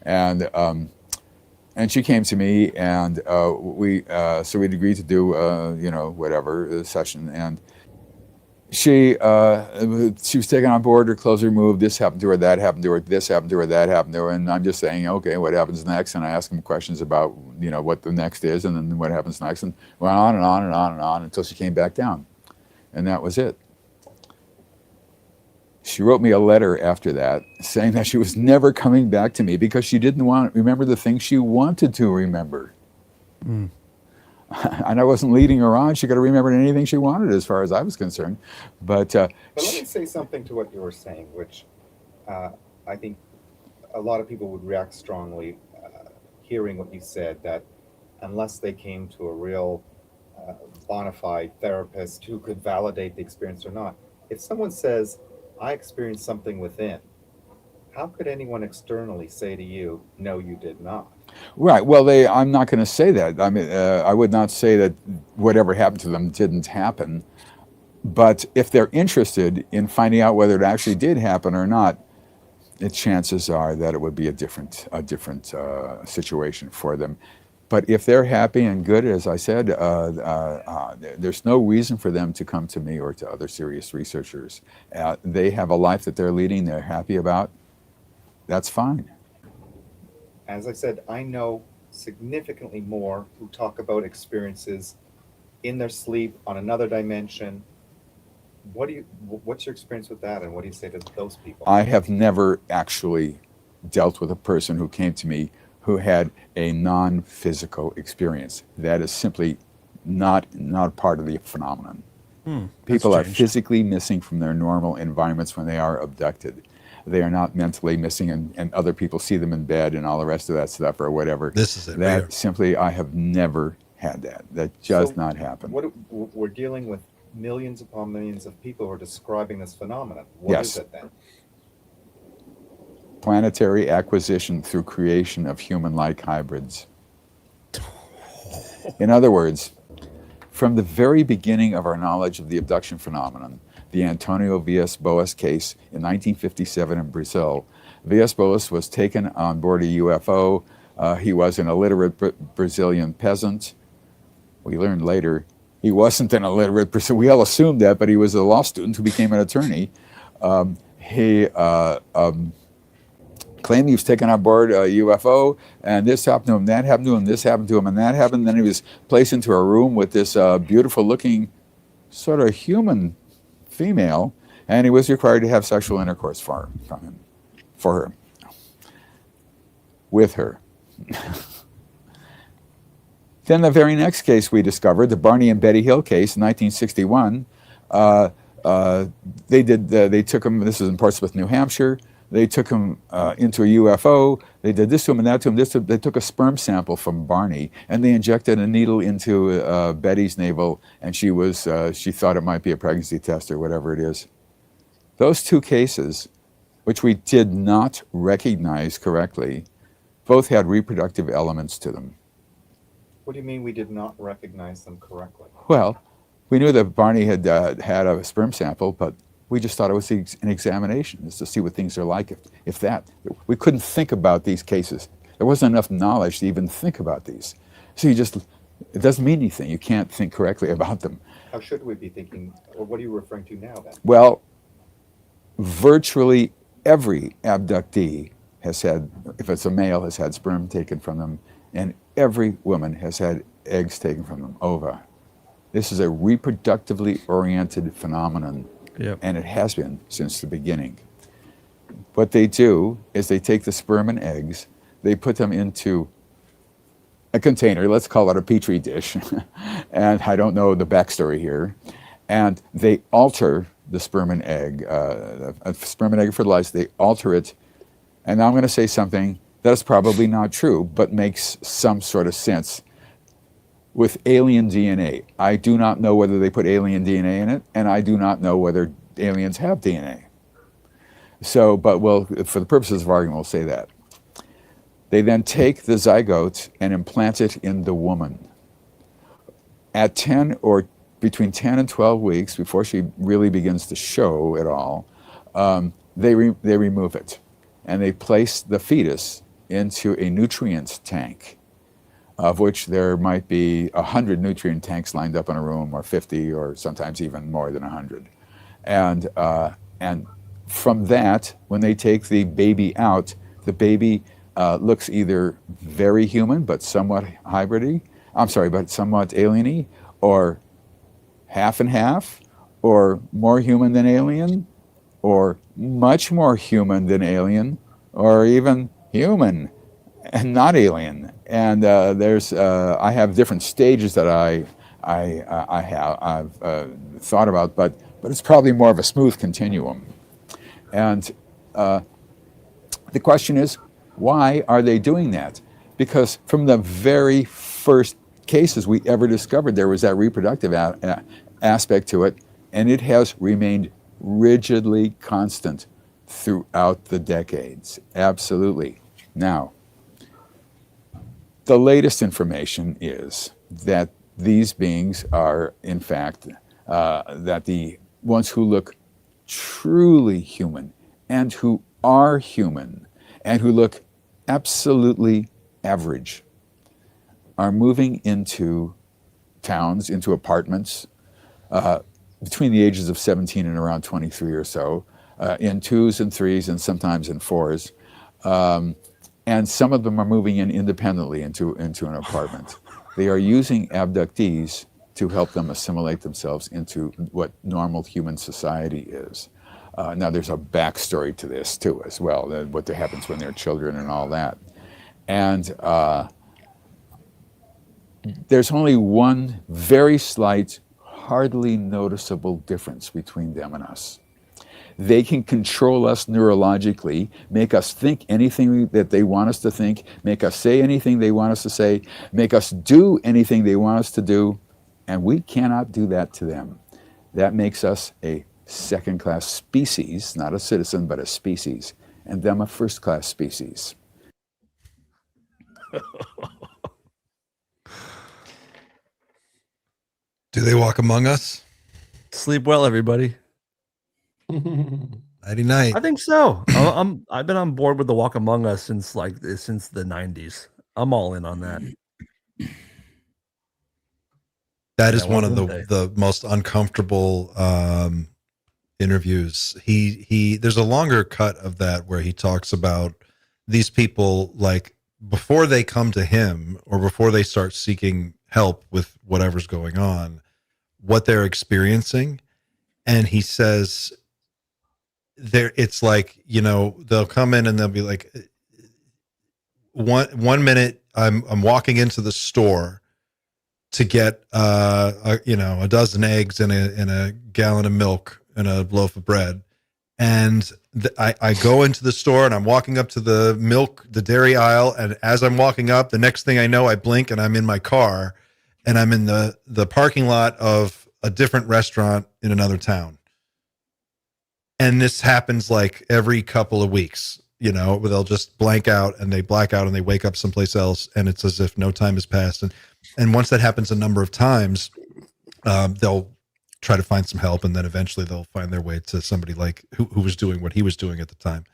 Speaker 15: And she came to me, and we'd agreed to do whatever session. And she was taken on board. Her clothes removed. This happened to her. That happened to her. This happened to her. That happened to her. And I'm just saying, okay, what happens next? And I ask them questions about what the next is, and then what happens next, and went on and on and on and on until she came back down, and that was it. She wrote me a letter after that saying that she was never coming back to me because she didn't want to remember the things she wanted to remember. And I wasn't leading her on. She could have remembered anything she wanted as far as I was concerned. But
Speaker 14: let me say something to what you were saying, which I think a lot of people would react strongly hearing what you said, that unless they came to a real bona fide therapist who could validate the experience or not. If someone says, I experienced something within, how could anyone externally say to you, no, you did not?
Speaker 15: right, well, I'm not going to say that. I mean, I would not say that whatever happened to them didn't happen. But if they're interested in finding out whether it actually did happen or not, the chances are that it would be a different situation for them. But if they're happy and good, as I said, there's no reason for them to come to me or to other serious researchers. They have a life that they're leading, they're happy about. That's fine.
Speaker 14: As I said, I know significantly more who talk about experiences in their sleep on another dimension. What's your experience with that, and what do you say to those people?
Speaker 15: I have never actually dealt with a person who came to me who had a non-physical experience. That is simply not part of the phenomenon. People are physically missing from their normal environments when they are abducted. They are not mentally missing, and other people see them in bed and all the rest of that stuff or whatever.
Speaker 1: This is it.
Speaker 15: That
Speaker 1: Right?
Speaker 15: simply, I have never had that. That does not happen.
Speaker 14: We're dealing with millions upon millions of people who are describing this phenomenon. What is it then?
Speaker 15: Planetary acquisition through creation of human-like hybrids. In other words, from the very beginning of our knowledge of the abduction phenomenon, the Antonio Villas-Boas case in 1957 in Brazil, Villas-Boas was taken on board a UFO. He was an illiterate Brazilian peasant. We learned later he wasn't an illiterate person. We all assumed that, but he was a law student who became an attorney. He claimed he was taken on board a UFO, and this happened to him, that happened to him, this happened to him, and that happened. Then he was placed into a room with this beautiful-looking, sort of human female, and he was required to have sexual intercourse with her. Then the very next case we discovered, the Barney and Betty Hill case in 1961, they took him, this is in Portsmouth, New Hampshire, they took him into a UFO, they did this to him and that to him, they took a sperm sample from Barney, and they injected a needle into Betty's navel, and she thought it might be a pregnancy test or whatever it is. Those two cases, which we did not recognize correctly, both had reproductive elements to them.
Speaker 14: What do you mean we did not recognize them correctly?
Speaker 15: Well, we knew that Barney had had a sperm sample, but we just thought it was an examination, just to see what things are like. If that, we couldn't think about these cases. There wasn't enough knowledge to even think about these. So it doesn't mean anything. You can't think correctly about them.
Speaker 14: How should we be thinking, or what are you referring to now then?
Speaker 15: Well, virtually every abductee has had, if it's a male, has had sperm taken from them, and every woman has had eggs taken from them, ova. This is a reproductively oriented phenomenon.
Speaker 2: Yep.
Speaker 15: And it has been since the beginning. What they do is they take the sperm and eggs, they put them into a container, let's call it a petri dish, and I don't know the backstory here, and they alter the sperm and egg, a sperm and egg fertilized, they alter it, and now I'm going to say something that is probably not true, but makes some sort of sense. With alien DNA. I do not know whether they put alien DNA in it, and I do not know whether aliens have DNA. So, but for the purposes of argument, we'll say that. They then take the zygote and implant it in the woman. At 10 or between 10 and 12 weeks, before she really begins to show at all, they remove it, and they place the fetus into a nutrient tank, of which there might be 100 nutrient tanks lined up in a room, or 50, or sometimes even more than 100. And from that, when they take the baby out, the baby looks either very human, but somewhat hybridy, but somewhat alien-y, or half and half, or more human than alien, or much more human than alien, or even human and not alien. there's I have different stages that I've thought about, but it's probably more of a smooth continuum. And the question is, why are they doing that? Because from the very first cases we ever discovered, there was that reproductive aspect to it, and it has remained rigidly constant throughout the decades. Absolutely. Now, the latest information is that these beings are, in fact, that the ones who look truly human and who are human and who look absolutely average are moving into towns, into apartments, between the ages of 17 and around 23 or so, in 2s and 3s and sometimes in 4s. And some of them are moving in independently into an apartment. They are using abductees to help them assimilate themselves into what normal human society is. Now, there's a backstory to this, too, as well, what happens when they're children and all that. And there's only one very slight, hardly noticeable difference between them and us. They can control us neurologically, make us think anything that they want us to think, make us say anything they want us to say, make us do anything they want us to do, and we cannot do that to them. That makes us a second-class species, not a citizen, but a species, and them a first-class species.
Speaker 1: Do they walk among us?
Speaker 2: Sleep well, everybody.
Speaker 1: Nighty night.
Speaker 2: I think so. I've been on board with the Walk Among Us since the 90s. I'm all in on that.
Speaker 1: That is
Speaker 2: Yeah,
Speaker 1: one of
Speaker 2: wasn't
Speaker 1: the most uncomfortable interviews. There's a longer cut of that where he talks about these people, like before they come to him or before they start seeking help with whatever's going on, what they're experiencing. And he says it's like, they'll come in and they'll be like, one minute I'm walking into the store to get a dozen eggs and a gallon of milk and a loaf of bread, and I go into the store and I'm walking up to the dairy aisle, and as I'm walking up, the next thing I know, I blink and I'm in my car and I'm in the parking lot of a different restaurant in another town. And this happens like every couple of weeks, where they'll just black out and they wake up someplace else, and it's as if no time has passed. And once that happens a number of times, they'll try to find some help, and then eventually they'll find their way to somebody like who was doing what he was doing at the time,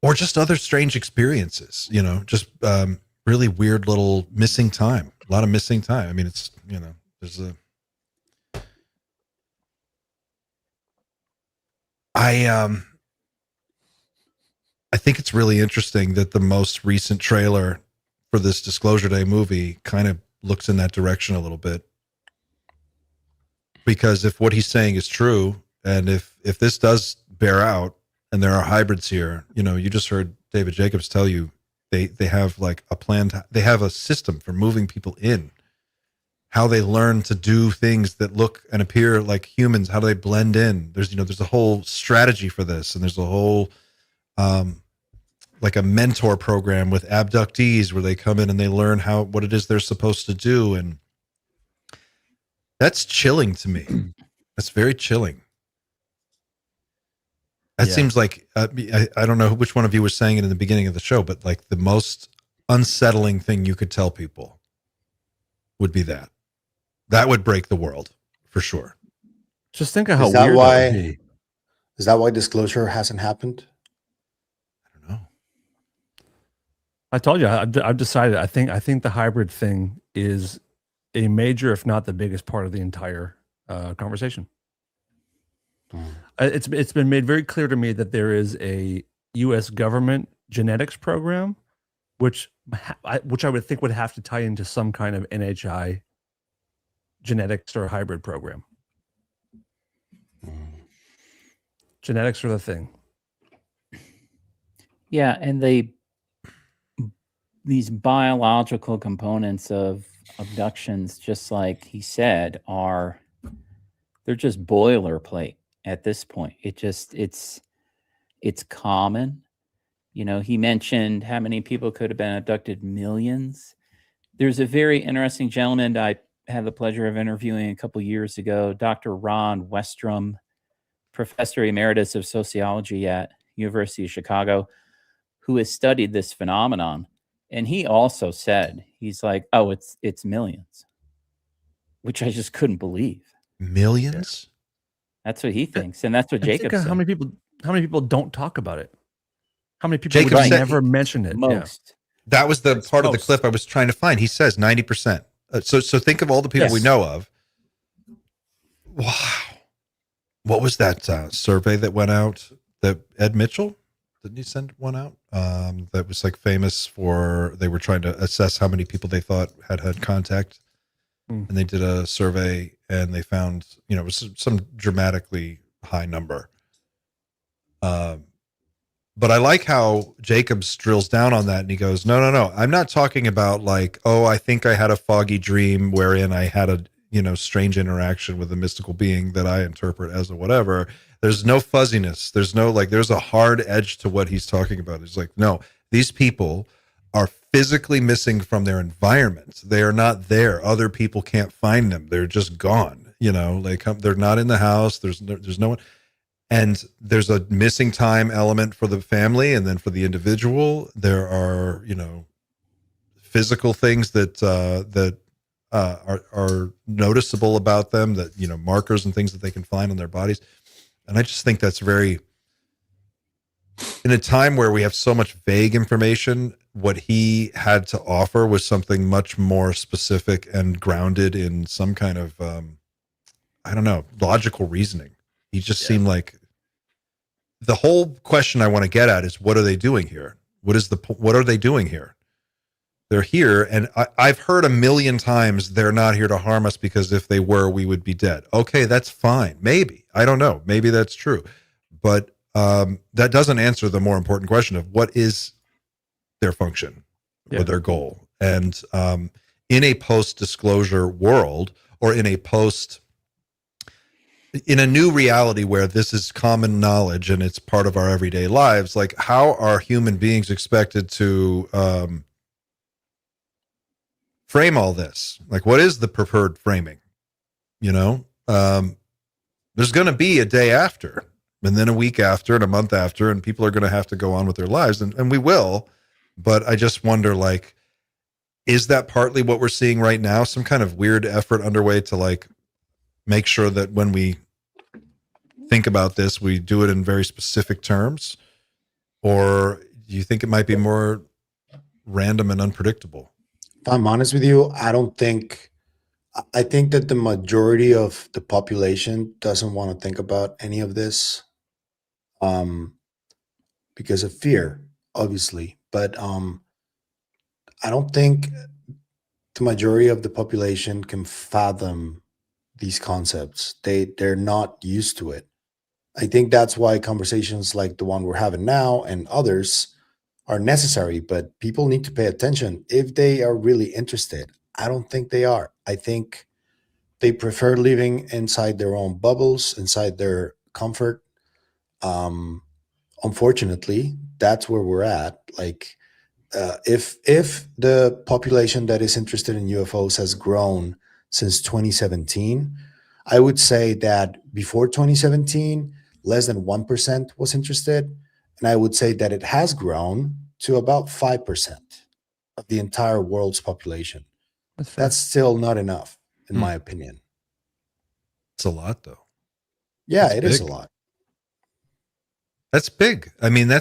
Speaker 1: or just other strange experiences. Just really weird little missing time. A lot of missing time. I mean, it's there's a. I think it's really interesting that the most recent trailer for this Disclosure Day movie kind of looks in that direction a little bit. Because if what he's saying is true, and if this does bear out, and there are hybrids here, you just heard David Jacobs tell you they have like a plan. They have a system for moving people in. How they learn to do things that look and appear like humans, how do they blend in? There's a whole strategy for this, and there's a whole like a mentor program with abductees where they come in and they learn what it is they're supposed to do, and that's chilling to me. That's very chilling. That seems like I don't know which one of you was saying it in the beginning of the show, but like the most unsettling thing you could tell people would be that. That would break the world for sure.
Speaker 2: Just think of how weird that would be.
Speaker 3: Is that why disclosure hasn't happened?
Speaker 1: I don't know.
Speaker 2: I told you, I've decided. I think the hybrid thing is a major, if not the biggest part of the entire conversation. It's been made very clear to me that there is a U.S. government genetics program, which I would think would have to tie into some kind of NHI genetics or hybrid program. Genetics are the thing.
Speaker 9: Yeah, and they these biological components of abductions, just like he said, they're just boilerplate at this point. It's common. You know, he mentioned how many people could have been abducted. Millions. There's a very interesting gentleman I had the pleasure of interviewing a couple years ago, Dr. Ron Westrom, professor emeritus of sociology at University of Chicago, who has studied this phenomenon. And he also said, he's like, oh, it's millions, which I just couldn't believe.
Speaker 1: Millions?
Speaker 9: That's what he thinks. And that's what Jacob said.
Speaker 2: How many people don't talk about it? How many people
Speaker 1: Jacob
Speaker 2: would
Speaker 1: said
Speaker 2: never mention it?
Speaker 9: Most.
Speaker 1: That was the part of the clip I was trying to find. He says 90%. So think of all the people we know of. Wow. What was that survey that went out? That Ed Mitchell? Didn't he send one out? That was like famous for, they were trying to assess how many people they thought had contact. And they did a survey and they found, it was some dramatically high number. But I like how Jacobs drills down on that and he goes, no. I'm not talking about like, oh, I think I had a foggy dream wherein I had a, strange interaction with a mystical being that I interpret as a whatever. There's no fuzziness. There's no, there's a hard edge to what he's talking about. It's like, no, these people are physically missing from their environment. They are not there. Other people can't find them. They're just gone. They're not in the house. There's no one. And there's a missing time element for the family. And then for the individual, there are, physical things that are noticeable about them, that, markers and things that they can find on their bodies. And I just think that's very, in a time where we have so much vague information, what he had to offer was something much more specific and grounded in some kind of, logical reasoning. He just seemed like the whole question I want to get at is, what are they doing here? What are they doing here? They're here. And I've heard a million times, they're not here to harm us because if they were, we would be dead. Okay. That's fine. Maybe, I don't know. Maybe that's true, but that doesn't answer the more important question of what is their function or their goal. And in a post-disclosure world, or in a new reality where this is common knowledge and it's part of our everyday lives, like how are human beings expected to frame all this? Like, what is the preferred framing? There's going to be a day after, and then a week after, and a month after, and people are going to have to go on with their lives, and we will. But I just wonder, like, is that partly what we're seeing right now? Some kind of weird effort underway to like make sure that when we think about this, we do it in very specific terms? Or do you think it might be more random and unpredictable?
Speaker 3: If I'm honest with you, I think that the majority of the population doesn't want to think about any of this because of fear, obviously. But I don't think the majority of the population can fathom these concepts. They're not used to it. I think that's why conversations like the one we're having now and others are necessary, but people need to pay attention if they are really interested. I don't think they are. I think they prefer living inside their own bubbles, inside their comfort. Unfortunately, that's where we're at. Like, if the population that is interested in UFOs has grown since 2017, I would say that before 2017, less than 1% was interested. And I would say that it has grown to about 5% of the entire world's population. That's still not enough, in my opinion.
Speaker 1: It's a lot, though.
Speaker 3: Yeah, it is a lot.
Speaker 1: That's big. I mean, I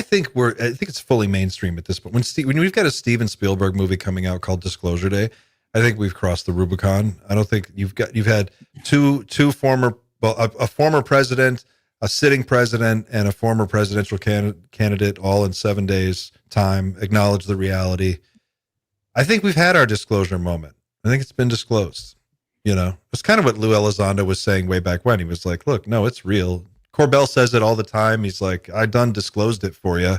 Speaker 1: think it's fully mainstream at this point. When we've got a Steven Spielberg movie coming out called Disclosure Day, I think we've crossed the Rubicon. I don't think you've had a former president, a sitting president, and a former presidential candidate all in 7 days time acknowledge the reality. I think we've had our disclosure moment. I think it's been disclosed. It's kind of what Lou Elizondo was saying way back when. He was like, look, no, it's real. Corbell says it all the time. He's like, I done disclosed it for you.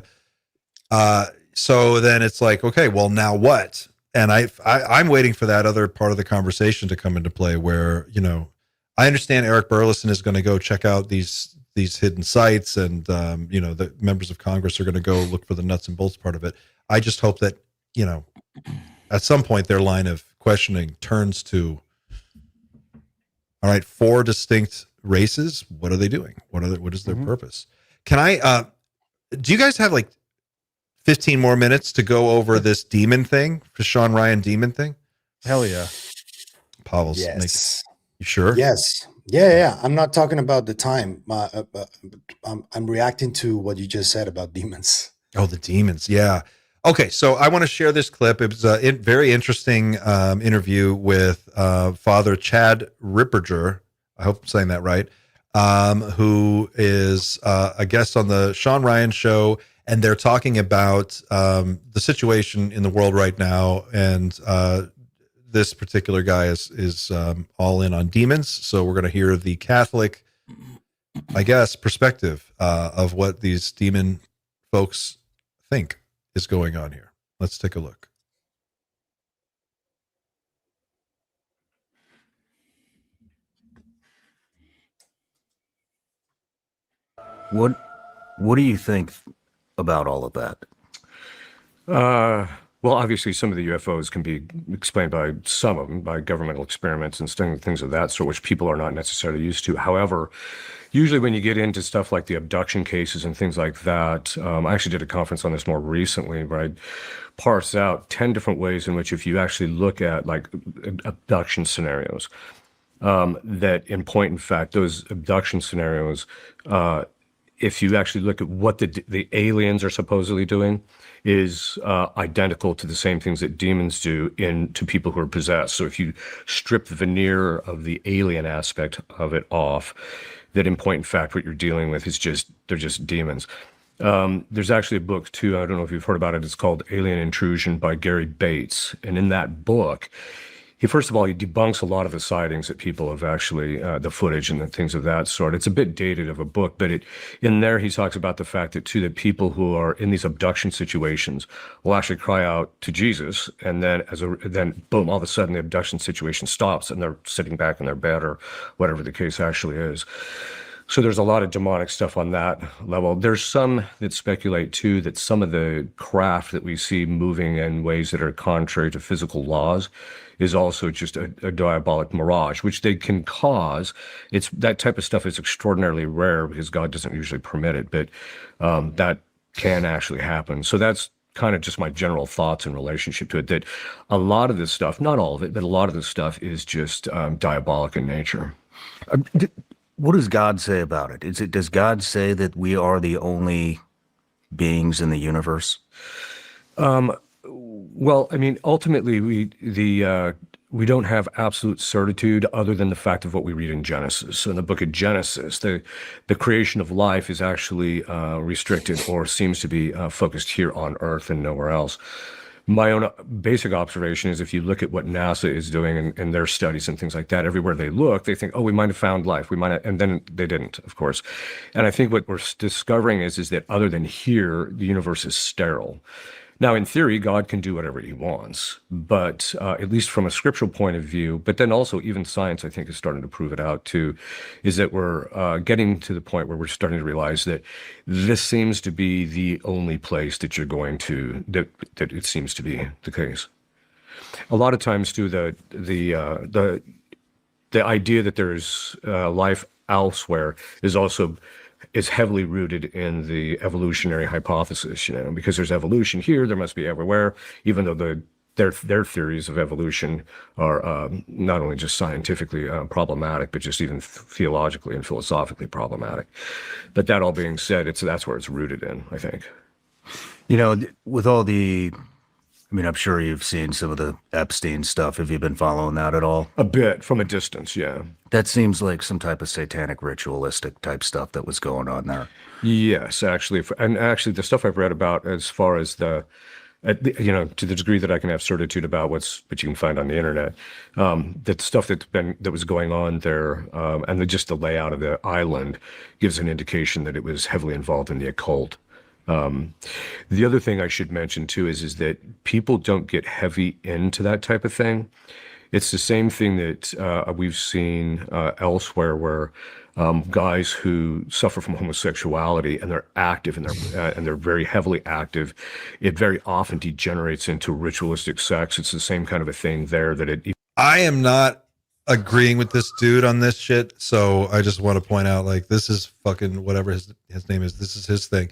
Speaker 1: so then it's like, okay, well, now what? And I'm waiting for that other part of the conversation to come into play where, you know, I understand Eric Burleson is going to go check out these hidden sites, and you know, the members of Congress are going to go look for the nuts and bolts part of it. I just hope that, you know, at some point their line of questioning turns to, all right, 4 distinct races. What are they doing? What is their purpose? Can I, do you guys have like 15 more minutes to go over this demon thing, the Sean Ryan demon thing?
Speaker 2: Hell yeah.
Speaker 1: Pavel's
Speaker 3: Yes.
Speaker 1: you sure?
Speaker 3: Yes. Yeah. I'm not talking about the time. I'm reacting to what you just said about demons.
Speaker 1: Oh, the demons. Yeah. Okay. So I want to share this clip. It was a very interesting interview with Father Chad Ripperger. I hope I'm saying that right. Who is a guest on the Sean Ryan show. And they're talking about the situation in the world right now. And this particular guy is all in on demons. So we're going to hear the Catholic, I guess, perspective of what these demon folks think is going on here. Let's take a look.
Speaker 16: What do you think about all of that?
Speaker 17: Well, obviously, some of the UFOs can be explained by some of them by governmental experiments and things of that sort, which people are not necessarily used to. However, usually when you get into stuff like the abduction cases and things like that, I actually did a conference on this more recently, where I parsed out 10 different ways in which, if you actually look at like abduction scenarios, that in point in fact, those abduction scenarios, if you actually look at what the aliens are supposedly doing, is identical to the same things that demons do to people who are possessed. So if you strip the veneer of the alien aspect of it off, that in point in fact what you're dealing with is they're just demons. There's actually a book too, I don't know if you've heard about it, it's called Alien Intrusion by Gary Bates. And in that book, he debunks a lot of the sightings that people have actually, the footage and the things of that sort. It's a bit dated of a book, but in there he talks about the fact that too, that people who are in these abduction situations will actually cry out to Jesus, and then then boom, all of a sudden the abduction situation stops and they're sitting back in their bed or whatever the case actually is. So there's a lot of demonic stuff on that level. There's some that speculate too that some of the craft that we see moving in ways that are contrary to physical laws is also just a diabolic mirage, which they can cause. It's that type of stuff is extraordinarily rare because God doesn't usually permit it, but that can actually happen. So that's kind of just my general thoughts in relationship to it, that a lot of this stuff, not all of it, but a lot of this stuff is just diabolic in nature.
Speaker 16: What does God say about it? Does God say that we are the only beings in the universe?
Speaker 17: Well, I mean, ultimately, we don't have absolute certitude other than the fact of what we read in Genesis. So in the book of Genesis, the creation of life is actually restricted or seems to be focused here on Earth and nowhere else. My own basic observation is if you look at what NASA is doing in their studies and things like that, everywhere they look, they think, oh, we might have found life. We might have, and then they didn't, of course. And I think what we're discovering is that other than here, the universe is sterile. Now, in theory, God can do whatever he wants, but at least from a scriptural point of view, but then also even science, I think, is starting to prove it out too, is that we're getting to the point where we're starting to realize that this seems to be the only place that you're going to, that it seems to be the case. A lot of times too, the idea that there's life elsewhere is heavily rooted in the evolutionary hypothesis, because there's evolution here, there must be everywhere, even though their theories of evolution are not only just scientifically problematic, but just even theologically and philosophically problematic. But that all being said, that's where it's rooted in, I think.
Speaker 16: With all I'm sure you've seen some of the Epstein stuff. Have you been following that at all?
Speaker 17: A bit, from a distance, yeah.
Speaker 16: That seems like some type of satanic ritualistic type stuff that was going on there.
Speaker 17: Yes, actually. And actually, the stuff I've read about as far as to the degree that I can have certitude about what you can find on the internet, that stuff that was going on there, and just the layout of the island gives an indication that it was heavily involved in the occult The other thing I should mention too is that people don't get heavy into that type of thing. It's the same thing that we've seen elsewhere, where guys who suffer from homosexuality and they're active and they're very heavily active, it very often degenerates into ritualistic sex. It's the same kind of a thing there that it.
Speaker 1: I am not agreeing with this dude on this shit, so I just want to point out, like, this is fucking whatever his name is. This is his thing.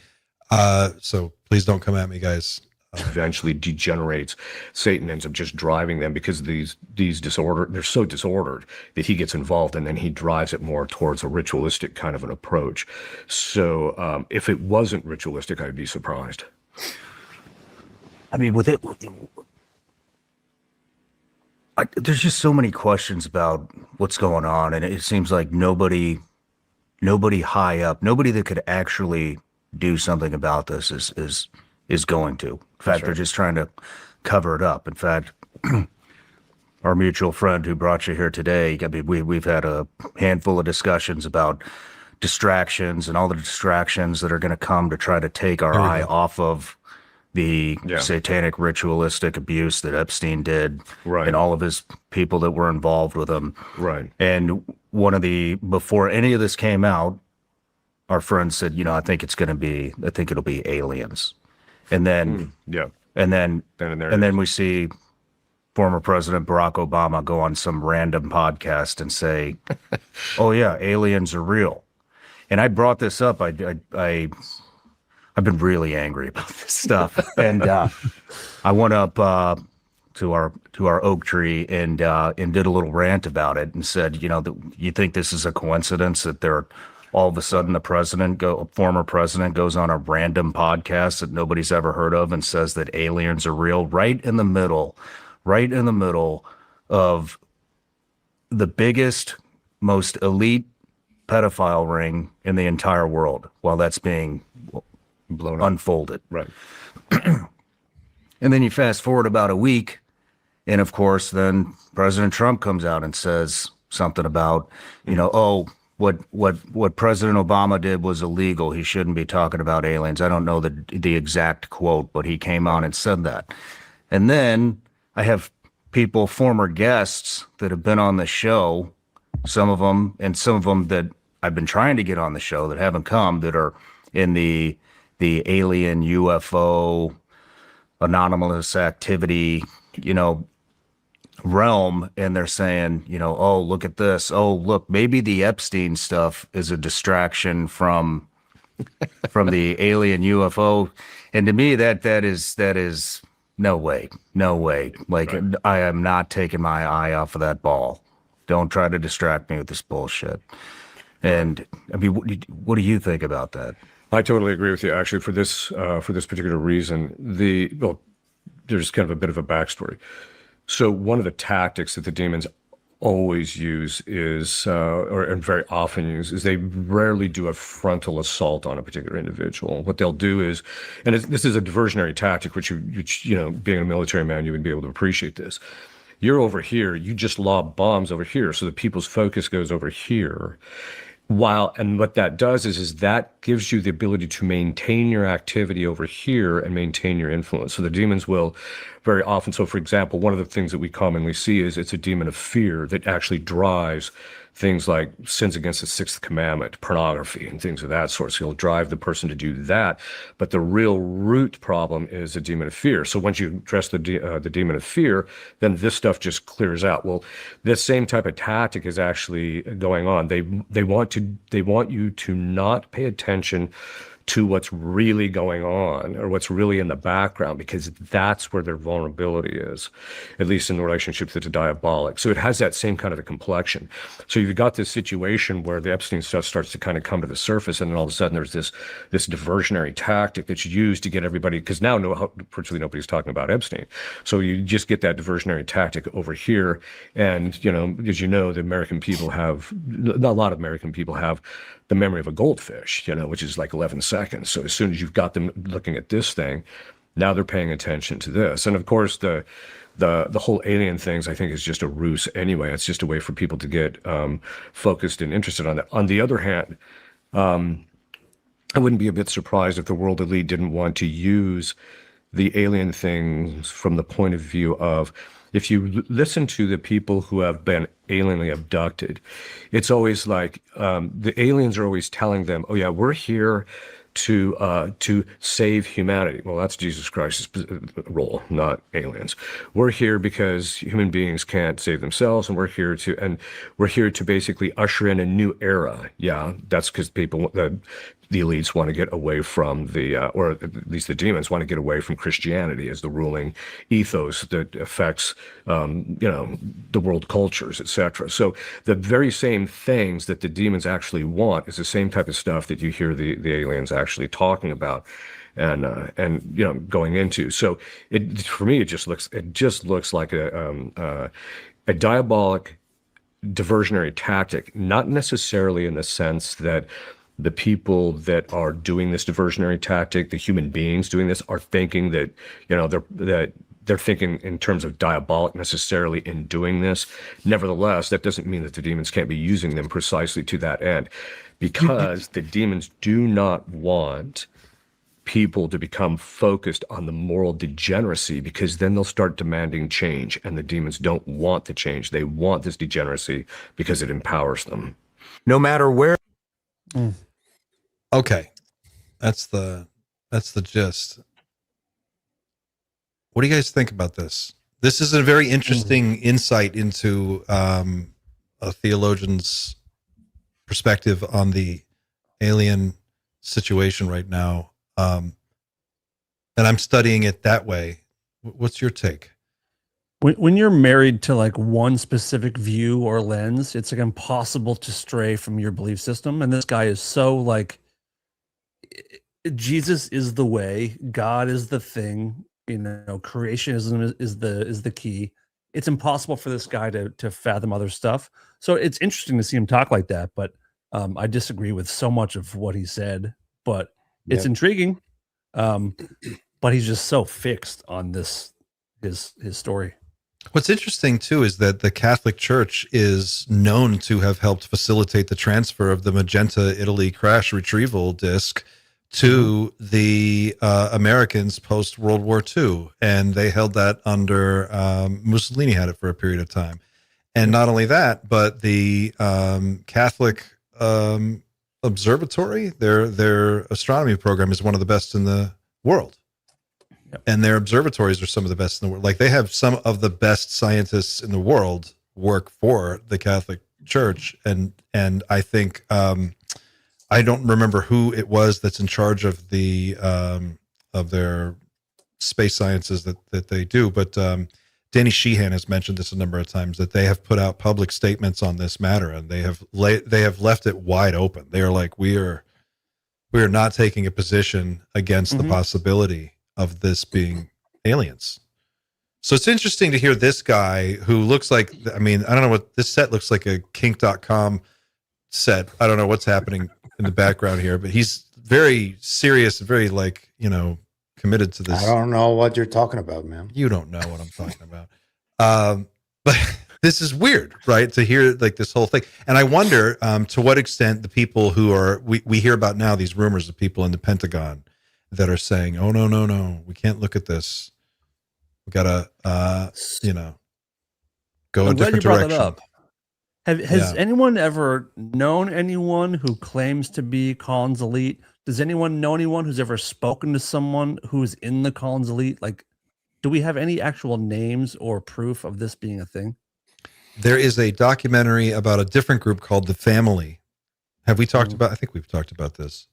Speaker 1: So please don't come at me, guys.
Speaker 17: Eventually degenerates. Satan ends up just driving them because these they're so disordered that he gets involved, and then he drives it more towards a ritualistic kind of an approach. So if it wasn't ritualistic, I'd be surprised.
Speaker 16: I mean, with it, there's just so many questions about what's going on, and it seems like nobody high up, nobody that could actually do something about this is going to. In fact, they're just trying to cover it up. In fact, our mutual friend who brought you here today, I mean, we've had a handful of discussions about distractions and all the distractions that are going to come to try to take our eye off of the satanic ritualistic abuse that Epstein did, and all of his people that were involved with him.
Speaker 17: Right.
Speaker 16: And before any of this came out, our friend said, I think it'll be aliens. And then, and then we see former President Barack Obama go on some random podcast and say, "Oh yeah, aliens are real." And I brought this up. I've been really angry about this stuff, and I went up to our oak tree and did a little rant about it and said, you think this is a coincidence that they're all of a sudden a former president goes on a random podcast that nobody's ever heard of and says that aliens are real, right in the middle of the biggest, most elite pedophile ring in the entire world, while that's being unfolded.
Speaker 17: Right.
Speaker 16: And then you fast forward about a week, and of course, then President Trump comes out and says something about, what President Obama did was illegal. He shouldn't be talking about aliens. I don't know the exact quote, but he came on and said that. And then I have former guests that have been on the show, some of them that I've been trying to get on the show that haven't come, that are in the alien UFO anonymous activity, realm, and they're saying, oh, look at this. Oh, look, maybe the Epstein stuff is a distraction from the alien UFO. And to me, that is no way. Like, I am not taking my eye off of that ball. Don't try to distract me with this bullshit. And I mean, what do you think about that?
Speaker 17: I totally agree with you. Actually, for this particular reason, there's kind of a bit of a backstory. So one of the tactics that the demons always use and very often use, is they rarely do a frontal assault on a particular individual. What they'll do is, and this is a diversionary tactic, which being a military man, you would be able to appreciate this. You're over here, you just lob bombs over here, so the people's focus goes over here. And what that does is that gives you the ability to maintain your activity over here and maintain your influence. So the demons will very often, so for example, one of the things that we commonly see is it's a demon of fear that actually drives things like sins against the sixth commandment, pornography, and things of that sort. So you'll drive the person to do that. But the real root problem is a demon of fear. So once you address the demon of fear, then this stuff just clears out. Well, this same type of tactic is actually going on. They want you to not pay attention to what's really going on or what's really in the background, because that's where their vulnerability is, at least in relationships that are diabolic. So it has that same kind of a complexion. So you've got this situation where the Epstein stuff starts to kind of come to the surface, and then all of a sudden there's this diversionary tactic that's used to get everybody, because now virtually nobody's talking about Epstein. So you just get that diversionary tactic over here. And, as you know, the American people have, a lot of American people have the memory of a goldfish, which is like 11 seconds. So as soon as you've got them looking at this thing, now they're paying attention to this. And of course, the whole alien things, I think, is just a ruse anyway. It's just a way for people to get focused and interested on that. On the other hand, I wouldn't be a bit surprised if the world elite didn't want to use the alien things from the point of view of, if you listen to the people who have been alienly abducted, it's always like the aliens are always telling them, "Oh yeah, we're here to save humanity." Well, that's Jesus Christ's role, not aliens. We're here because human beings can't save themselves, and we're here to basically usher in a new era. Yeah, that's because the elites want to get away from or at least the demons want to get away from Christianity as the ruling ethos that affects, the world cultures, etc. So the very same things that the demons actually want is the same type of stuff that you hear the aliens actually talking about and going into. So for me, it just looks like a diabolic diversionary tactic, not necessarily in the sense that the people that are doing this diversionary tactic, the human beings doing this, are thinking that, they're thinking in terms of diabolic necessarily in doing this. Nevertheless, that doesn't mean that the demons can't be using them precisely to that end, because the demons do not want people to become focused on the moral degeneracy, because then they'll start demanding change, and the demons don't want the change. They want this degeneracy because it empowers them. No matter where.
Speaker 1: Okay, that's the gist. What do you guys think about this? This is a very interesting insight into a theologian's perspective on the alien situation right now, and I'm studying it that way. What's your take?
Speaker 2: When you're married to like one specific view or lens, it's like impossible to stray from your belief system. And this guy is so like, Jesus is the way, God is the thing, creationism is the key. It's impossible for this guy to fathom other stuff. So it's interesting to see him talk like that, but I disagree with so much of what he said, but it's intriguing. But he's just so fixed on this, his story.
Speaker 1: What's interesting too is that the Catholic Church is known to have helped facilitate the transfer of the Magenta Italy crash retrieval disc to the Americans post World War II, and they held that under Mussolini had it for a period of time. And not only that, but the Catholic Observatory, their astronomy program is one of the best in the world. And their observatories are some of the best in the world. Like, they have some of the best scientists in the world work for the Catholic Church. And I think, I don't remember who it was that's in charge of of their space sciences that they do. But Danny Sheehan has mentioned this a number of times, that they have put out public statements on this matter, and they have left it wide open. They are like, we are not taking a position against the possibility of this being aliens. So it's interesting to hear this guy who looks like, I mean, I don't know what this set looks like, a kink.com set. I don't know what's happening in the background here, but he's very serious, very committed to this.
Speaker 3: I don't know what you're talking about, man.
Speaker 1: You don't know what I'm talking about. But this is weird, right? To hear like this whole thing. And I wonder to what extent the people who are, we hear about now, these rumors of people in the Pentagon that are saying, oh, no, we can't look at this. We gotta, go a different direction.
Speaker 2: Has anyone ever known anyone who claims to be Collins elite? Does anyone know anyone who's ever spoken to someone who's in the Collins elite? Like, do we have any actual names or proof of this being a thing?
Speaker 1: There is a documentary about a different group called The Family. Have we talked about? I think we've talked about this.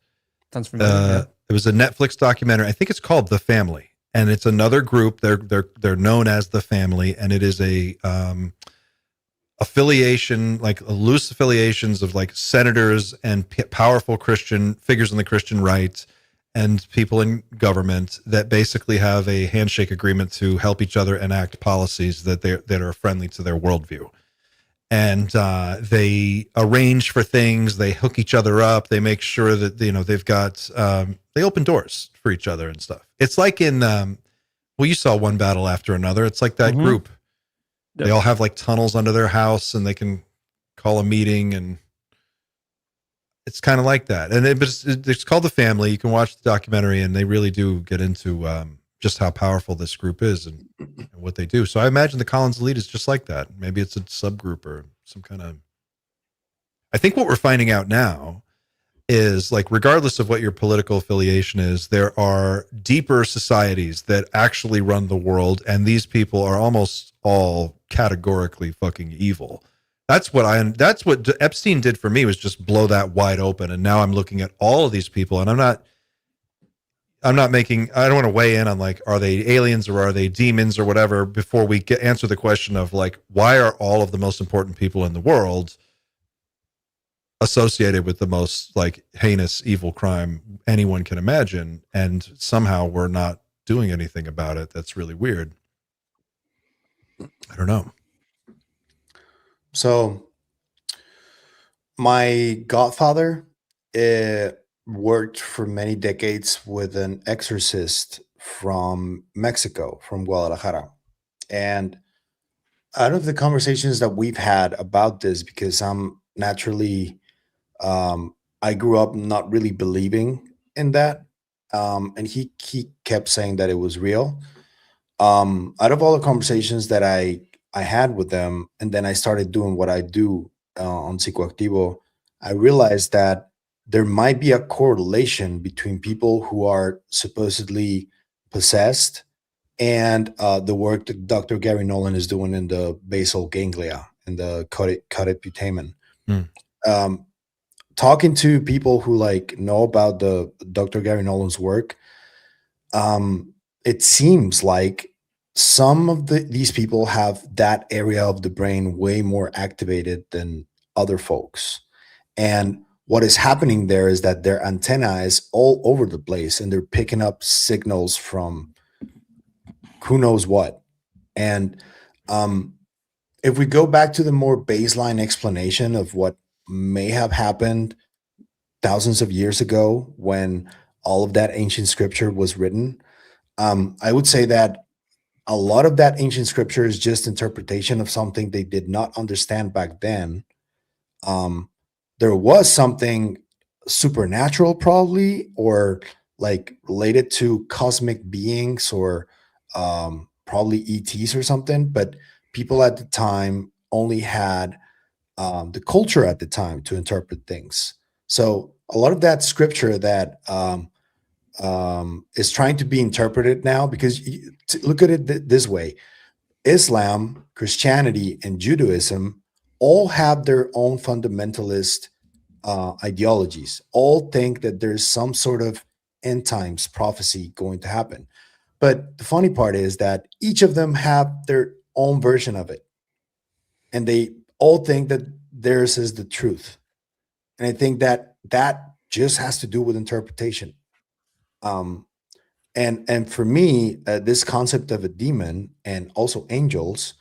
Speaker 2: Sounds familiar.
Speaker 1: It was a Netflix documentary. I think it's called The Family, and it's another group. They're known as The Family, and it is a affiliation, like loose affiliations of like senators and powerful Christian figures in the Christian right and people in government that basically have a handshake agreement to help each other enact policies that are friendly to their worldview. And they arrange for things, they hook each other up, they make sure that they've got they open doors for each other and stuff. It's like in you saw One Battle After Another. It's like that group. They all have like tunnels under their house, and they can call a meeting, and it's kind of like that. And it's called The Family. You can watch the documentary, and they really do get into just how powerful this group is and what they do. So I imagine the Collins Elite is just like that. Maybe it's a subgroup or some kind of. I think what we're finding out now is, like, regardless of what your political affiliation is, there are deeper societies that actually run the world, and these people are almost all categorically fucking evil. That's what Epstein did for me, was just blow that wide open. And now I'm looking at all of these people, and I don't want to weigh in on, like, are they aliens or are they demons or whatever, before we answer the question of, like, why are all of the most important people in the world associated with the most, like, heinous evil crime anyone can imagine, and somehow we're not doing anything about it. That's really weird. I don't know.
Speaker 3: So my godfather worked for many decades with an exorcist from Mexico, from Guadalajara. And out of the conversations that we've had about this, because I'm naturally, I grew up not really believing in that. And he kept saying that it was real. Out of all the conversations that I had with them, and then I started doing what I do on Psicoactivo, I realized that there might be a correlation between people who are supposedly possessed and the work that Dr. Gary Nolan is doing in the basal ganglia and the caudate putamen. Talking to people who, like, know about the Dr. Gary Nolan's work, it seems like some of these people have that area of the brain way more activated than other folks. And what is happening there is that their antenna is all over the place, and they're picking up signals from who knows what. And if we go back to the more baseline explanation of what may have happened thousands of years ago when all of that ancient scripture was written, I would say that a lot of that ancient scripture is just interpretation of something they did not understand back then. There was something supernatural, probably, or like related to cosmic beings, or probably ETs or something, but people at the time only had the culture at the time to interpret things. So a lot of that scripture that is trying to be interpreted now, because look at it this way: Islam, Christianity, and Judaism all have their own fundamentalist ideologies, all think that there's some sort of end times prophecy going to happen. But the funny part is that each of them have their own version of it, and they all think that theirs is the truth. And I think that that just has to do with interpretation. And for me, this concept of a demon and also angels,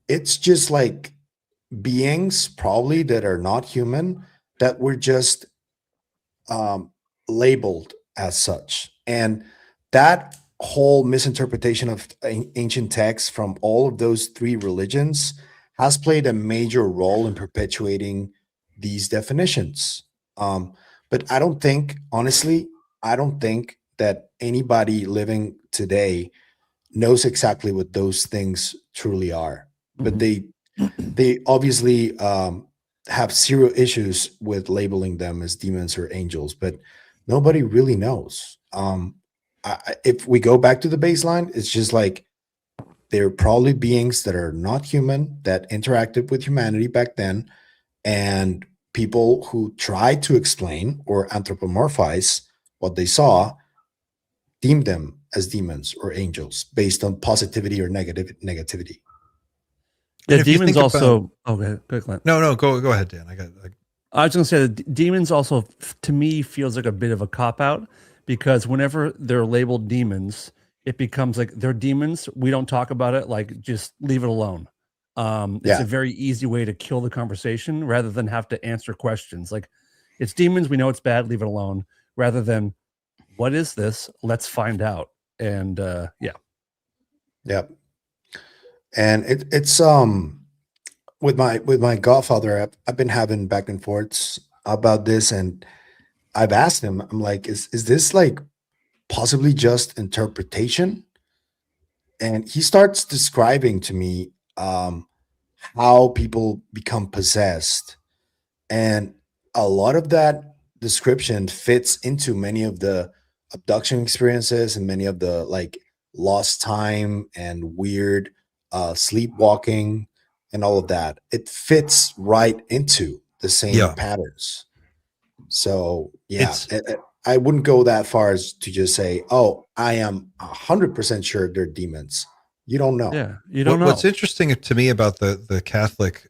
Speaker 3: it's just like beings probably that are not human, that were just labeled as such. And that whole misinterpretation of ancient texts from all of those three religions has played a major role in perpetuating these definitions. But I don't think, honestly, I don't think that anybody living today knows exactly what those things truly are. But they obviously have zero issues with labeling them as demons or angels, but nobody really knows. If we go back to the baseline, it's just like they're probably beings that are not human, that interacted with humanity back then, and people who try to explain or anthropomorphize what they saw deemed them as demons or angels based on positivity or negativity.
Speaker 2: Yeah, demons also. Oh, go ahead, Glenn.
Speaker 1: No, go ahead, Dan.
Speaker 2: I was going to say that demons also, to me, feels like a bit of a cop out, because whenever they're labeled demons, it becomes like they're demons. We don't talk about it. Like, just leave it alone. It's a very easy way to kill the conversation rather than have to answer questions. Like, it's demons. We know it's bad. Leave it alone. Rather than, what is this? Let's find out. And
Speaker 3: yeah. And it's with my godfather, I've been having back and forths about this, and I've asked him, I'm like, is this like possibly just interpretation? And he starts describing to me how people become possessed, and a lot of that description fits into many of the abduction experiences and many of the like lost time and weird sleepwalking and all of that. It fits right into the same
Speaker 1: Yeah.
Speaker 3: patterns. So yeah, I wouldn't go that far as to just say, "Oh, I am 100% sure they're demons." You don't know.
Speaker 2: Yeah, you don't know.
Speaker 1: What's interesting to me about the Catholic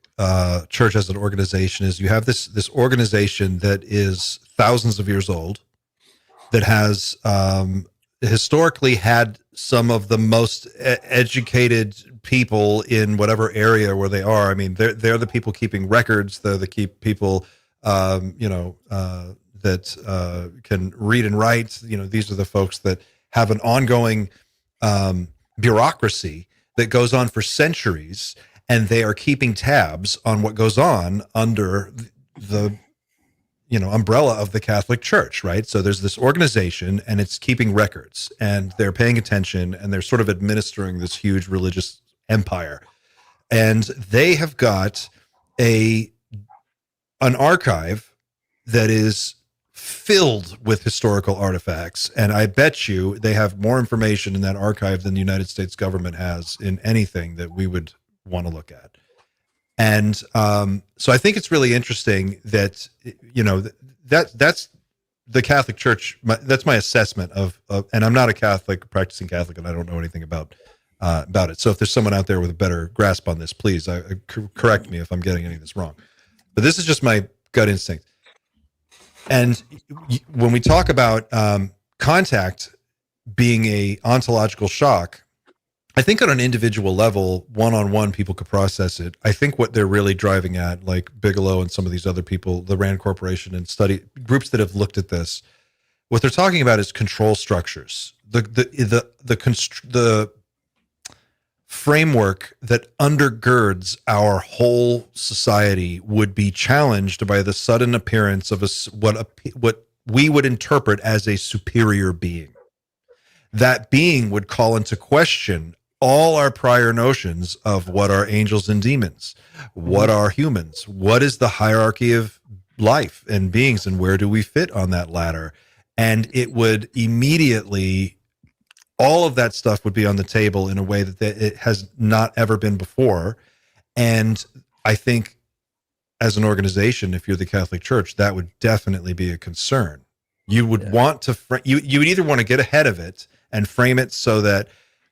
Speaker 1: Church as an organization is you have this organization that is thousands of years old, that has historically had some of the most educated people in whatever area where they are. I mean, they're the people keeping records. They're the people that can read and write. These are the folks that have an ongoing bureaucracy that goes on for centuries, and they are keeping tabs on what goes on under the umbrella of the Catholic Church, right? So there's this organization, and it's keeping records, and they're paying attention, and they're sort of administering this huge religious empire. And they have got an archive that is filled with historical artifacts, and I bet you they have more information in that archive than the United States government has in anything that we would want to look at. And so I think it's really interesting that that's the Catholic Church. That's my assessment of and I'm not a practicing Catholic, and I don't know anything about it. So if there's someone out there with a better grasp on this, please correct me if I'm getting any of this wrong. But this is just my gut instinct. And when we talk about contact being a ontological shock, I think on an individual level, one-on-one, people could process it. I think what they're really driving at, like Bigelow and some of these other people, the Rand Corporation and groups that have looked at this, what they're talking about is control structures. The framework that undergirds our whole society would be challenged by the sudden appearance of what we would interpret as a superior being. That being would call into question all our prior notions of what are angels and demons, what are humans, what is the hierarchy of life and beings, and where do we fit on that ladder. And it would immediately, all of that stuff would be on the table in a way that it has not ever been before. And I think as an organization, if you're the Catholic Church, that would definitely be a concern. You would want to, you would either want to get ahead of it and frame it so that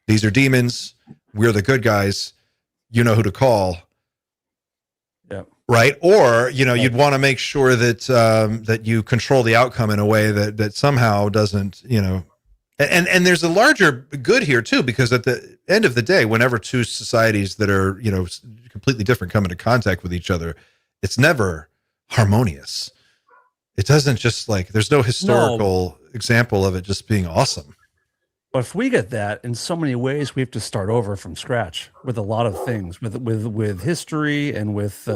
Speaker 1: these are demons, we're the good guys, you know who to call.
Speaker 2: Yeah.
Speaker 1: Right. Or, you'd want to make sure that that you control the outcome in a way that somehow doesn't, and there's a larger good here too, because at the end of the day, whenever two societies that are, completely different come into contact with each other, it's never harmonious. It doesn't just there's no historical example of it just being awesome.
Speaker 2: But if we get that, in so many ways, we have to start over from scratch with a lot of things, with history and with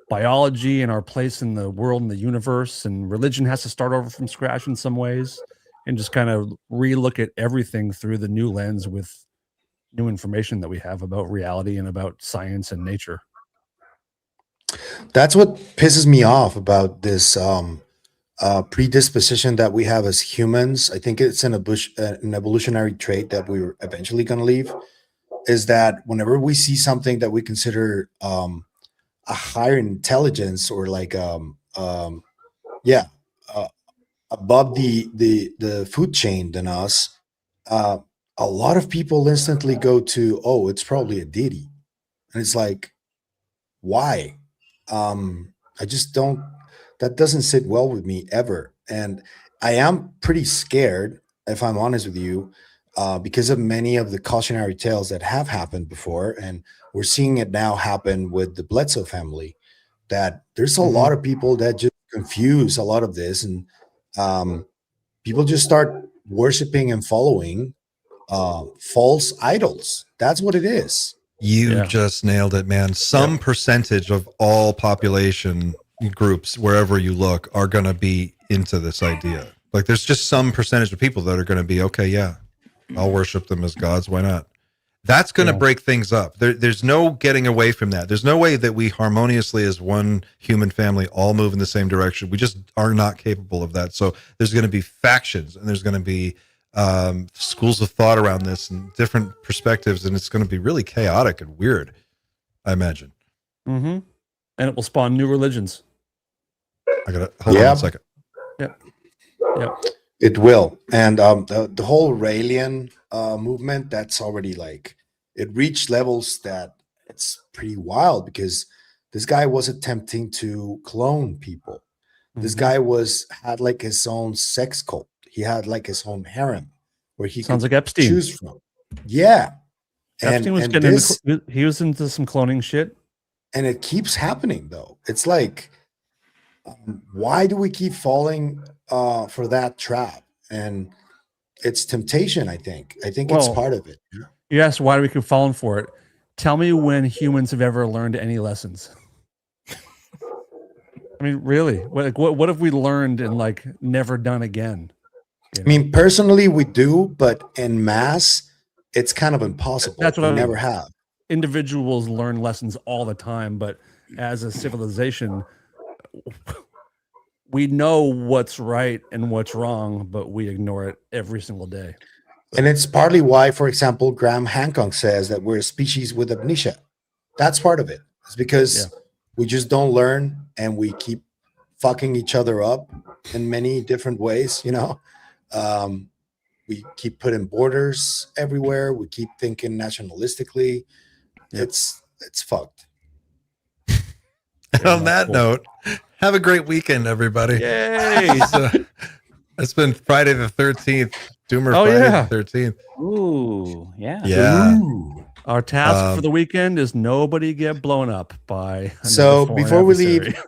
Speaker 2: biology and our place in the world and the universe, and religion has to start over from scratch in some ways, and just kind of relook at everything through the new lens with new information that we have about reality and about science and nature.
Speaker 3: That's what pisses me off about this predisposition that we have as humans. I think it's an evolutionary trait that we're eventually going to leave, is that whenever we see something that we consider a higher intelligence, or above the food chain than us, a lot of people instantly go to, oh, it's probably a deity. And it's like, why? I just don't, that doesn't sit well with me ever. And I am pretty scared, if I'm honest with you, because of many of the cautionary tales that have happened before. And we're seeing it now happen with the Bledsoe family, that there's a lot of people that just confuse a lot of this. And people just start worshiping and following false idols. That's what it is.
Speaker 1: You
Speaker 2: Yeah.
Speaker 1: just nailed it, man. Some percentage of all population groups, wherever you look, are going to be into this idea. Like, there's just some percentage of people that are going to be, okay, yeah, I'll worship them as gods. Why not? That's going to break things up. There's no getting away from that. There's no way that we harmoniously, as one human family, all move in the same direction. We just are not capable of that. So there's going to be factions, and there's going to be schools of thought around this and different perspectives, and it's going to be really chaotic and weird, I imagine.
Speaker 2: Mm-hmm. And it will spawn new religions.
Speaker 1: I gotta hold on a second.
Speaker 2: Yep. Yep.
Speaker 3: It will. And the whole Raelian movement, that's already like, it reached levels that it's pretty wild, because this guy was attempting to clone people. This guy had like his own sex cult. He had like his own harem where he
Speaker 2: Sounds
Speaker 3: could
Speaker 2: like Epstein.
Speaker 3: choose from. Yeah.
Speaker 2: Epstein was getting he was into some cloning shit.
Speaker 3: And it keeps happening though. It's like, why do we keep falling for that trap? And it's temptation, I think. I think it's part of it.
Speaker 2: Yes, why do we keep falling for it? Tell me when humans have ever learned any lessons. I mean, really, what have we learned and like never done again?
Speaker 3: I mean, personally, we do, but en masse, it's kind of impossible.
Speaker 2: That's what
Speaker 3: we never have.
Speaker 2: Individuals learn lessons all the time, but as a civilization, we know what's right and what's wrong, but we ignore it every single day.
Speaker 3: And it's partly why, for example, Graham Hancock says that we're a species with amnesia. That's part of it. It's because we just don't learn, and we keep fucking each other up in many different ways, you know? We keep putting borders everywhere. We keep thinking nationalistically. It's fucked.
Speaker 1: And on that note, have a great weekend, everybody.
Speaker 2: Yay!
Speaker 1: It's been Friday the 13th. Doomer
Speaker 2: Oh,
Speaker 1: Friday
Speaker 2: yeah.
Speaker 1: the 13th.
Speaker 9: Ooh, yeah.
Speaker 1: Yeah.
Speaker 2: Our task for the weekend is nobody get blown up by another
Speaker 3: So
Speaker 2: foreign
Speaker 3: before we
Speaker 2: adversary.
Speaker 3: leave,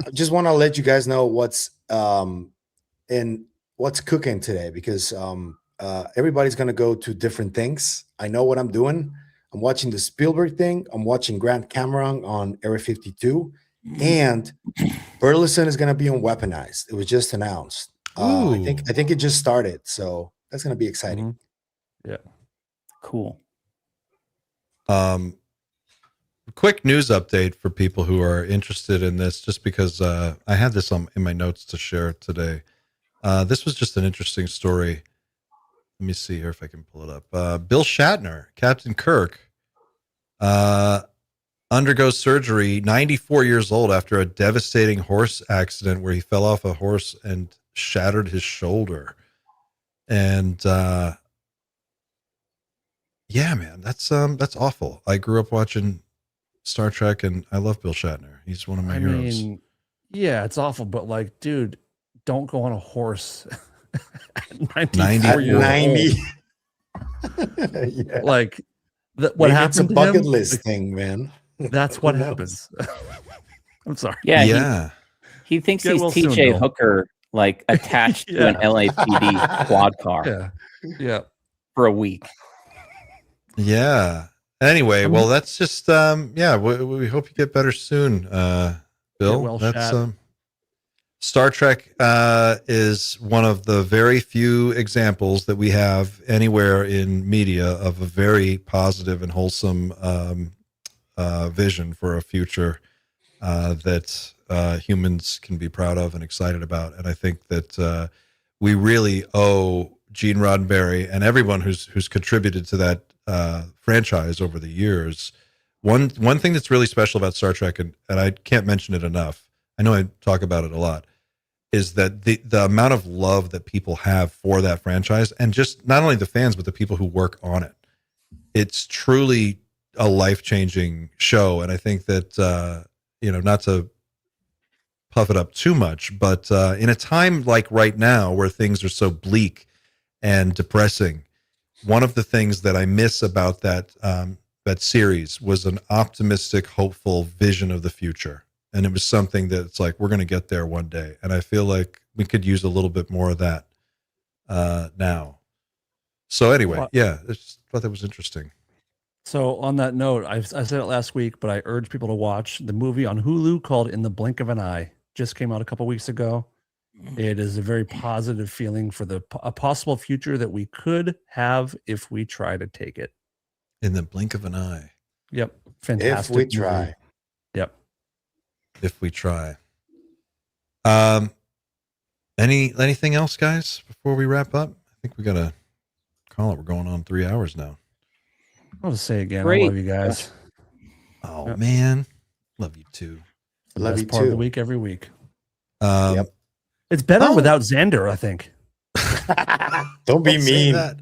Speaker 3: I just want to let you guys know what's cooking today, because everybody's gonna go to different things. I know what I'm doing. I'm watching the Spielberg thing. I'm watching Grant Cameron on Area 52, and Burleson is gonna be on Weaponized. It was just announced. I think it just started, so that's gonna be exciting.
Speaker 2: Yeah,
Speaker 9: cool.
Speaker 1: Quick news update for people who are interested in this, just because I had this in my notes to share today. This was just an interesting story. Let me see here if I can pull it up. Bill Shatner, Captain Kirk, undergoes surgery, 94 years old, after a devastating horse accident where he fell off a horse and shattered his shoulder. And yeah, man, that's awful. I grew up watching Star Trek, and I love Bill Shatner. He's one of my heroes.
Speaker 2: mean, yeah, it's awful, but like, dude, don't go on a horse at 94 years
Speaker 3: 90.
Speaker 2: old.
Speaker 3: Yeah.
Speaker 2: Like, what
Speaker 3: Maybe
Speaker 2: happened
Speaker 3: it's a
Speaker 2: to
Speaker 3: bucket
Speaker 2: him,
Speaker 3: list
Speaker 2: like,
Speaker 3: thing, man.
Speaker 2: That's what
Speaker 3: Who
Speaker 2: happens. I'm sorry.
Speaker 9: Yeah. He thinks
Speaker 2: Get
Speaker 9: he's
Speaker 2: well soon,
Speaker 9: TJ
Speaker 2: Bill.
Speaker 9: Hooker, like attached to an LAPD quad car.
Speaker 2: Yeah. Yeah.
Speaker 9: For a week.
Speaker 1: Yeah. Anyway, well, that's just yeah. We hope you get better soon, Bill.
Speaker 2: well
Speaker 1: That's
Speaker 2: shot.
Speaker 1: Star Trek is one of the very few examples that we have anywhere in media of a very positive and wholesome vision for a future that humans can be proud of and excited about. And I think that we really owe Gene Roddenberry and everyone who's contributed to that franchise over the years. One thing that's really special about Star Trek, and I can't mention it enough, I know I talk about it a lot, is that the amount of love that people have for that franchise, and just not only the fans, but the people who work on it. It's truly a life-changing show. And I think that, not to puff it up too much, but in a time like right now where things are so bleak and depressing, one of the things that I miss about that series was an optimistic, hopeful vision of the future. And it was something that's like, we're going to get there one day. And I feel like we could use a little bit more of that now. So anyway, yeah, I just thought that was interesting.
Speaker 2: So on that note, I said it last week, but I urge people to watch the movie on Hulu called In the Blink of an Eye. Just came out a couple weeks ago. It is a very positive feeling for a possible future that we could have if we try to take it.
Speaker 1: In the blink of an eye.
Speaker 2: Yep. Fantastic.
Speaker 3: If we
Speaker 2: movie.
Speaker 3: try.
Speaker 2: Yep.
Speaker 1: If we try. Anything else, guys, before we wrap up? I think we gotta call it. We're going on 3 hours now.
Speaker 2: I'll just say again,
Speaker 9: Great.
Speaker 2: I love you guys.
Speaker 1: Oh
Speaker 2: Yep.
Speaker 1: man. Love you too.
Speaker 3: Love
Speaker 2: Best
Speaker 3: you
Speaker 2: part of the
Speaker 3: too.
Speaker 2: week every week.
Speaker 3: Yep.
Speaker 2: It's better
Speaker 3: Oh.
Speaker 2: without Xander, I think.
Speaker 3: Don't be
Speaker 1: Don't say
Speaker 3: mean.
Speaker 1: that.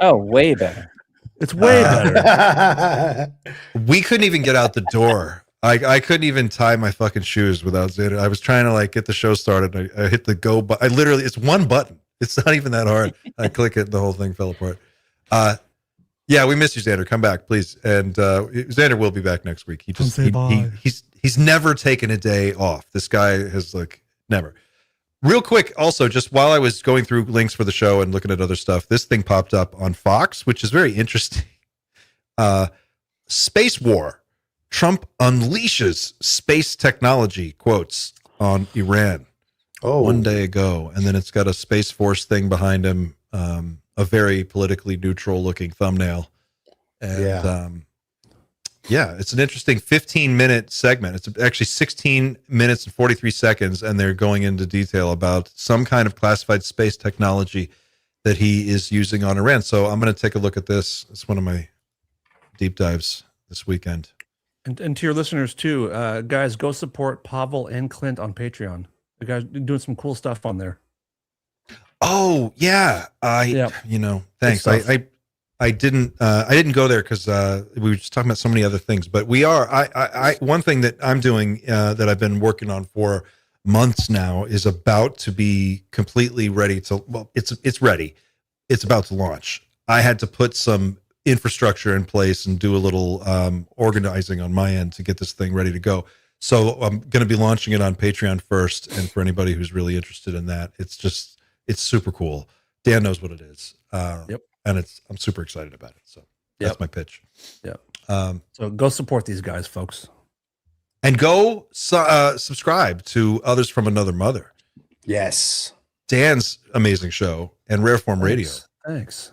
Speaker 9: Oh, way better.
Speaker 2: It's way better.
Speaker 1: We couldn't even get out the door. I couldn't even tie my fucking shoes without Xander. I was trying to like get the show started. I hit the go button. I literally, it's one button. It's not even that hard. I click it, the whole thing fell apart. Yeah, we miss you, Xander. Come back, please. And Xander will be back next week. He just he's never taken a day off. This guy has like never. Real quick, also, just while I was going through links for the show and looking at other stuff, this thing popped up on Fox, which is very interesting. Space war. Trump unleashes space technology, quotes, on Iran.
Speaker 3: Oh,
Speaker 1: 1 day ago. And then it's got a Space Force thing behind him, a very politically neutral looking thumbnail. And yeah, it's an interesting 15-minute segment. It's actually 16 minutes and 43 seconds, and they're going into detail about some kind of classified space technology that he is using on Iran. So I'm going to take a look at this. It's one of my deep dives this weekend.
Speaker 2: And to your listeners too, guys, go support Pavel and Clint on Patreon. The guys are doing some cool stuff on there.
Speaker 1: Oh yeah, you know, thanks. I didn't go there because we were just talking about so many other things. But we are. I one thing that I'm doing that I've been working on for months now is about to be completely ready to. Well, it's ready. It's about to launch. I had to put some infrastructure in place and do a little organizing on my end to get this thing ready to go. So I'm going to be launching it on Patreon first, and for anybody who's really interested in that, it's super cool. Dan knows what it is.
Speaker 2: Yep.
Speaker 1: And I'm super excited about it. So that's my pitch.
Speaker 2: Yep. So go support these guys, folks.
Speaker 1: And go subscribe to Others from Another Mother.
Speaker 3: Yes.
Speaker 1: Dan's amazing show and Rare Form Radio.
Speaker 2: Thanks.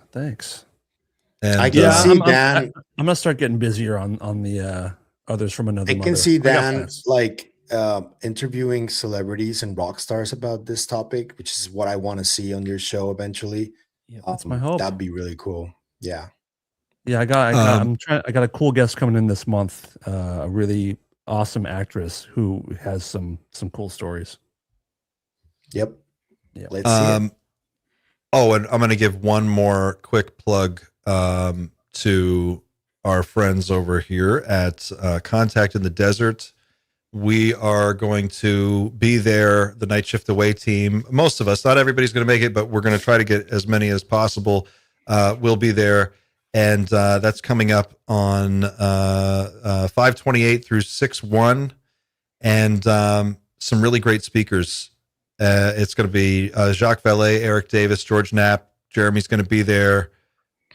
Speaker 1: And
Speaker 3: I can see Dan.
Speaker 2: I'm gonna start getting busier on the Others from Another
Speaker 3: I
Speaker 2: Mother.
Speaker 3: can see
Speaker 2: I got
Speaker 3: Dan
Speaker 2: plans.
Speaker 3: like interviewing celebrities and rock stars about this topic, which is what I want to see on your show eventually.
Speaker 2: Yeah, that's my hope.
Speaker 3: That'd be really cool. Yeah.
Speaker 2: Yeah, I got a cool guest coming in this month. A really awesome actress who has some cool stories.
Speaker 3: Yep.
Speaker 2: Yeah.
Speaker 3: Let's see it.
Speaker 1: Oh, and I'm going to give one more quick plug to our friends over here at Contact in the Desert. We are going to be there, the Night Shift Away team. Most of us, not everybody's going to make it, but we're going to try to get as many as possible. We'll be there. And that's coming up on 5/28 through 6/1. And some really great speakers. It's going to be Jacques Vallée, Eric Davis, George Knapp. Jeremy's going to be there.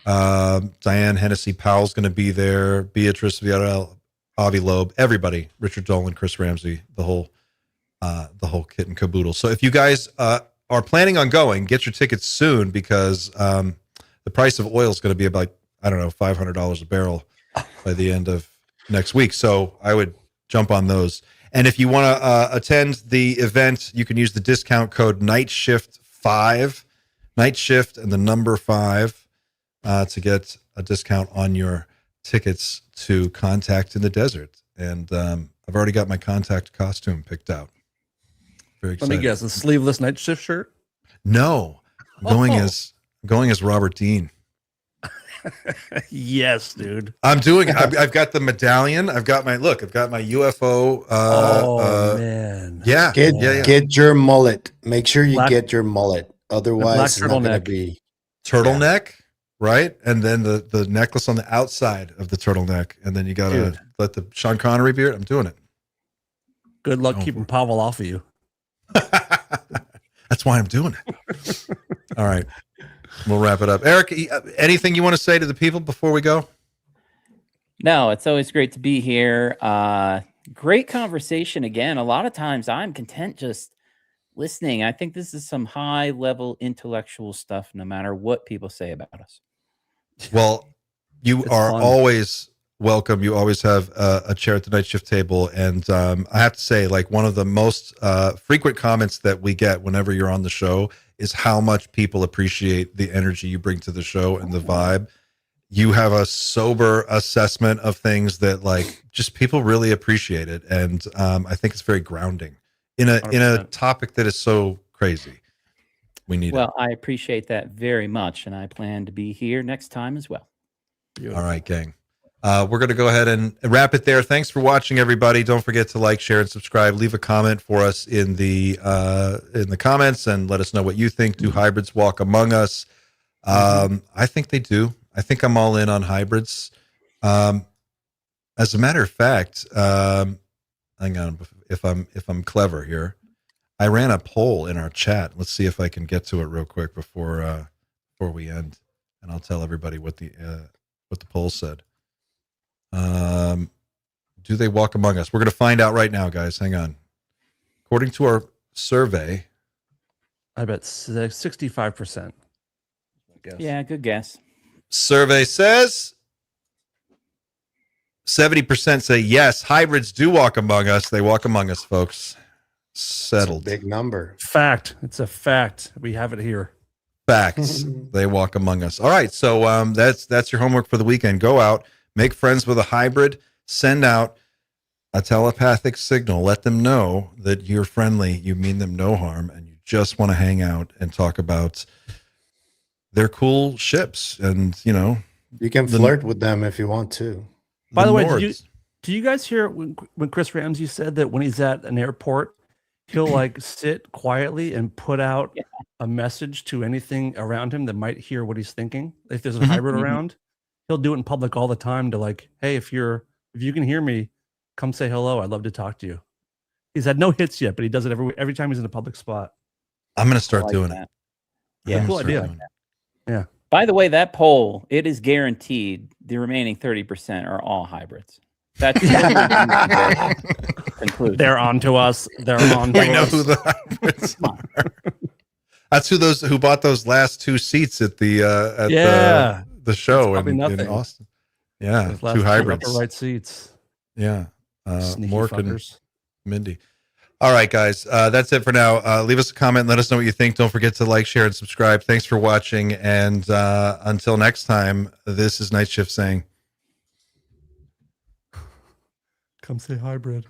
Speaker 1: Diane Hennessy Powell's going to be there. Beatrice Villarreal, Avi Loeb, everybody, Richard Dolan, Chris Ramsey, the whole kit and caboodle. So if you guys are planning on going, get your tickets soon because the price of oil is going to be about, I don't know, $500 a barrel by the end of next week. So I would jump on those. And if you want to attend the event, you can use the discount code NIGHTSHIFT5, Night Shift and the number 5 to get a discount on your tickets to Contact in the Desert. And I've already got my Contact costume picked out. Very excited.
Speaker 2: Let me guess, a sleeveless night shift shirt?
Speaker 1: No, I'm going as Robert Dean.
Speaker 2: Yes, dude.
Speaker 1: I've got the medallion. I've got my UFO.
Speaker 2: Man.
Speaker 1: Yeah.
Speaker 3: Get your mullet. Make sure you get your mullet.
Speaker 2: The
Speaker 3: Otherwise,
Speaker 2: black
Speaker 3: it's not going to
Speaker 2: turtleneck.
Speaker 3: be
Speaker 1: Turtleneck, right? And then the necklace on the outside of the turtleneck. And then you got to let the Sean Connery beard. I'm doing it.
Speaker 2: Good luck keeping Pavel off of you.
Speaker 1: That's why I'm doing it. All right. We'll wrap it up. Eric, anything you want to say to the people before we go?
Speaker 9: No, it's always great to be here. Great conversation again. A lot of times I'm content just listening. I think this is some high level intellectual stuff, no matter what people say about us.
Speaker 1: Well, you
Speaker 2: It's
Speaker 1: are
Speaker 2: fun.
Speaker 1: always welcome. You always have a chair at the night shift table. And I have to say, like, one of the most frequent comments that we get whenever you're on the show is how much people appreciate the energy you bring to the show and the vibe. You have a sober assessment of things that, like, just people really appreciate it. And I think it's very grounding in a
Speaker 9: 100%.
Speaker 1: topic that is so crazy. We need
Speaker 9: Well, I appreciate that very much, and I plan to be here next time as well.
Speaker 1: it. All right, gang. We're going to go ahead and wrap it there. Thanks for watching, everybody. Don't forget to like, share, and subscribe. Leave a comment for us in the comments and let us know what you think. Do hybrids walk among us? I think they do. I think I'm all in on hybrids. As a matter of fact, hang on. If I'm clever here, I ran a poll in our chat. Let's see if I can get to it real quick before we end, and I'll tell everybody what the poll said. Do they walk among us? We're going to find out right now, guys. Hang on. According to our survey,
Speaker 2: I bet 65%.
Speaker 9: Yeah, good guess.
Speaker 1: survey says 70% say yes, hybrids do walk among us. They walk among us, folks. Settled.
Speaker 3: Big number.
Speaker 2: Fact. It's a fact. We have it here.
Speaker 1: Facts. They walk among us. All right. So that's your homework for the weekend. Go out, make friends with a hybrid, send out a telepathic signal. Let them know that you're friendly, you mean them no harm, and you just want to hang out and talk about their cool ships. And, you know,
Speaker 3: You can flirt with them if you want to.
Speaker 2: By the way,
Speaker 1: Nords.
Speaker 2: do you guys hear when Chris Ramsey said that when he's at an airport, he'll like sit quietly and put out a message to anything around him that might hear what he's thinking? If there's a hybrid around, he'll do it in public all the time to like, hey, if you can hear me, come say hello. I'd love to talk to you. He's had no hits yet, but he does it every time he's in a public spot.
Speaker 1: I'm going to start
Speaker 9: I like
Speaker 1: doing
Speaker 9: that.
Speaker 1: it.
Speaker 9: Yeah,
Speaker 1: I'm
Speaker 2: cool
Speaker 1: gonna start
Speaker 2: idea.
Speaker 1: doing it.
Speaker 2: Yeah.
Speaker 9: By the way, that poll, it is guaranteed the remaining 30% are all hybrids. That's conclusion.
Speaker 2: They're on to us. They're on to
Speaker 1: We know
Speaker 2: us.
Speaker 1: who the hybrids are. That's who bought those last two seats at the the show
Speaker 2: probably
Speaker 1: in
Speaker 2: nothing.
Speaker 1: Austin. Yeah,
Speaker 2: Those last
Speaker 1: two
Speaker 2: two
Speaker 1: hybrids.
Speaker 2: upper right seats.
Speaker 1: Yeah,
Speaker 2: Sneaky
Speaker 1: Mork and
Speaker 2: fuckers.
Speaker 1: Mindy. All right, guys, that's it for now. Leave us a comment. Let us know what you think. Don't forget to like, share, and subscribe. Thanks for watching. And until next time, this is Night Shift saying,
Speaker 2: Come say hybrid.